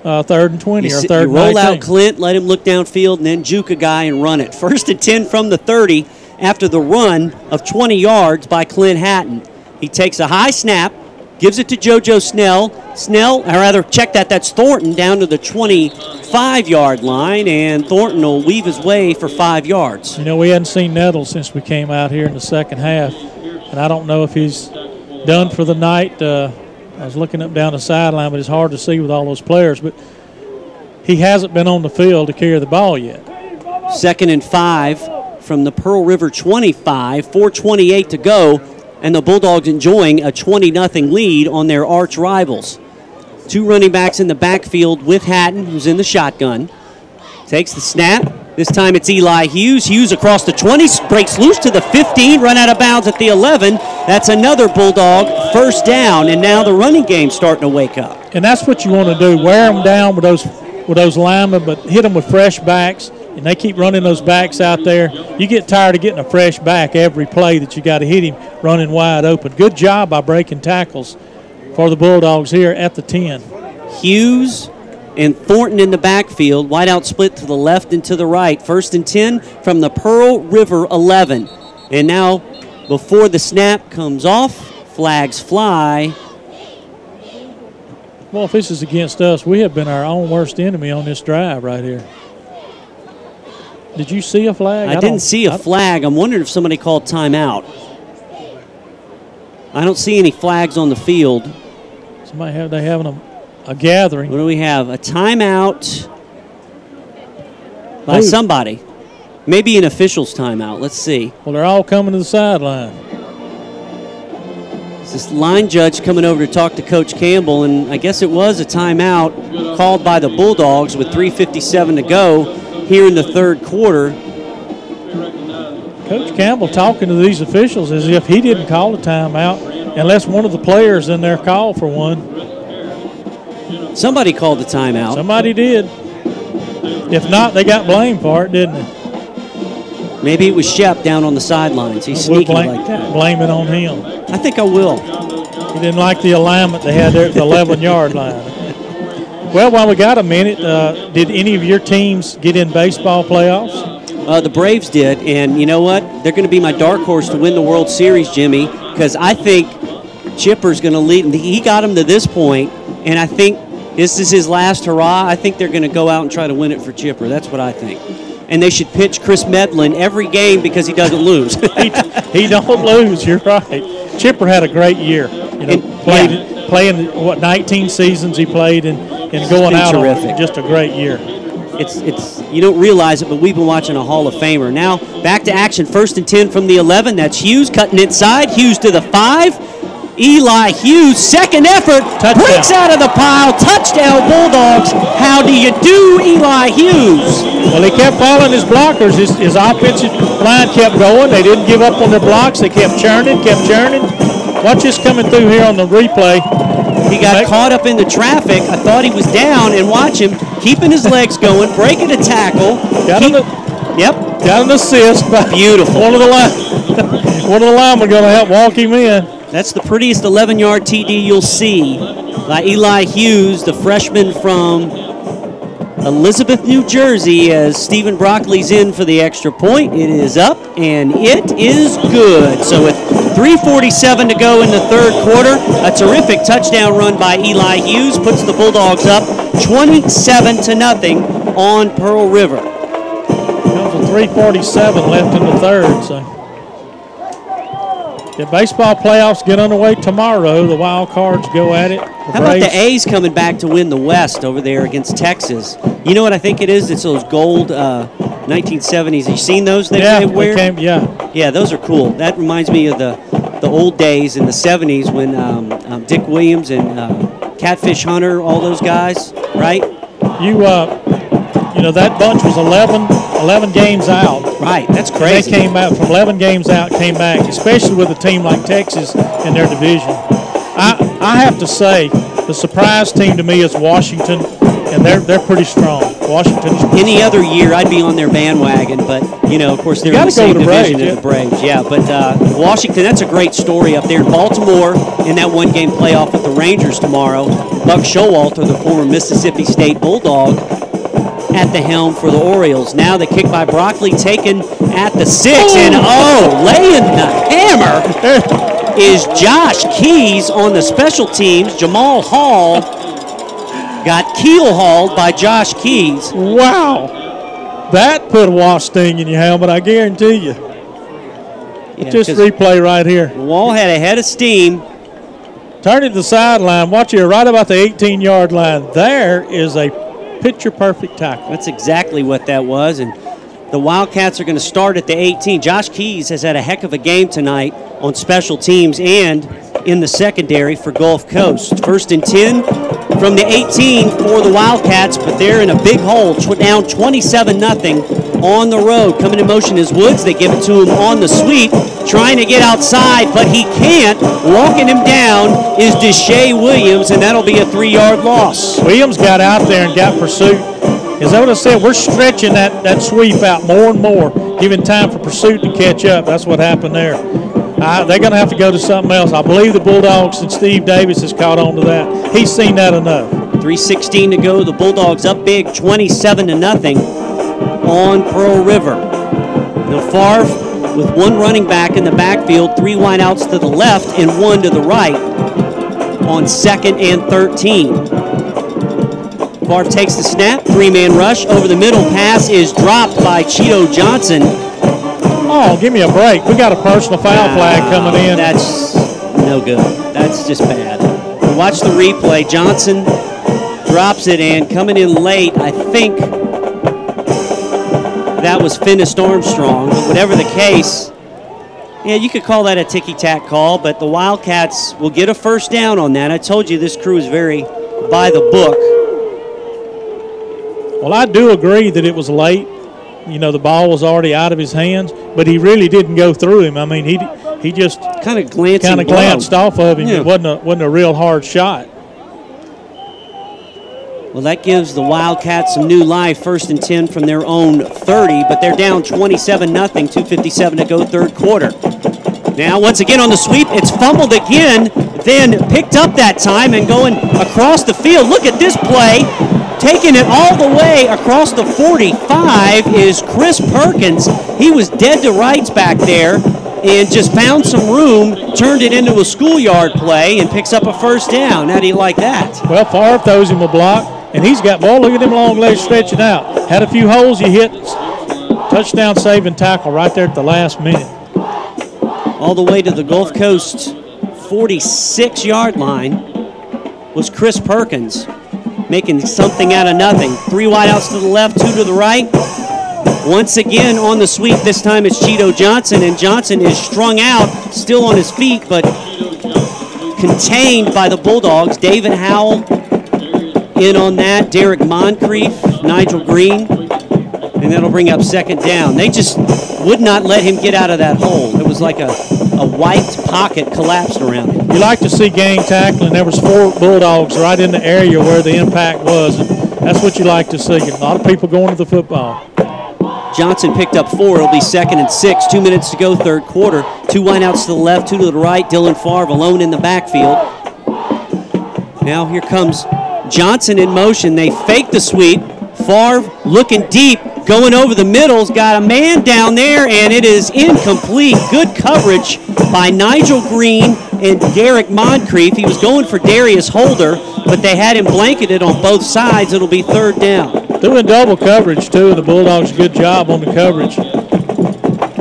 3rd and 20 or 3rd and 19. You roll out Clint, let him look downfield, and then juke a guy and run it. 1st and 10 from the 30 after the run of 20 yards by Clint Hatton. He takes a high snap, gives it to JoJo Snell. That's Thornton down to the 25-yard line, and Thornton will weave his way for 5 yards. You know, we hadn't seen Nettles since we came out here in the second half, and I don't know if he's done for the night. I was looking up down the sideline, but it's hard to see with all those players. But he hasn't been on the field to carry the ball yet. 2nd and 5 from the Pearl River 25, 4:28 to go, and the Bulldogs enjoying a 20-0 lead on their arch rivals. 2 running backs in the backfield with Hatton, who's in the shotgun. Takes the snap. This time it's Eli Hughes. Hughes across the 20, breaks loose to the 15, run out of bounds at the 11. That's another Bulldog first down, and now the running game's starting to wake up. And that's what you want to do, wear them down with those linemen, but hit them with fresh backs, and they keep running those backs out there. You get tired of getting a fresh back every play that you got to hit him running wide open. Good job by breaking tackles for the Bulldogs here at the 10. Hughes and Thornton in the backfield. Wide out split to the left and to the right. 1st and 10 from the Pearl River 11. And now, before the snap comes off, flags fly. Well, if this is against us, we have been our own worst enemy on this drive right here. Did you see a flag? I didn't see a flag. I'm wondering if somebody called timeout. I don't see any flags on the field. They having a gathering. What do we have? A timeout by somebody. Maybe an official's timeout. Let's see. Well, they're all coming to the sideline. It's this line judge coming over to talk to Coach Campbell, and I guess it was a timeout called by the Bulldogs with 3:57 to go here in the 3rd quarter. Coach Campbell talking to these officials as if he didn't call a timeout unless one of the players in there called for one. Somebody called the timeout. Somebody did. If not, they got blamed for it, didn't they? Maybe it was Shep down on the sidelines. He's sneaky like that. Blame it on him. I think I will. He didn't like the alignment they had there at the 11-yard line. Well, while we got a minute, did any of your teams get in baseball playoffs? The Braves did, and you know what? They're going to be my dark horse to win the World Series, Jimmy, because I think Chipper's going to lead. He got him to this point, and I think this is his last hurrah. I think they're going to go out and try to win it for Chipper. That's what I think. And they should pitch Chris Medlin every game because he doesn't lose. he don't lose. You're right. Chipper had a great year. Playing 19 seasons he played and going out terrific. On just a great year. It's you don't realize it, but we've been watching a Hall of Famer. Now back to action. 1st and 10 from the 11. That's Hughes cutting inside. Hughes to the 5. Eli Hughes, second effort, breaks out of the pile, touchdown Bulldogs. How do you do, Eli Hughes? Well, he kept following his blockers. His offensive line kept going. They didn't give up on their blocks. They kept churning. Watch this coming through here on the replay. He got caught up in the traffic. I thought he was down, and watch him keeping his legs going, breaking a tackle. Got an assist. Beautiful. One of the linemen going to help walk him in. That's the prettiest 11-yard TD you'll see by Eli Hughes, the freshman from Elizabeth, New Jersey, as Stephen Broccoli's in for the extra point. It is up, and it is good. So with 3:47 to go in the 3rd quarter, a terrific touchdown run by Eli Hughes puts the Bulldogs up 27-0 on Pearl River. Comes with 3:47 left in the 3rd, so... The baseball playoffs get underway tomorrow. The Wild Cards go at it. How about the A's coming back to win the West over there against Texas? You know what I think it is? It's those gold 1970s. Have you seen those they wear? Yeah, those are cool. That reminds me of the old days in the 70s when Dick Williams and Catfish Hunter, all those guys, right? You know, that bunch was 11 games out. Right, that's crazy. They came out from 11 games out, came back, especially with a team like Texas in their division. I have to say, the surprise team to me is Washington, and they're pretty strong. Washington's any other year, I'd be on their bandwagon, but, you know, of course, they're in the same division as the Braves. Yeah, but Washington, that's a great story up there. Baltimore in that one-game playoff with the Rangers tomorrow. Buck Showalter, the former Mississippi State Bulldog, at the helm for the Orioles. Now the kick by Broccoli taken at the 6, and laying the hammer is Josh Keys on the special teams. Jamal Hall got keel-hauled by Josh Keys. Wow. That put a wasp sting in your helmet, I guarantee you. Yeah, just replay right here. The wall had a head of steam. Turn it to the sideline. Watch here, right about the 18-yard line. There is a picture-perfect tackle. That's exactly what that was, and the Wildcats are going to start at the 18. Josh Keys has had a heck of a game tonight on special teams and in the secondary for Gulf Coast. 1st and 10 from the 18 for the Wildcats, but they're in a big hole, down 27-0 on the road. Coming in motion is Woods. They give it to him on the sweep, trying to get outside, but he can't. Walking him down is Deshae Williams, and that'll be a 3-yard loss. Williams got out there and got pursuit. As I would have said, we're stretching that sweep out more and more, giving time for pursuit to catch up. That's what happened there. They're going to have to go to something else. I believe the Bulldogs and Steve Davis has caught on to that. He's seen that enough. 3:16 to go. The Bulldogs up big, 27-0 on Pearl River. Now Favre with one running back in the backfield, 3 wideouts to the left and 1 to the right on 2nd and 13. Favre takes the snap, 3-man rush over the middle. Pass is dropped by Cheeto Johnson. Oh, give me a break. We got a personal foul flag coming in. That's no good. That's just bad. Watch the replay. Johnson drops it, and coming in late, I think that was Finnest Armstrong. But whatever the case, yeah, you could call that a ticky-tack call, but the Wildcats will get a first down on that. I told you this crew is very by the book. Well, I do agree that it was late. You know, the ball was already out of his hands, but he really didn't go through him. I mean, he just kind of glanced off of him. Yeah. It wasn't a real hard shot. Well, that gives the Wildcats some new life. 1st and 10 from their own 30, but they're down 27-0, 2:57 to go, third quarter. Now, once again on the sweep, it's fumbled again, then picked up that time and going across the field. Look at this play. Taking it all the way across the 45 is Chris Perkins. He was dead to rights back there and just found some room, turned it into a schoolyard play, and picks up a first down. How do you like that? Well, Favre throws him a block, and he's got ball. Look at them long legs stretching out. Had a few holes he hit. Touchdown saving tackle right there at the last minute. All the way to the Gulf Coast 46-yard line was Chris Perkins, making something out of nothing. 3 wideouts to the left, 2 to the right. Once again on the sweep, this time it's Cheeto Johnson, and Johnson is strung out, still on his feet, but contained by the Bulldogs. David Howell in on that, Derek Moncrief, Nigel Green, and that'll bring up 2nd down. They just would not let him get out of that hole. It was like a white pocket collapsed around him. You like to see gang tackling. There was 4 Bulldogs right in the area where the impact was, and that's what you like to see. A lot of people going to the football. Johnson picked up 4. It'll be 2nd and 6. 2 minutes to go, third quarter. 2 wideouts to the left, 2 to the right. Dylan Favre alone in the backfield. Now here comes Johnson in motion. They fake the sweep. Favre looking deep, going over the middle's got a man down there, and it is incomplete. Good coverage by Nigel Green and Derek Moncrief. He was going for Darius Holder, but they had him blanketed on both sides. It'll be 3rd down. Doing double coverage, too, and the Bulldogs good job on the coverage.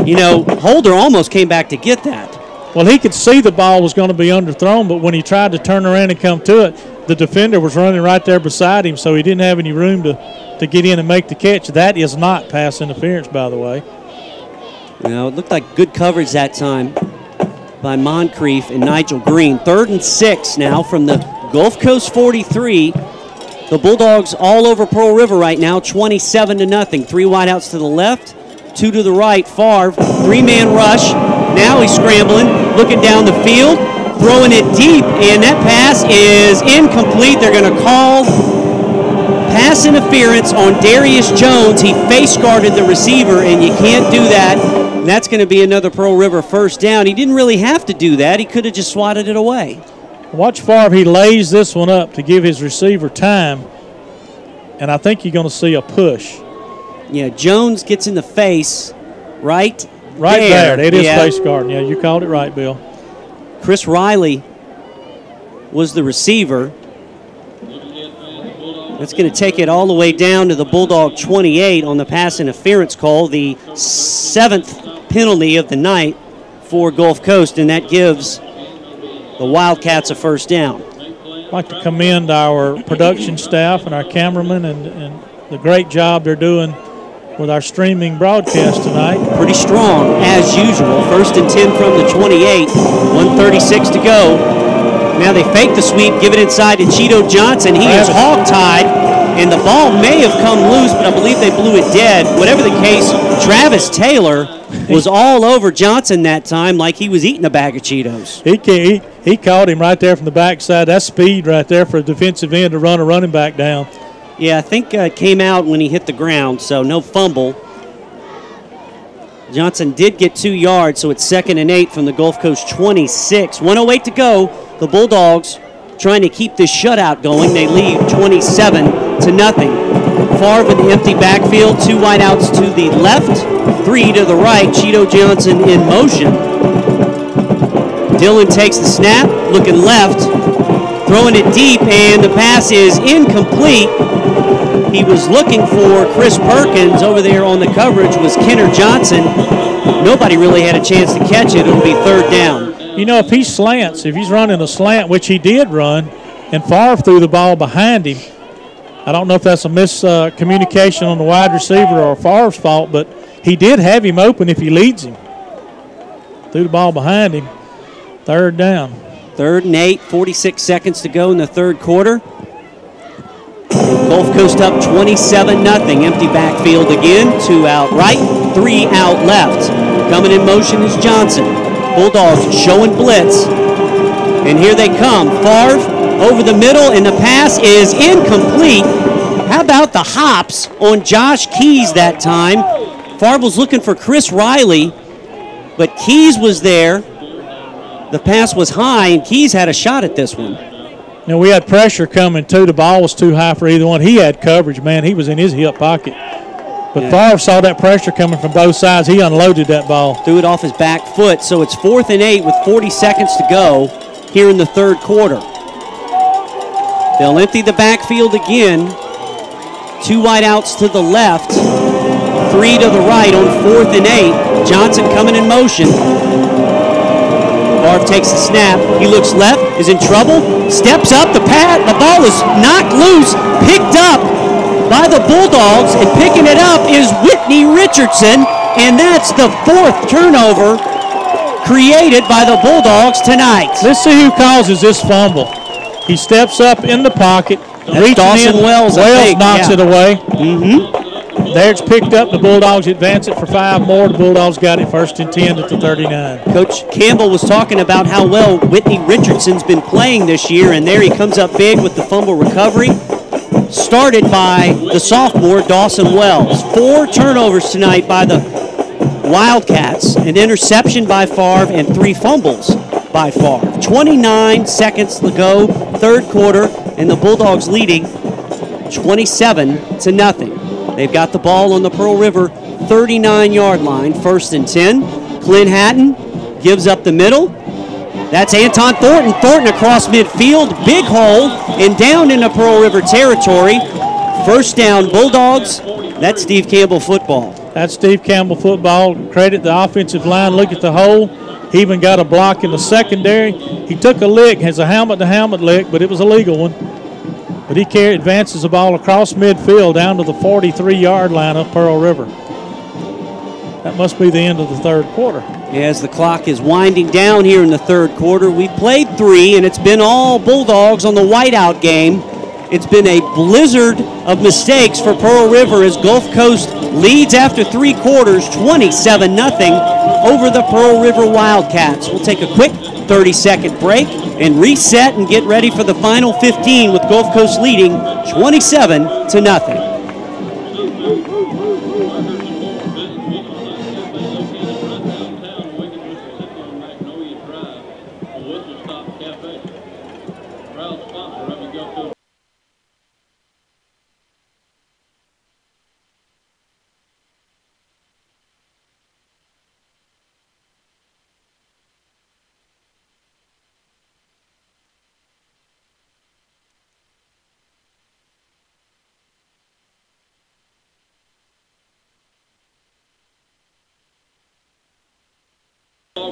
You know, Holder almost came back to get that. Well, he could see the ball was going to be underthrown, but when he tried to turn around and come to it, the defender was running right there beside him, so he didn't have any room to get in and make the catch. That is not pass interference, by the way. You know, it looked like good coverage that time by Moncrief and Nigel Green. 3rd and 6 now from the Gulf Coast 43. The Bulldogs all over Pearl River right now, 27-0. 3 wideouts to the left, 2 to the right. Favre, 3-man rush. Now he's scrambling, looking down the field, throwing it deep, and that pass is incomplete. They're going to call pass interference on Darius Jones. He face guarded the receiver, and you can't do that. And that's going to be another Pearl River first down. He didn't really have to do that. He could have just swatted it away. Watch Favre. He lays this one up to give his receiver time, and I think you're going to see a push. Yeah, Jones gets in the face right there. It is face guarding. Yeah, you called it right, Bill. Chris Riley was the receiver. That's going to take it all the way down to the Bulldog 28 on the pass interference call, the 7th penalty of the night for Gulf Coast, and that gives the Wildcats a first down. I'd like to commend our production staff and our cameramen and the great job they're doing with our streaming broadcast tonight. Pretty strong, as usual. First and 10 from the 28, 1:36 to go. Now they fake the sweep, give it inside to Cheeto Johnson. He is hog-tied, and the ball may have come loose, but I believe they blew it dead. Whatever the case, Travis Taylor was all over Johnson that time like he was eating a bag of Cheetos. He caught him right there from the backside. That's speed right there for a defensive end to run a running back down. Yeah, I think it came out when he hit the ground, so no fumble. Johnson did get 2 yards, so it's 2nd and 8 from the Gulf Coast 26. 1:08 to go. The Bulldogs trying to keep this shutout going. They lead 27-0. Favre in the empty backfield. 2 wideouts to the left, 3 to the right. Cheeto Johnson in motion. Dillon takes the snap, looking left, throwing it deep, and the pass is incomplete. He was looking for Chris Perkins. Over there on the coverage was Kenner Johnson. Nobody really had a chance to catch it. It'll be 3rd down. You know, if he slants, if he's running a slant, which he did run, and Favre threw the ball behind him, I don't know if that's a miscommunication on the wide receiver or Favre's fault, but he did have him open if he leads him. Threw the ball behind him. 3rd down. 3rd and 8, 46 seconds to go in the 3rd quarter. Gulf Coast up 27-0. Empty backfield again. 2 out right, 3 out left. Coming in motion is Johnson. Bulldogs showing blitz. And here they come. Favre over the middle, and the pass is incomplete. How about the hops on Josh Keys that time? Favre was looking for Chris Riley, but Keys was there. The pass was high, and Keys had a shot at this one. Now, we had pressure coming, too. The ball was too high for either one. He had coverage, man. He was in his hip pocket. But Favre saw that pressure coming from both sides. He unloaded that ball. Threw it off his back foot. So it's 4th and 8 with 40 seconds to go here in the 3rd quarter. They'll empty the backfield again. 2 wideouts to the left, 3 to the right on 4th and 8. Johnson coming in motion. Favre takes the snap. He looks left, is in trouble, steps up, the ball is knocked loose, picked up by the Bulldogs, and picking it up is Whitney Richardson, and that's the 4th turnover created by the Bulldogs tonight. Let's see who causes this fumble. He steps up in the pocket. That's Dawson Wells, knocks it away. There it's picked up. The Bulldogs advance it for 5 more. The Bulldogs got it 1st and 10 at the 39. Coach Campbell was talking about how well Whitney Richardson's been playing this year, and there he comes up big with the fumble recovery. Started by the sophomore, Dawson Wells. 4 turnovers tonight by the Wildcats, an interception by Favre, and 3 fumbles by Favre. 29 seconds to go, 3rd quarter, and the Bulldogs leading 27-0. They've got the ball on the Pearl River 39-yard line, 1st and 10. Clint Hatton gives up the middle. That's Anton Thornton. Thornton across midfield, big hole, and down into Pearl River territory. 1st down, Bulldogs. That's Steve Campbell football. That's Steve Campbell football. Credit the offensive line. Look at the hole. He even got a block in the secondary. He took a lick, has a helmet-to-helmet lick, but it was a legal one. But he advances the ball across midfield down to the 43-yard line of Pearl River. That must be the end of the 3rd quarter. As the clock is winding down here in the 3rd quarter, we played 3, and it's been all Bulldogs on the whiteout game. It's been a blizzard of mistakes for Pearl River as Gulf Coast leads after 3 quarters, 27-0. over the Pearl River Wildcats. We'll take a quick 30-second break and reset and get ready for the final 15 with Gulf Coast leading 27-0.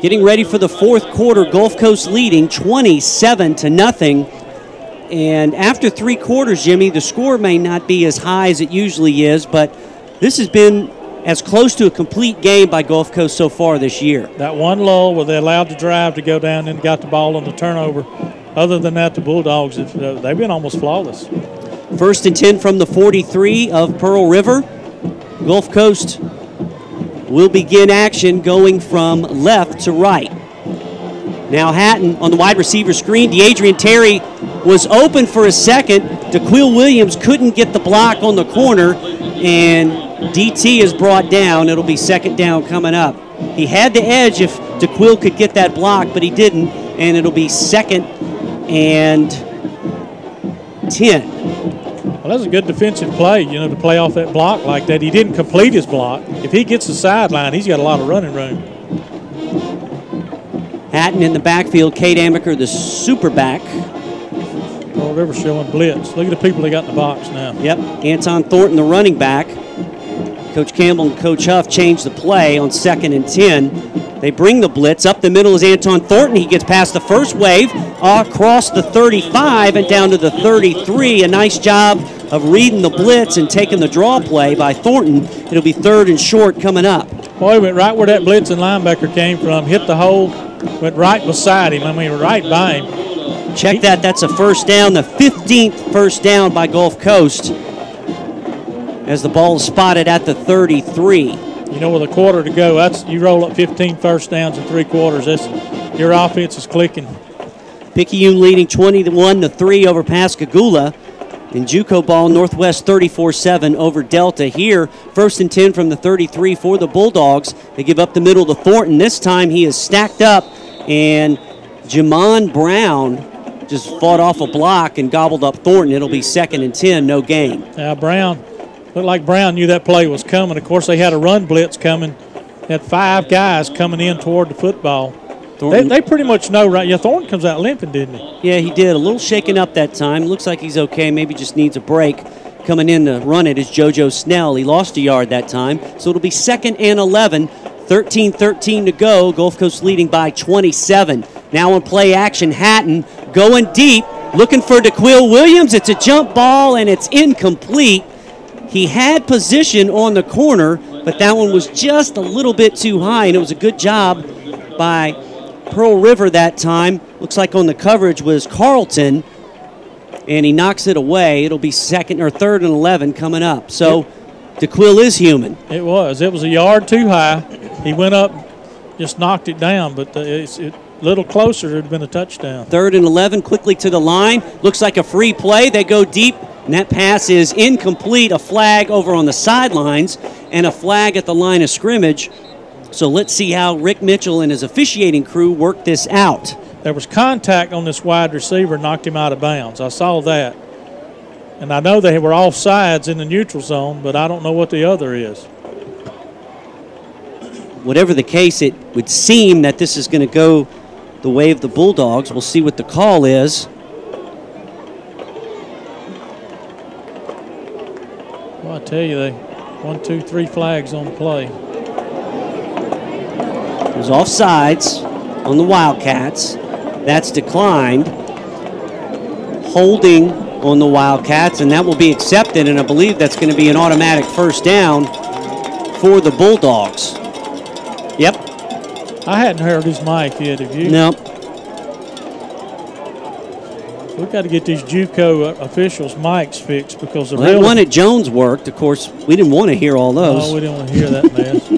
Getting ready for the fourth quarter, Gulf Coast leading 27-0. And after 3 quarters, Jimmy, the score may not be as high as it usually is, but this has been as close to a complete game by Gulf Coast so far this year. That one lull where they allowed the drive to go down and got the ball on the turnover. Other than that, the Bulldogs, they've been almost flawless. 1st and 10 from the 43 of Pearl River. Gulf Coast will begin action going from left to right. Now Hatton on the wide receiver screen. DeAdrian Terry was open for a second. DeQuil Williams couldn't get the block on the corner, and DT is brought down. It'll be 2nd down coming up. He had the edge if DeQuil could get that block, but he didn't, and it'll be 2nd and 10. Well, that's a good defensive play, to play off that block like that. He didn't complete his block. If he gets the sideline, he's got a lot of running room. Hatton in the backfield, Cade Amaker, the super back. Pearl River showing blitz. Look at the people they got in the box now. Yep, Anton Thornton, the running back. Coach Campbell and Coach Huff changed the play on 2nd and 10. They bring the blitz. Up the middle is Anton Thornton. He gets past the first wave, across the 35 and down to the 33. A nice job of reading the blitz and taking the draw play by Thornton. It'll be 3rd and short coming up. Boy, went right where that blitzing linebacker came from, hit the hole, went right beside him. Right by him. Check that. That's a 1st down, the 15th 1st down by Gulf Coast as the ball is spotted at the 33. With a quarter to go, you roll up 15 1st downs in 3 quarters. Your offense is clicking. Picayune leading 21-3 over Pascagoula. In JUCO ball, Northwest 34-7 over Delta. Here, 1st and 10 from the 33 for the Bulldogs. They give up the middle to Thornton. This time he is stacked up, and Jamon Brown just fought off a block and gobbled up Thornton. It'll be 2nd and 10, no gain. Brown. Looked like Brown knew that play was coming. Of course, they had a run blitz coming. They had 5 guys coming in toward the football. They pretty much know, right? Yeah, Thornton comes out limping, didn't he? Yeah, he did. A little shaken up that time. Looks like he's okay. Maybe just needs a break. Coming in to run it is JoJo Snell. He lost a yard that time. So it'll be 2nd and 11. 13-13 to go. Gulf Coast leading by 27. Now on play action, Hatton going deep, looking for DeQuil Williams. It's a jump ball, and it's incomplete. He had position on the corner, but that one was just a little bit too high, and it was a good job by Pearl River that time. Looks like on the coverage was Carlton, and he knocks it away. It'll be 2nd or 3rd and 11 coming up. So DeQuil is human. It was. It was a yard too high. He went up, just knocked it down, but it's a little closer. It would have been a touchdown. 3rd and 11, quickly to the line. Looks like a free play. They go deep. And that pass is incomplete. A flag over on the sidelines and a flag at the line of scrimmage. So let's see how Rick Mitchell and his officiating crew work this out. There was contact on this wide receiver, knocked him out of bounds. I saw that. And I know they were off sides in the neutral zone, but I don't know what the other is. Whatever the case, it would seem that this is going to go the way of the Bulldogs. We'll see what the call is. Well, I tell you, they 1, 2, 3 flags on the play. It was offsides on the Wildcats. That's declined. Holding on the Wildcats, and that will be accepted, and I believe that's going to be an automatic 1st down for the Bulldogs. Yep. I hadn't heard his mic yet, have you? No. We've got to get these JUCO officials' mics fixed because the that one at Jones worked. Of course, we didn't want to hear all those. No, we didn't want to hear that mess.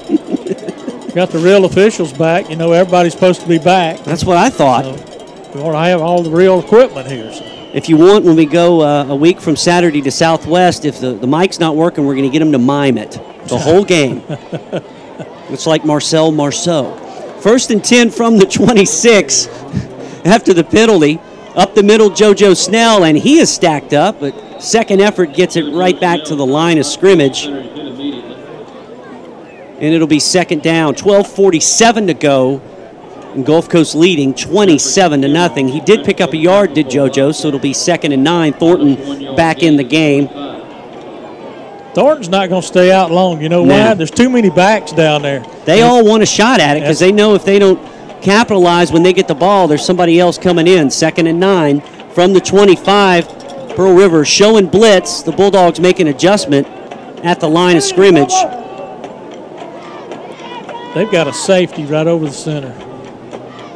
Got the real officials back. You know, everybody's supposed to be back. That's what I thought. So we want to have all the real equipment here. So. If you want, when we go a week from Saturday to Southwest, if the mic's not working, we're going to get them to mime it the whole game. It's like Marcel Marceau. 1st and 10 from the 26 after the penalty. Up the middle, JoJo Snell, and he is stacked up, but second effort gets it right back to the line of scrimmage. And it'll be second down. 12:47 to go. And Gulf Coast leading 27-0. He did pick up a yard, did JoJo, so it'll be 2nd and 9. Thornton back in the game. Thornton's not going to stay out long. You know why? There's too many backs down there. They all want a shot at it because they know if they don't capitalize when they get the ball, there's somebody else coming in. 2nd and 9 from the 25. Pearl River showing blitz. The Bulldogs make an adjustment at the line of scrimmage. They've got a safety right over the center.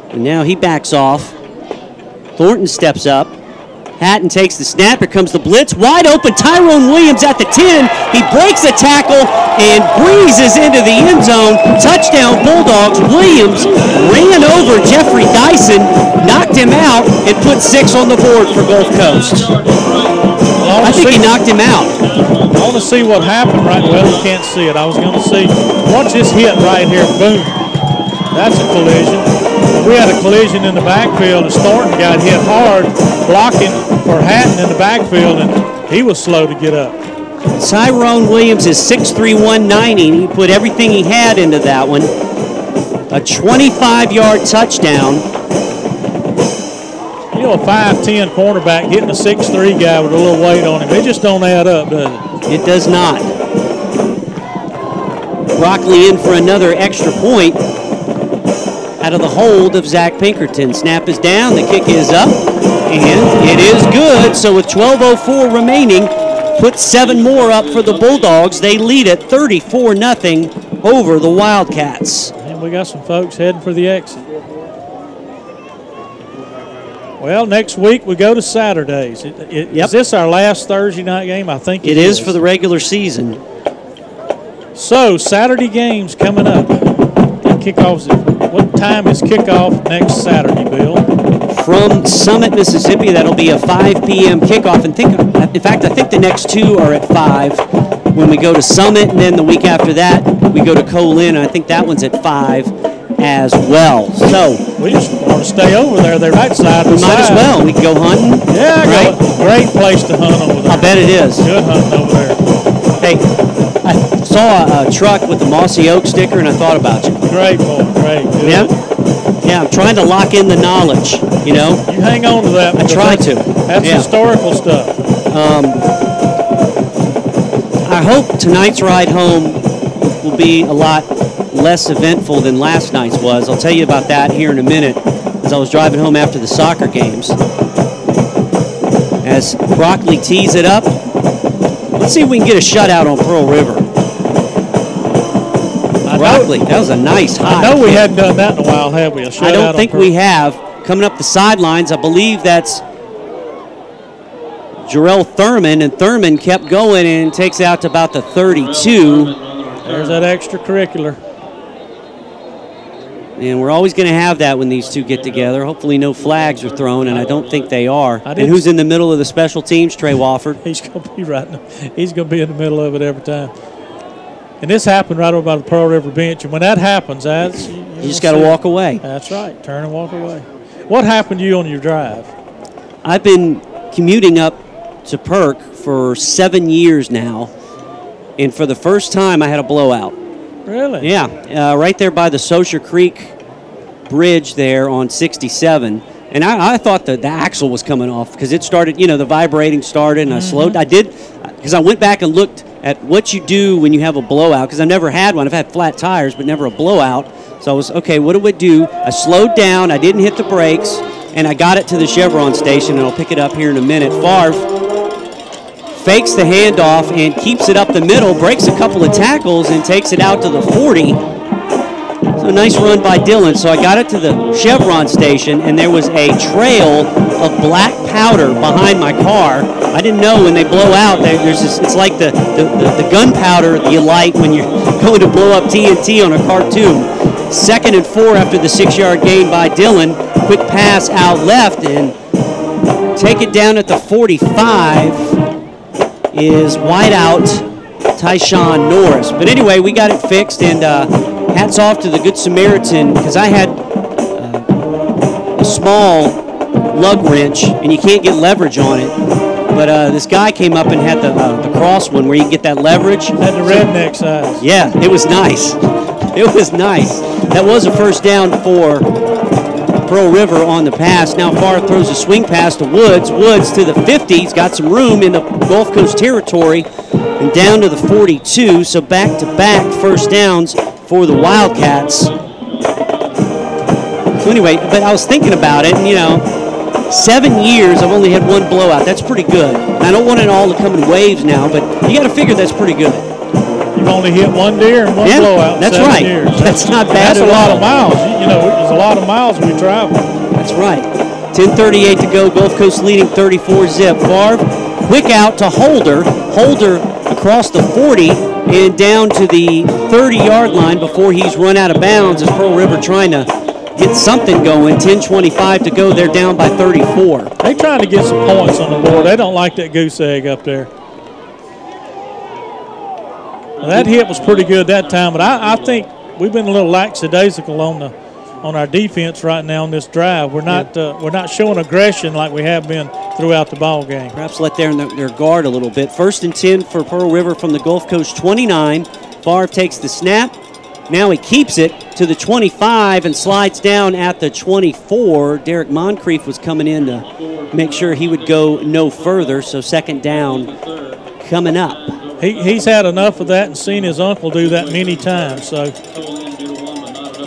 And now he backs off. Thornton steps up. Hatton takes the snap. Here comes the blitz. Wide open. Tyrone Williams at the 10. He breaks a tackle and breezes into the end zone. Touchdown Bulldogs. Williams ran over Jeffrey Dyson, knocked him out, and put 6 on the board for Gulf Coast. I think he knocked him out. I want to see what happened right. Well, you can't see it. I was going to see. Watch this hit right here. Boom. That's a collision. We had a collision in the backfield, and Thornton got hit hard blocking for Hatton in the backfield, and he was slow to get up. Tyrone Williams is 6'3", 190. He put everything he had into that one. A 25-yard touchdown. You know, a 5'10" cornerback hitting a 6'3" guy with a little weight on him, it just don't add up, does it? It does not. Broccoli in for another extra point out of the hold of Zach Pinkerton. Snap is down, the kick is up, and it is good. So with 12:04 remaining, put 7 more up for the Bulldogs. They lead at 34-0 over the Wildcats. And we got some folks heading for the exit. Well, next week we go to Saturdays. Is this our last Thursday night game? I think it is for the regular season. So, Saturday games coming up. Kickoffs. What time is kickoff next Saturday, Bill? From Summit, Mississippi, that'll be a 5 p.m. kickoff. And in fact, I think the next 2 are at 5 when we go to Summit, and then the week after that we go to Colin, and I think that one's at 5 as well. So we just want to stay over there. They're right side by side. We might as well. We can go hunting. Yeah, right? Great place to hunt over there. I bet it is. Good hunting over there. Hey, I saw a truck with the Mossy Oak sticker, and I thought about you. Great boy, great. Good. Yeah, I'm trying to lock in the knowledge, you know. You hang on to that. I try to. That's historical stuff. I hope tonight's ride home will be a lot less eventful than last night's was. I'll tell you about that here in a minute as I was driving home after the soccer games. As Broccoli tees it up, let's see if we can get a shutout on Pearl River. Broccoli, that was a nice high. I know we hadn't done that in a while, have we? I don't think we have. Coming up the sidelines, I believe that's Jarrell Thurman, and Thurman kept going and takes out to about the 32. There's that extracurricular. And we're always going to have that when these two get together. Hopefully no flags are thrown, and I don't think they are. And who's in the middle of the special teams? Trey Wofford. He's going to be he's going to be in the middle of it every time. And this happened right over by the Pearl River bench. And when that happens, you just got to walk away. That's right. Turn and walk away. What happened to you on your drive? I've been commuting up to Perk for 7 years now. And for the first time, I had a blowout. Really? Yeah, right there by the Saucier Creek Bridge there on 67. And I thought the axle was coming off because it started, the vibrating started, and I slowed. I did, because I went back and looked at what you do when you have a blowout, because I've never had one. I've had flat tires, but never a blowout. So I was, okay, what do I do? I slowed down. I didn't hit the brakes, and I got it to the Chevron station, and I'll pick it up here in a minute. Favre fakes the handoff and keeps it up the middle, breaks a couple of tackles, and takes it out to the 40. So nice run by Dillon. So I got it to the Chevron station, and there was a trail of black powder behind my car. I didn't know when they blow out, there's this, it's like the gunpowder you light when you're going to blow up TNT on a cartoon. 2nd and 4 after the 6-yard gain by Dillon. Quick pass out left, and take it down at the 45 is wideout Tyshawn Norris. But anyway, we got it fixed, and hats off to the Good Samaritan, because I had a small lug wrench, and you can't get leverage on it. But this guy came up and had the cross one where you can get that leverage. Had the redneck size. Yeah, it was nice. It was nice. That was a first down for Pearl River on the pass. Now Favre throws a swing pass to Woods. Woods to the 50. He's got some room in the Gulf Coast territory and down to the 42. So back-to-back first downs for the Wildcats. So anyway, but I was thinking about it, and 7 years, I've only had one blowout. That's pretty good. And I don't want it all to come in waves now, but you got to figure that's pretty good. You've only hit one deer and one blowout in that's 7 right. years. That's not bad That's at a lot all. of miles. There's a lot of miles we travel. That's right. 10:38 to go. Gulf Coast leading 34-zip. Favre, quick out to Holder. Holder across the 40 and down to the 30-yard line before he's run out of bounds as Pearl River trying to get something going. 10:25 to go. They're down by 34. They're trying to get some points on the board. They don't like that goose egg up there. Now, that hit was pretty good that time, but I think we've been a little lackadaisical on our defense right now on this drive. We're not showing aggression like we have been throughout the ball game. Perhaps let their guard a little bit. 1st and 10 for Pearl River from the Gulf Coast 29. Favre takes the snap. Now he keeps it to the 25 and slides down at the 24. Derek Moncrief was coming in to make sure he would go no further, so 2nd down coming up. He's had enough of that and seen his uncle do that many times, so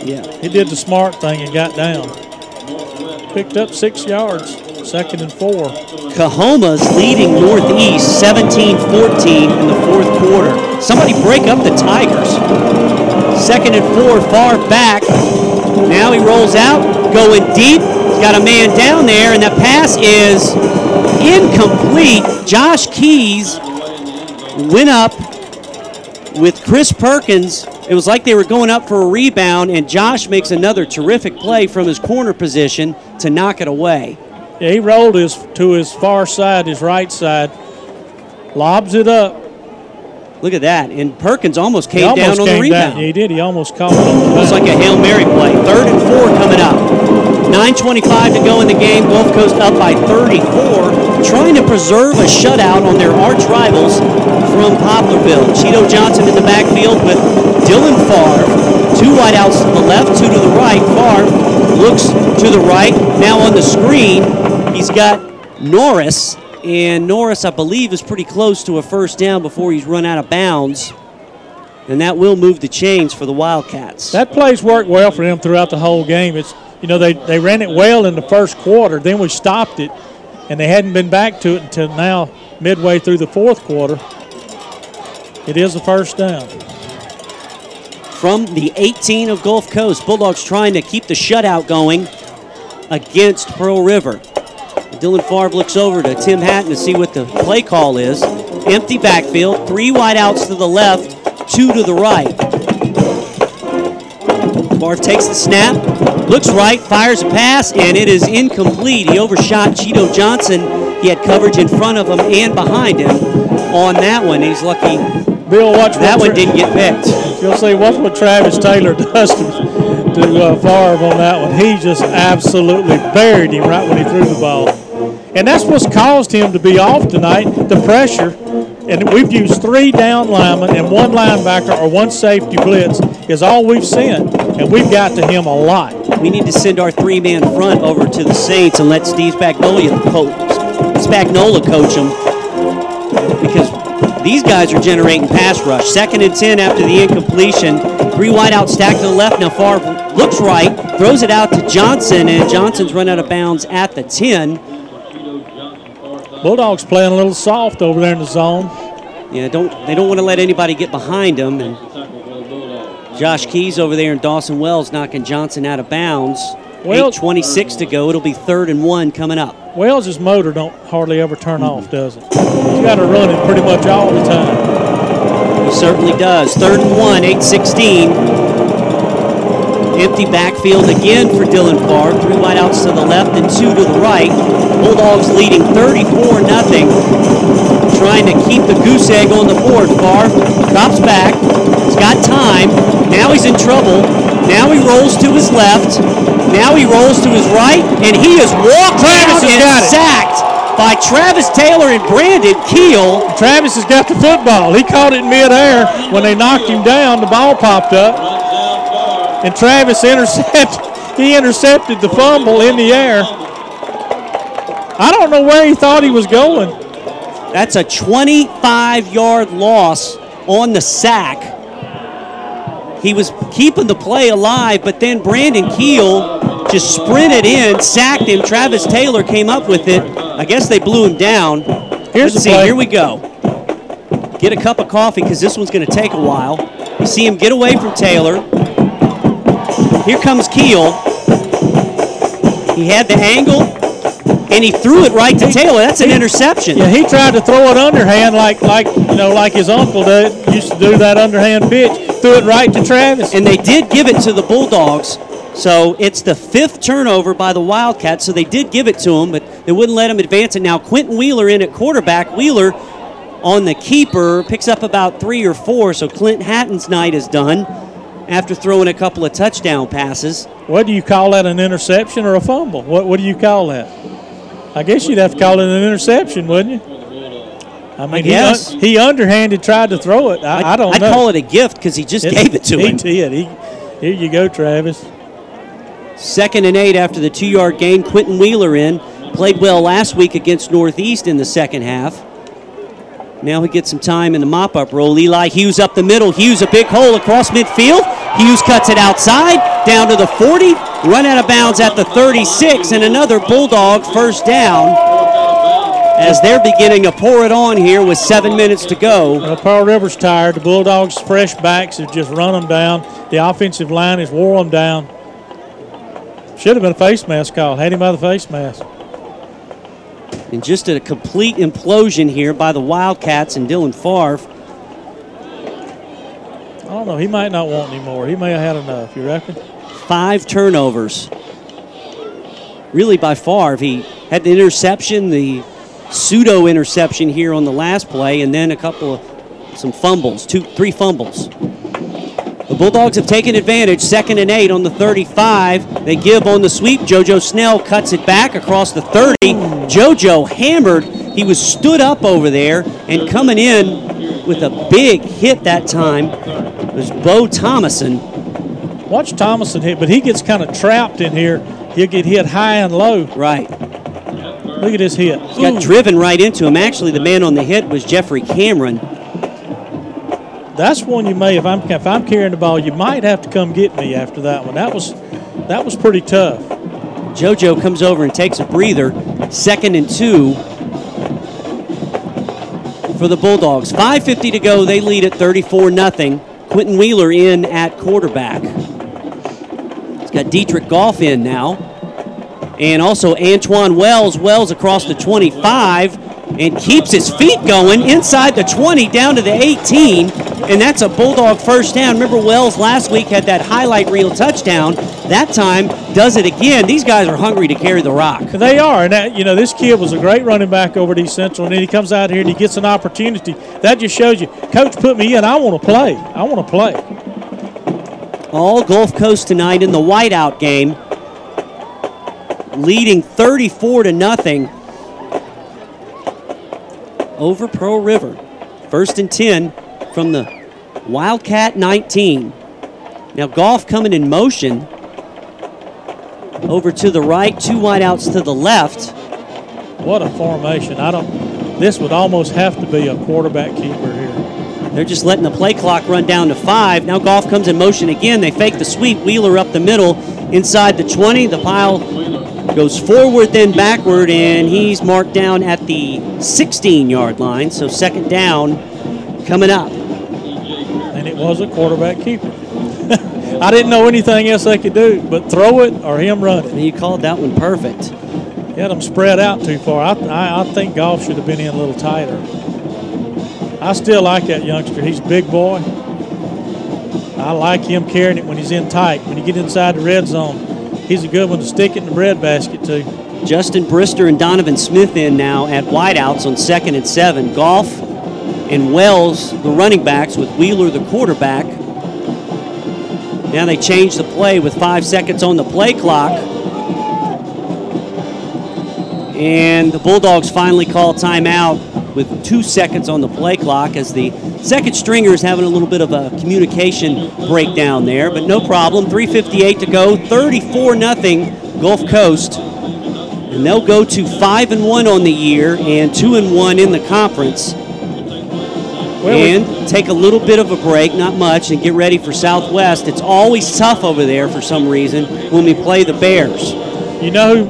yeah, he did the smart thing and got down. Picked up 6 yards, 2nd and 4. Cahoma's leading Northeast 17-14 in the 4th quarter. Somebody break up the Tigers. 2nd and 4, Favre back. Now he rolls out, going deep. He's got a man down there, and that pass is incomplete. Josh Keys went up with Chris Perkins. It was like they were going up for a rebound, and Josh makes another terrific play from his corner position to knock it away. Yeah, he rolled to his far side, his right side, lobs it up. Look at that. And Perkins almost came down on the rebound. Yeah, he did. He almost caught it on the Looks like a Hail Mary play. 3rd and 4 coming up. 9:25 to go in the game. Gulf Coast up by 34, trying to preserve a shutout on their arch rivals from Poplarville. Cheeto Johnson in the backfield with Dylan Favre. 2 wideouts to the left, 2 to the right. Favre looks to the right. Now on the screen, he's got Norris. And Norris, I believe, is pretty close to a first down before he's run out of bounds. And that will move the chains for the Wildcats. That play's worked well for them throughout the whole game. It's they ran it well in the 1st quarter. Then we stopped it, and they hadn't been back to it until now, midway through the 4th quarter. It is a first down. From the 18 of Gulf Coast, Bulldogs trying to keep the shutout going against Pearl River. Dylan Favre looks over to Tim Hatton to see what the play call is. Empty backfield, 3 wideouts to the left, 2 to the right. Favre takes the snap, looks right, fires a pass, and it is incomplete. He overshot Cheeto Johnson. He had coverage in front of him and behind him on that one. He's lucky Bill, watch that one didn't get picked. You'll see, watch what Travis Taylor does to Favre on that one. He just absolutely buried him right when he threw the ball. And that's what's caused him to be off tonight, the pressure. And we've used 3 down linemen and 1 linebacker or 1 safety blitz is all we've sent. And we've got to him a lot. We need to send our 3-man front over to the Saints and let Steve Spagnola coach them, because these guys are generating pass rush. 2nd and 10 after the incompletion. 3 wideouts stacked to the left. Now Favre looks right, throws it out to Johnson, and Johnson's run out of bounds at the 10. Bulldogs playing a little soft over there in the zone. Yeah, they don't want to let anybody get behind them. And Josh Keys over there and Dawson Wells knocking Johnson out of bounds. Well, 8:26 to go. It'll be 3rd and 1 coming up. Wells' motor don't hardly ever turn off, does it? He's got to run it pretty much all the time. He certainly does. 3rd and 1, 8:16. Empty backfield again for Dylan Favre. 3 wideouts to the left and 2 to the right. Bulldogs leading 34-0. Trying to keep the goose egg on the board. Favre drops back. He's got time. Now he's in trouble. Now he rolls to his left. Now he rolls to his right. And he is walked out and sacked by Travis Taylor and Brandon Keel. Travis has got the football. He caught it midair. When they knocked him down, the ball popped up. And Travis intercepted the fumble in the air. I don't know where he thought he was going. That's a 25-yard loss on the sack. He was keeping the play alive, but then Brandon Keel just sprinted in, sacked him. Travis Taylor came up with it. I guess they blew him down. Let's see, here we go. Get a cup of coffee because this one's going to take a while. You see him get away from Taylor. Here comes Keel. He had the angle, and he threw it right to Taylor. That's an interception. Yeah, he tried to throw it underhand like his uncle used to do that underhand pitch. Threw it right to Travis. And they did give it to the Bulldogs. So it's the 5th turnover by the Wildcats. So they did give it to him, but they wouldn't let him advance it. Now Quentin Wheeler in at quarterback. Wheeler on the keeper picks up about 3 or 4. So Clint Hatton's night is done after throwing a couple of touchdown passes. What do you call that, an interception or a fumble? What do you call that? I guess you'd have to call it an interception, wouldn't you? I mean, he underhanded tried to throw it. I don't know. I'd call it a gift because he just gave it to him. He did. Here you go, Travis. 2nd and 8 after the 2-yard gain. Quentin Wheeler in. Played well last week against Northeast in the second half. Now he gets some time in the mop-up role. Eli Hughes up the middle. Hughes a big hole across midfield. Hughes cuts it outside, down to the 40, run out of bounds at the 36, and another Bulldog first down as they're beginning to pour it on here with 7 minutes to go. Well, Pearl River's tired. The Bulldogs' fresh backs have just run them down. The offensive line has wore them down. Should have been a face mask call. Had him by the face mask. And just a complete implosion here by the Wildcats and Dylan Favre. I don't know. He might not want any more. He may have had enough. You reckon? 5 turnovers. Really by Favre. He had the interception, the pseudo-interception here on the last play, and then some fumbles, 3 fumbles. The Bulldogs have taken advantage. 2nd and 8 on the 35. They give on the sweep. JoJo Snell cuts it back across the 30. JoJo hammered. He was stood up over there, and coming in with a big hit that time was Bo Thomason. Watch Thomason hit, but he gets kind of trapped in here. He'll get hit high and low. Right. Look at his hit. He got driven right into him. Actually, the man on the hit was Jeffrey Cameron. That's one you may, if I'm carrying the ball, you might have to come get me after that one. That was pretty tough. JoJo comes over and takes a breather. 2nd and 2 for the Bulldogs. 5:50 to go. They lead at 34-0. Quentin Wheeler in at quarterback. He's got Dietrich Goff in now. And also Antoine Wells. Wells across the 25 and keeps his feet going inside the 20 down to the 18. And that's a Bulldog first down. Remember Wells last week had that highlight reel touchdown. That time does it again. These guys are hungry to carry the rock. They are. And that, this kid was a great running back over at East Central. And then he comes out here and he gets an opportunity. That just shows you, Coach put me in. I want to play. I want to play. All Gulf Coast tonight in the whiteout game. Leading 34-0 over Pearl River. 1st and 10 from the Wildcat 19. Now Goff coming in motion. Over to the right, 2 wideouts to the left. What a formation. This would almost have to be a quarterback keeper here. They're just letting the play clock run down to 5. Now Goff comes in motion again. They fake the sweep. Wheeler up the middle inside the 20. The pile goes forward, then backward, and he's marked down at the 16-yard line. So 2nd down coming up. And it was a quarterback keeper. I didn't know anything else they could do but throw it or him run it. And you called that one perfect. He had them spread out too far. I think Goff should have been in a little tighter. I still like that youngster. He's a big boy. I like him carrying it when he's in tight. When you get inside the red zone, he's a good one to stick it in the breadbasket too. Justin Brister and Donovan Smith in now at wideouts on 2nd and 7. Goff and Wells, the running backs, with Wheeler, the quarterback. Now they change the play with 5 seconds on the play clock. And the Bulldogs finally call timeout with 2 seconds on the play clock as the second stringer is having a little bit of a communication breakdown there, but no problem. 3:58 to go, 34-0 Gulf Coast. And they'll go to 5-1 on the year and 2-1 in the conference. And take a little bit of a break, not much, and get ready for Southwest. It's always tough over there for some reason when we play the Bears. You know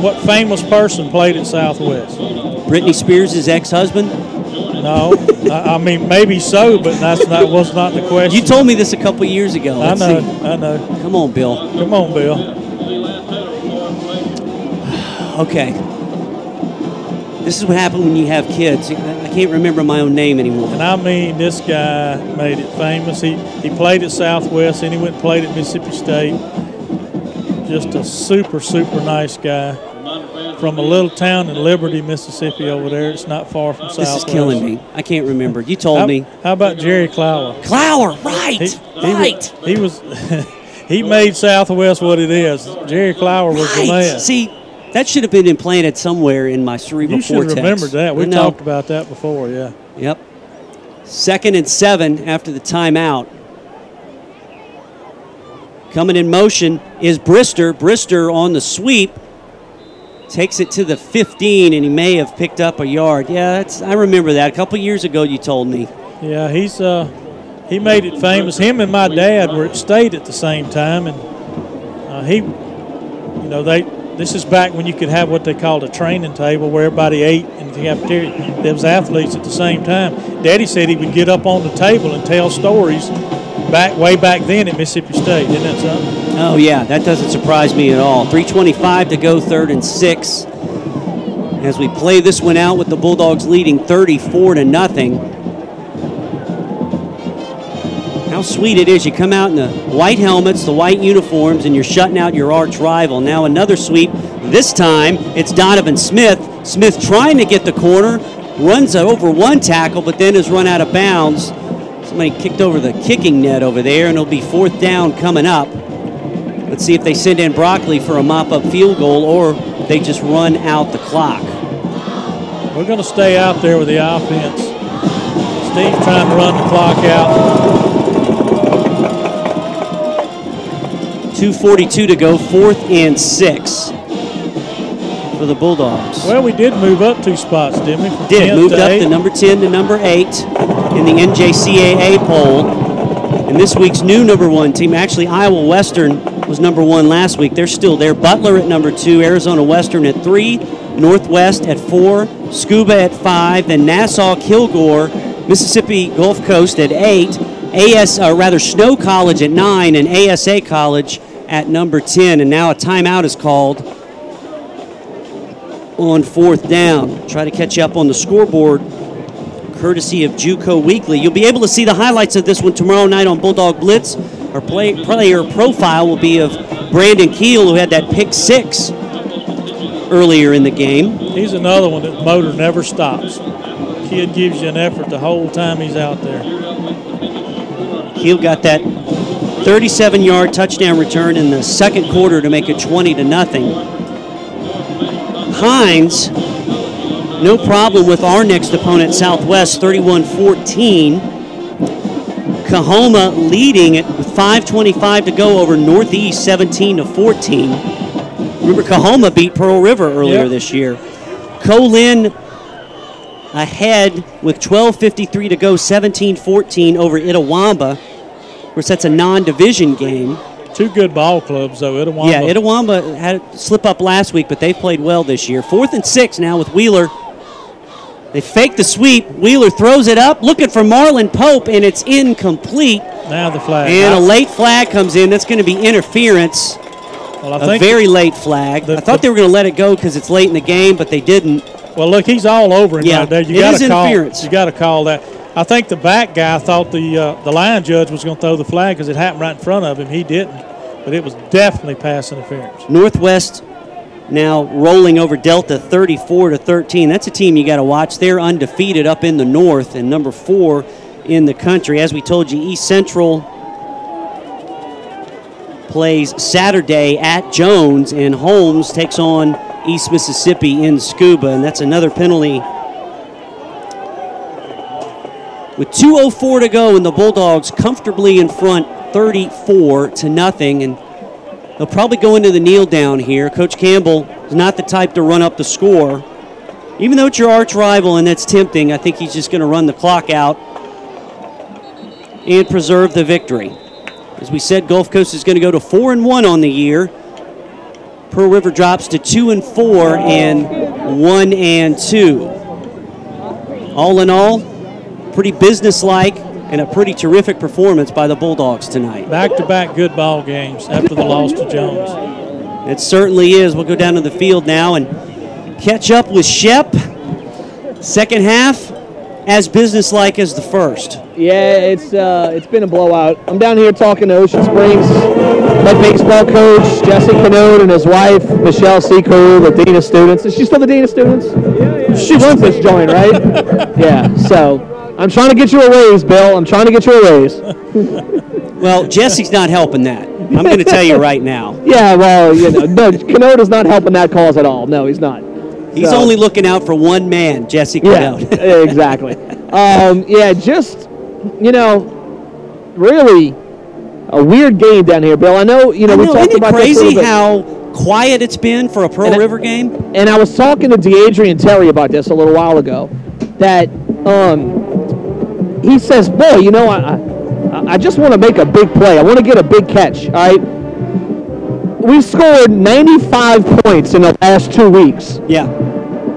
what famous person played at Southwest? Britney Spears' ex-husband? No, I mean maybe so, but that was not the question. You told me this a couple years ago. I know. Come on, Bill. Come on, Bill. Okay. This is what happened when you have kids. I can't remember my own name anymore. And I mean, this guy made it famous. He played at Southwest, and he went and played at Mississippi State. Just a super, super nice guy from a little town in Liberty, Mississippi over there. It's not far from Southwest. This is killing me. I can't remember. You told me. How about Jerry Clower? Clower, right. He was he made Southwest what it is. Jerry Clower was the man. See, that should have been implanted somewhere in my cerebral cortex. You should remember that. We talked about that before, yeah. Yep. 2nd and 7 after the timeout. Coming in motion is Brister. Brister on the sweep. Takes it to the 15, and he may have picked up a yard. Yeah, I remember that. A couple years ago you told me. Yeah, he made it famous. Him and my dad were at State at the same time, and this is back when you could have what they called a training table where everybody ate in the cafeteria. There was athletes at the same time. Daddy said he would get up on the table and tell stories way back then at Mississippi State. Isn't that something? Oh, yeah, that doesn't surprise me at all. 3:25 to go, 3rd and 6. As we play this one out with the Bulldogs leading 34-0. How sweet it is. You come out in the white helmets, the white uniforms, and you're shutting out your arch rival. Now another sweep. This time it's Donovan Smith. Smith trying to get the corner, runs over one tackle, but then is run out of bounds. Somebody kicked over the kicking net over there, and it'll be 4th down coming up. Let's see if they send in Broccoli for a mop-up field goal or they just run out the clock. We're going to stay out there with the offense. Steve's trying to run the clock out. 2:42 to go, 4th and 6 for the Bulldogs. Well, we did move up 2 spots, didn't we? Moved up to number 10 to number 8 in the MGCCC poll. And this week's new number 1 team, actually Iowa Western was number 1 last week. They're still there. Butler at number 2, Arizona Western at 3, Northwest at 4, Scuba at 5, then Nassau, Kilgore, Mississippi Gulf Coast at 8, Snow College at 9, and ASA College at number 10. And now a timeout is called on 4th down. Try to catch you up on the scoreboard, courtesy of JUCO Weekly. You'll be able to see the highlights of this one tomorrow night on Bulldog Blitz. Our player profile will be of Brandon Keel, who had that pick 6 earlier in the game. He's another one that motor never stops. Kid gives you an effort the whole time he's out there. Keel got that 37-yard touchdown return in the second quarter to make it 20-0. Hines, no problem with our next opponent, Southwest, 31-14. Kahoma leading it with 5:25 to go over Northeast, 17-14. Remember, Kahoma beat Pearl River earlier this year. Colin ahead with 12:53 to go, 17-14 over Itawamba. Of course, that's a non-division game. 2 good ball clubs, though. Itawamba. Yeah, Itawamba had a slip up last week, but they've played well this year. 4th and 6 now with Wheeler. They fake the sweep. Wheeler throws it up, looking for Marlon Pope, and it's incomplete. Now the flag. And a late flag comes in. That's going to be interference. Well, a very late flag. I thought they were going to let it go because it's late in the game, but they didn't. Well, look, he's all over him right there. It is interference. You got to call that. I think the back guy thought the line judge was going to throw the flag because it happened right in front of him. He didn't, but it was definitely pass interference. Northwest now rolling over Delta 34-13. That's a team you got to watch. They're undefeated up in the north and number 4 in the country. As we told you, East Central plays Saturday at Jones, and Holmes takes on East Mississippi in Scuba, and that's another penalty. With 2:04 to go, and the Bulldogs comfortably in front 34-0, and they'll probably go into the kneel down here. Coach Campbell is not the type to run up the score. Even though it's your arch rival and that's tempting, I think he's just going to run the clock out and preserve the victory. As we said, Gulf Coast is going to go to 4-1 on the year. Pearl River drops to 2-4 and 1-2. All in all, pretty businesslike and a pretty terrific performance by the Bulldogs tonight. Back-to-back good ball games after the loss to Jones. It certainly is. We'll go down to the field now and catch up with Shep. Second half, as businesslike as the first. Yeah, it's been a blowout. I'm down here talking to Ocean Springs head baseball coach Jesse Canode and his wife Michelle Seacole, the dean of students. Is she still the dean of students? Yeah. She runs this joint, right? Yeah. So I'm trying to get you a raise, Bill. I'm trying to get you a raise. Well, Jesse's not helping that. I'm going to tell you right now. Yeah. Well, no, Canode is not helping that cause at all. No, he's not. He's only looking out for one man, Jesse Canode. Yeah, exactly. Just, really a weird game down here, Bill. I know, we talked about this a little bit. Isn't it crazy how quiet it's been for a Pearl River game? And I was talking to DeAdrian Terry about this a little while ago, that he says, boy, I just want to make a big play. I want to get a big catch, all right? We've scored 95 points in the last 2 weeks. Yeah.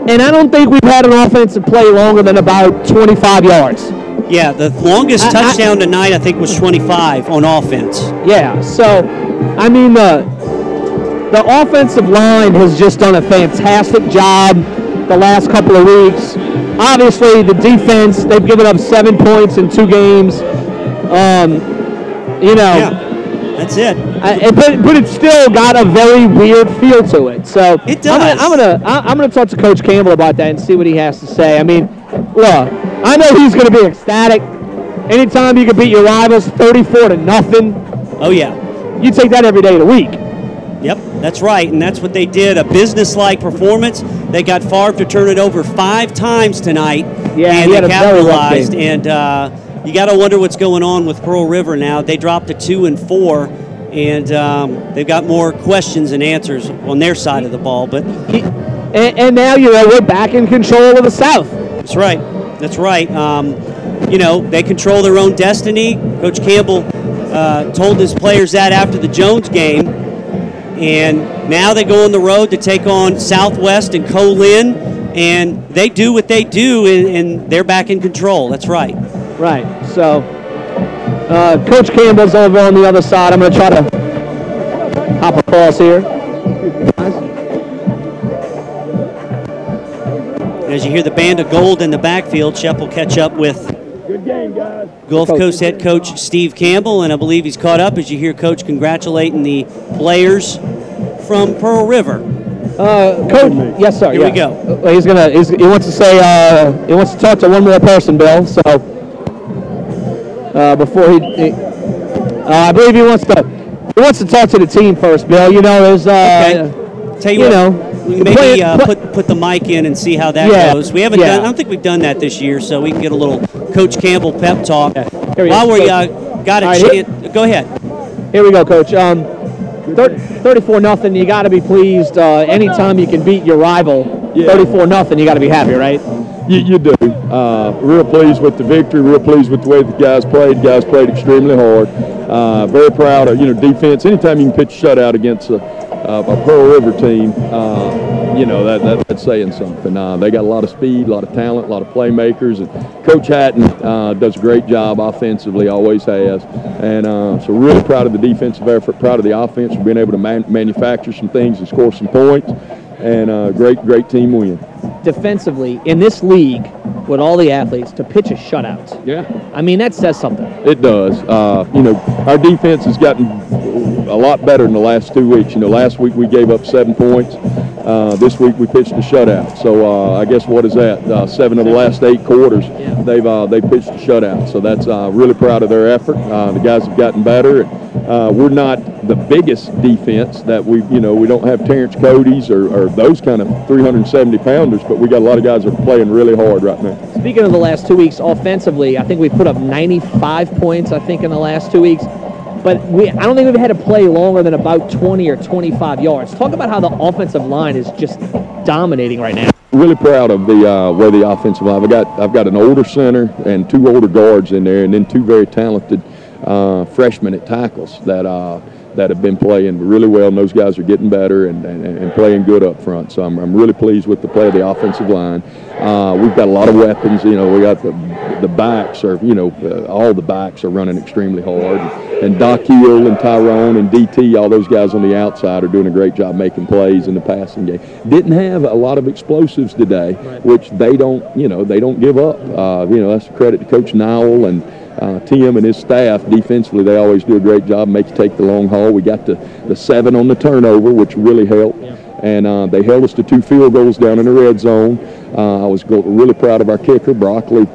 And I don't think we've had an offensive play longer than about 25 yards. Yeah, the longest touchdown tonight, I think, was 25 on offense. Yeah, so, I mean, the offensive line has just done a fantastic job the last couple of weeks. Obviously, the defense, they've given up 7 points in 2 games. Yeah, that's it. But it's still got a very weird feel to it. So it does. I'm gonna talk to Coach Campbell about that and see what he has to say. I mean, look, I know he's gonna be ecstatic. Anytime you can beat your rivals 34-0. Oh yeah. You take that every day of the week. Yep, that's right, and that's what they did. A business-like performance. They got Favre to turn it over 5 times tonight. Yeah, and they capitalized. And you got to wonder what's going on with Pearl River now. They dropped to 2-4, and they've got more questions and answers on their side of the ball. But and now we're back in control of the South. That's right. That's right. They control their own destiny. Coach Campbell told his players that after the Jones game, and now they go on the road to take on Southwest and Colin, and they do what they do, and they're back in control. That's right. Right. So, Coach Campbell's over on the other side. I'm going to try to hop across here. As you hear the band of gold in the backfield, Shep will catch up with Good game, guys. Gulf Coast head coach Steve Campbell, and I believe he's caught up as you hear Coach congratulating the players from Pearl River. Coach, yes, sir. Here we go. He wants to say, he wants to talk to one more person, Bill. So before I believe he wants to talk to the team first, Bill. There's okay. Tell you what, maybe put the mic in and see how that goes. We haven't done. I don't think we've done that this year, so we can get a little Coach Campbell pep talk. While we got a chance, go ahead. Here we go, Coach. 34-0. You got to be pleased. Anytime you can beat your rival, 34-0, you got to be happy, right? You do. Real pleased with the victory. Real pleased with the way the guys played. Guys played extremely hard. Very proud of defense. Anytime you can pitch a shutout against a Pearl River team, that's saying something. They got a lot of speed, a lot of talent, a lot of playmakers, and Coach Hatton does a great job offensively, always has. And so really proud of the defensive effort, proud of the offense for being able to manufacture some things and score some points, and great team win. Defensively, in this league, with all the athletes, to pitch a shutout. Yeah. I mean, that says something. It does. Our defense has gotten a lot better in the last 2 weeks. Last week we gave up 7 points. This week we pitched a shutout. So I guess what is that? 7 of the last 8 quarters, they've pitched a shutout. So that's really proud of their effort. The guys have gotten better. We're not the biggest defense that we don't have Terrence Cody's or those kind of 370 pounders, but we got a lot of guys that are playing really hard right now. Speaking of the last 2 weeks, offensively, I think we put up 95 points, I think, in the last 2 weeks. But I don't think we've had to play longer than about 20 or 25 yards. Talk about how the offensive line is just dominating right now. Really proud of the way the offensive line. I've got an older center and 2 older guards in there, and then 2 very talented freshmen at tackles that have been playing really well, and those guys are getting better and playing good up front. So I'm really pleased with the play of the offensive line. We've got a lot of weapons. We got the backs are, all the backs are running extremely hard. And Doc Hill and Tyrone and DT, all those guys on the outside are doing a great job making plays in the passing game. Didn't have a lot of explosives today, which they don't give up. That's a credit to Coach Nowell and Tim and his staff. Defensively, they always do a great job, make you take the long haul. We got the 7 on the turnover, which really helped. And they held us to 2 field goals down in the red zone. I was really proud of our kicker. Broccoli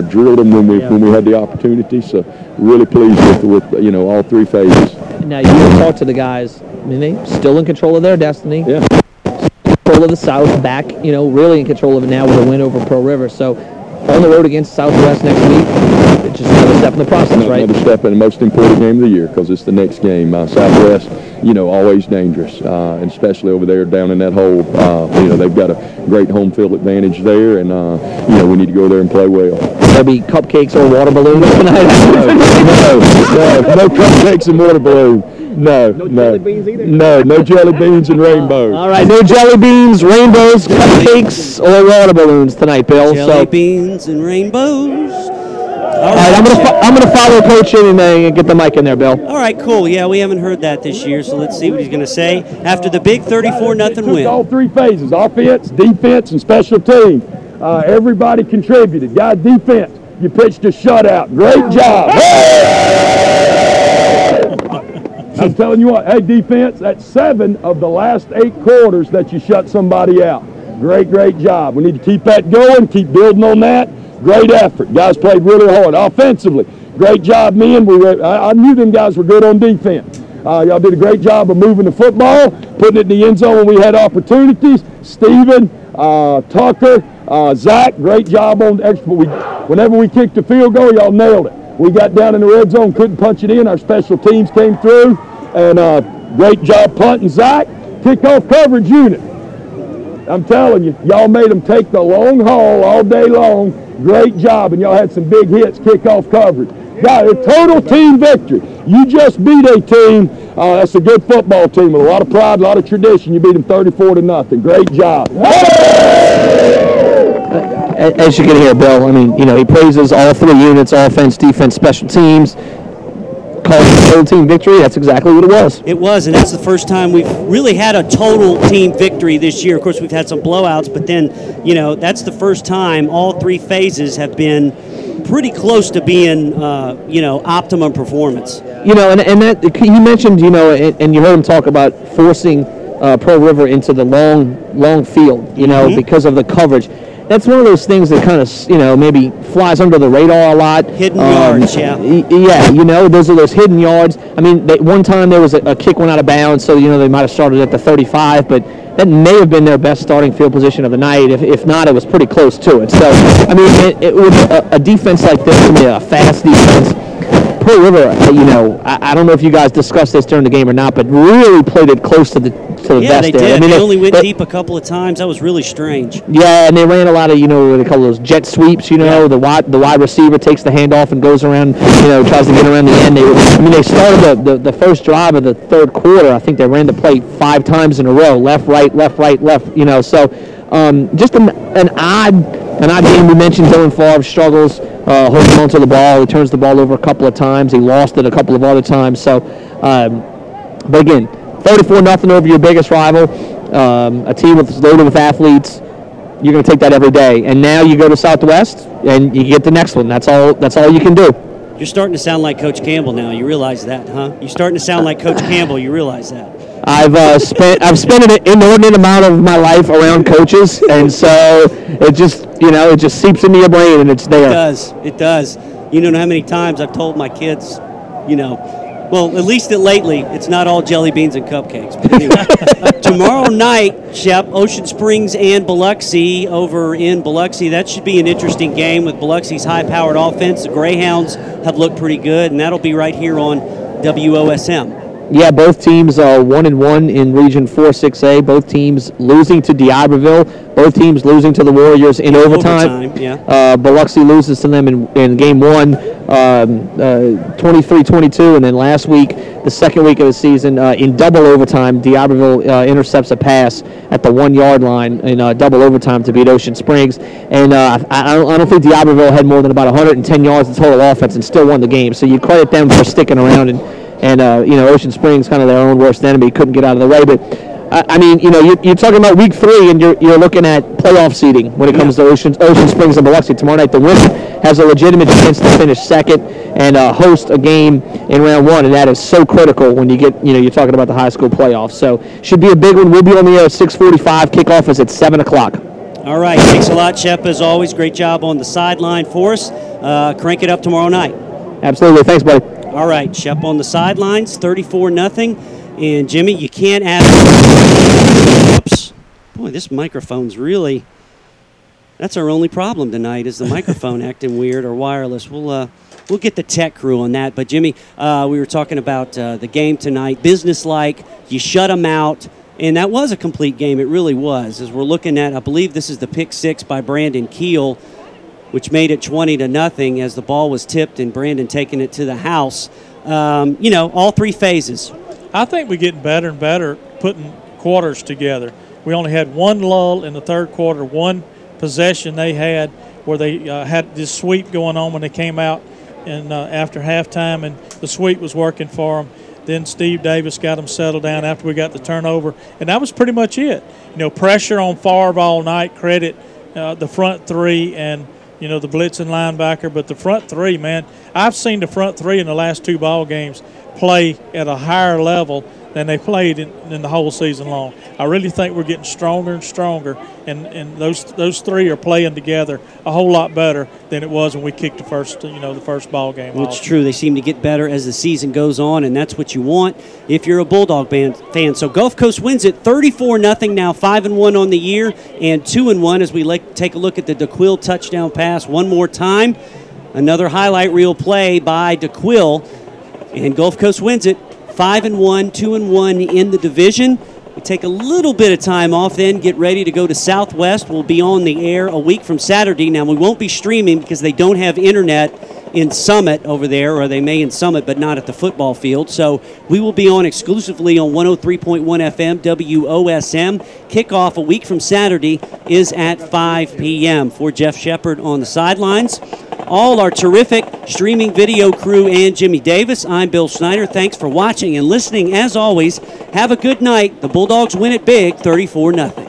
drilled him when we had the opportunity. So really pleased with all 3 phases. Now you talk to the guys. I mean, they still in control of their destiny. Yeah. Control of the South, back really in control of it now with a win over Pearl River. So on the road against Southwest next week. It's just another step in the process, right? Another step in the most important game of the year because it's the next game. Southwest, always dangerous, and especially over there down in that hole. They've got a great home field advantage there, and we need to go there and play well. There'll be cupcakes or water balloons tonight? No cupcakes and water balloons. No jelly beans either? No jelly beans and rainbows. All right, no jelly beans, rainbows, cupcakes, or water balloons tonight, Bill. Jelly beans and rainbows. All right, I'm gonna follow Coach in and get the mic in there, Bill. All right, cool. Yeah, we haven't heard that this year, so let's see what he's going to say after the big 34-0 win. All 3 phases: offense, defense, and special teams. Everybody contributed. Guys, defense, you pitched a shutout. Great job. I'm telling you what. Hey, defense, that's 7 of the last 8 quarters that you shut somebody out. Great job. We need to keep that going. Keep building on that. Great effort. Guys played really hard. Offensively, great job, men. I knew them guys were good on defense. Y'all did a great job of moving the football, putting it in the end zone when we had opportunities. Steven, Tucker, Zach, great job on the extra. Whenever we kicked the field goal, y'all nailed it. We got down in the red zone, couldn't punch it in. Our special teams came through, and great job punting Zach. Kickoff coverage unit. I'm telling you, y'all made them take the long haul all day long. Great job, and y'all had some big hits, kickoff coverage. Got a total team victory. You just beat a team. That's a good football team with a lot of pride, a lot of tradition. You beat them 34-0. Great job. As you can hear, Bill, I mean, he praises all 3 units: offense, defense, special teams. Calling it a total team victory. That's exactly what it was. It was, and that's the first time we've really had a total team victory this year. Of course, we've had some blowouts, but then, that's the first time all 3 phases have been pretty close to being, optimum performance. And that he mentioned, and you heard him talk about forcing Pearl River into the long field, because of the coverage. That's one of those things that kind of, maybe flies under the radar a lot. Hidden yards, yeah. Yeah, those are those hidden yards. I mean, one time there was a kick went out of bounds, so, they might have started at the 35, but that may have been their best starting field position of the night. If not, it was pretty close to it. So, I mean, with a defense like this, a fast defense, Pearl River, I don't know if you guys discussed this during the game or not, but really played it close to the yeah, vest they there. did. I mean, they only went deep a couple of times. That was really strange. Yeah, and they ran a lot of, what they call those jet sweeps, the wide receiver takes the handoff and goes around, tries to get around the end. They started the first drive of the third quarter. I think they ran the play 5 times in a row, left, right, left, so just an odd game. We mentioned Dylan Favre struggles holding onto the ball. He turns the ball over a couple of times. He lost it a couple of other times. So, but again, 34-0 over your biggest rival, a team that's loaded with athletes. You're going to take that every day. And now you go to Southwest and you get the next one. That's all you can do. You're starting to sound like Coach Campbell now. You realize that, huh? You're starting to sound like Coach Campbell. You realize that. I've spent an inordinate amount of my life around coaches, and so it just seeps into your brain, and it's there. It does. You don't know how many times I've told my kids, well, at least lately, it's not all jelly beans and cupcakes. But anyway, tomorrow night, Shep, Ocean Springs and Biloxi over in Biloxi. That should be an interesting game with Biloxi's high-powered offense. The Greyhounds have looked pretty good, and that'll be right here on WOSM. Yeah, both teams are 1-1 in Region 4-6A. Both teams losing to D'Iberville. Both teams losing to the Warriors in overtime. Yeah. Biloxi loses to them in Game 1, 23-22. And then last week, the second week of the season, in double overtime, D'Iberville intercepts a pass at the 1-yard line in double overtime to beat Ocean Springs. And I don't think D'Iberville had more than about 110 yards in total offense and still won the game. So you credit them for sticking around and Ocean Springs, kind of their own worst enemy, couldn't get out of the way. But you're talking about week 3, and you're looking at playoff seeding when it comes to Ocean Springs and Biloxi. Tomorrow night, the winner has a legitimate chance to finish second and host a game in round 1, and that is so critical when you get, you're talking about the high school playoffs. So should be a big one. We'll be on the air at 6:45. Kickoff is at 7 o'clock. All right. Thanks a lot, Shep, as always. Great job on the sideline for us. Crank it up tomorrow night. Absolutely. Thanks, buddy. All right, Shep on the sidelines, 34-0. And, Jimmy, you can't add... Oops. Boy, this microphone's really... That's our only problem tonight, is the microphone acting weird or wireless. We'll get the tech crew on that. But, Jimmy, we were talking about the game tonight. Businesslike, you shut them out. And that was a complete game. It really was. As we're looking at, I believe this is the pick 6 by Brandon Keel, which made it 20-0 as the ball was tipped and Brandon taking it to the house. All 3 phases. I think we're getting better and better putting quarters together. We only had one lull in the third quarter, one possession they had where they had this sweep going on when they came out and after halftime, and the sweep was working for them. Then Steve Davis got them settled down after we got the turnover, and that was pretty much it. Pressure on Favre all night, credit the front 3 and the blitzing linebacker, but the front 3, man, I've seen the front 3 in the last 2 ball games play at a higher level than they played in the whole season long. I really think we're getting stronger and stronger, and those 3 are playing together a whole lot better than it was when we kicked the first ball game. Well, it's true. They seem to get better as the season goes on, and that's what you want if you're a Bulldog fan. So Gulf Coast wins it 34-0 now, 5-1 on the year, and 2-1 as we take a look at the DeQuill touchdown pass one more time. Another highlight reel play by DeQuill, and Gulf Coast wins it 5-1, 2-1 in the division. We take a little bit of time off then, get ready to go to Southwest. We'll be on the air a week from Saturday. Now, we won't be streaming because they don't have internet in Summit over there, or they may in Summit, but not at the football field. So we will be on exclusively on 103.1 FM, WOSM. Kickoff a week from Saturday is at 5 p.m. For Jeff Shepard on the sidelines, all our terrific streaming video crew and Jimmy Davis, I'm Bill Snyder. Thanks for watching and listening. As always, have a good night. The Bulldogs win it big, 34-0.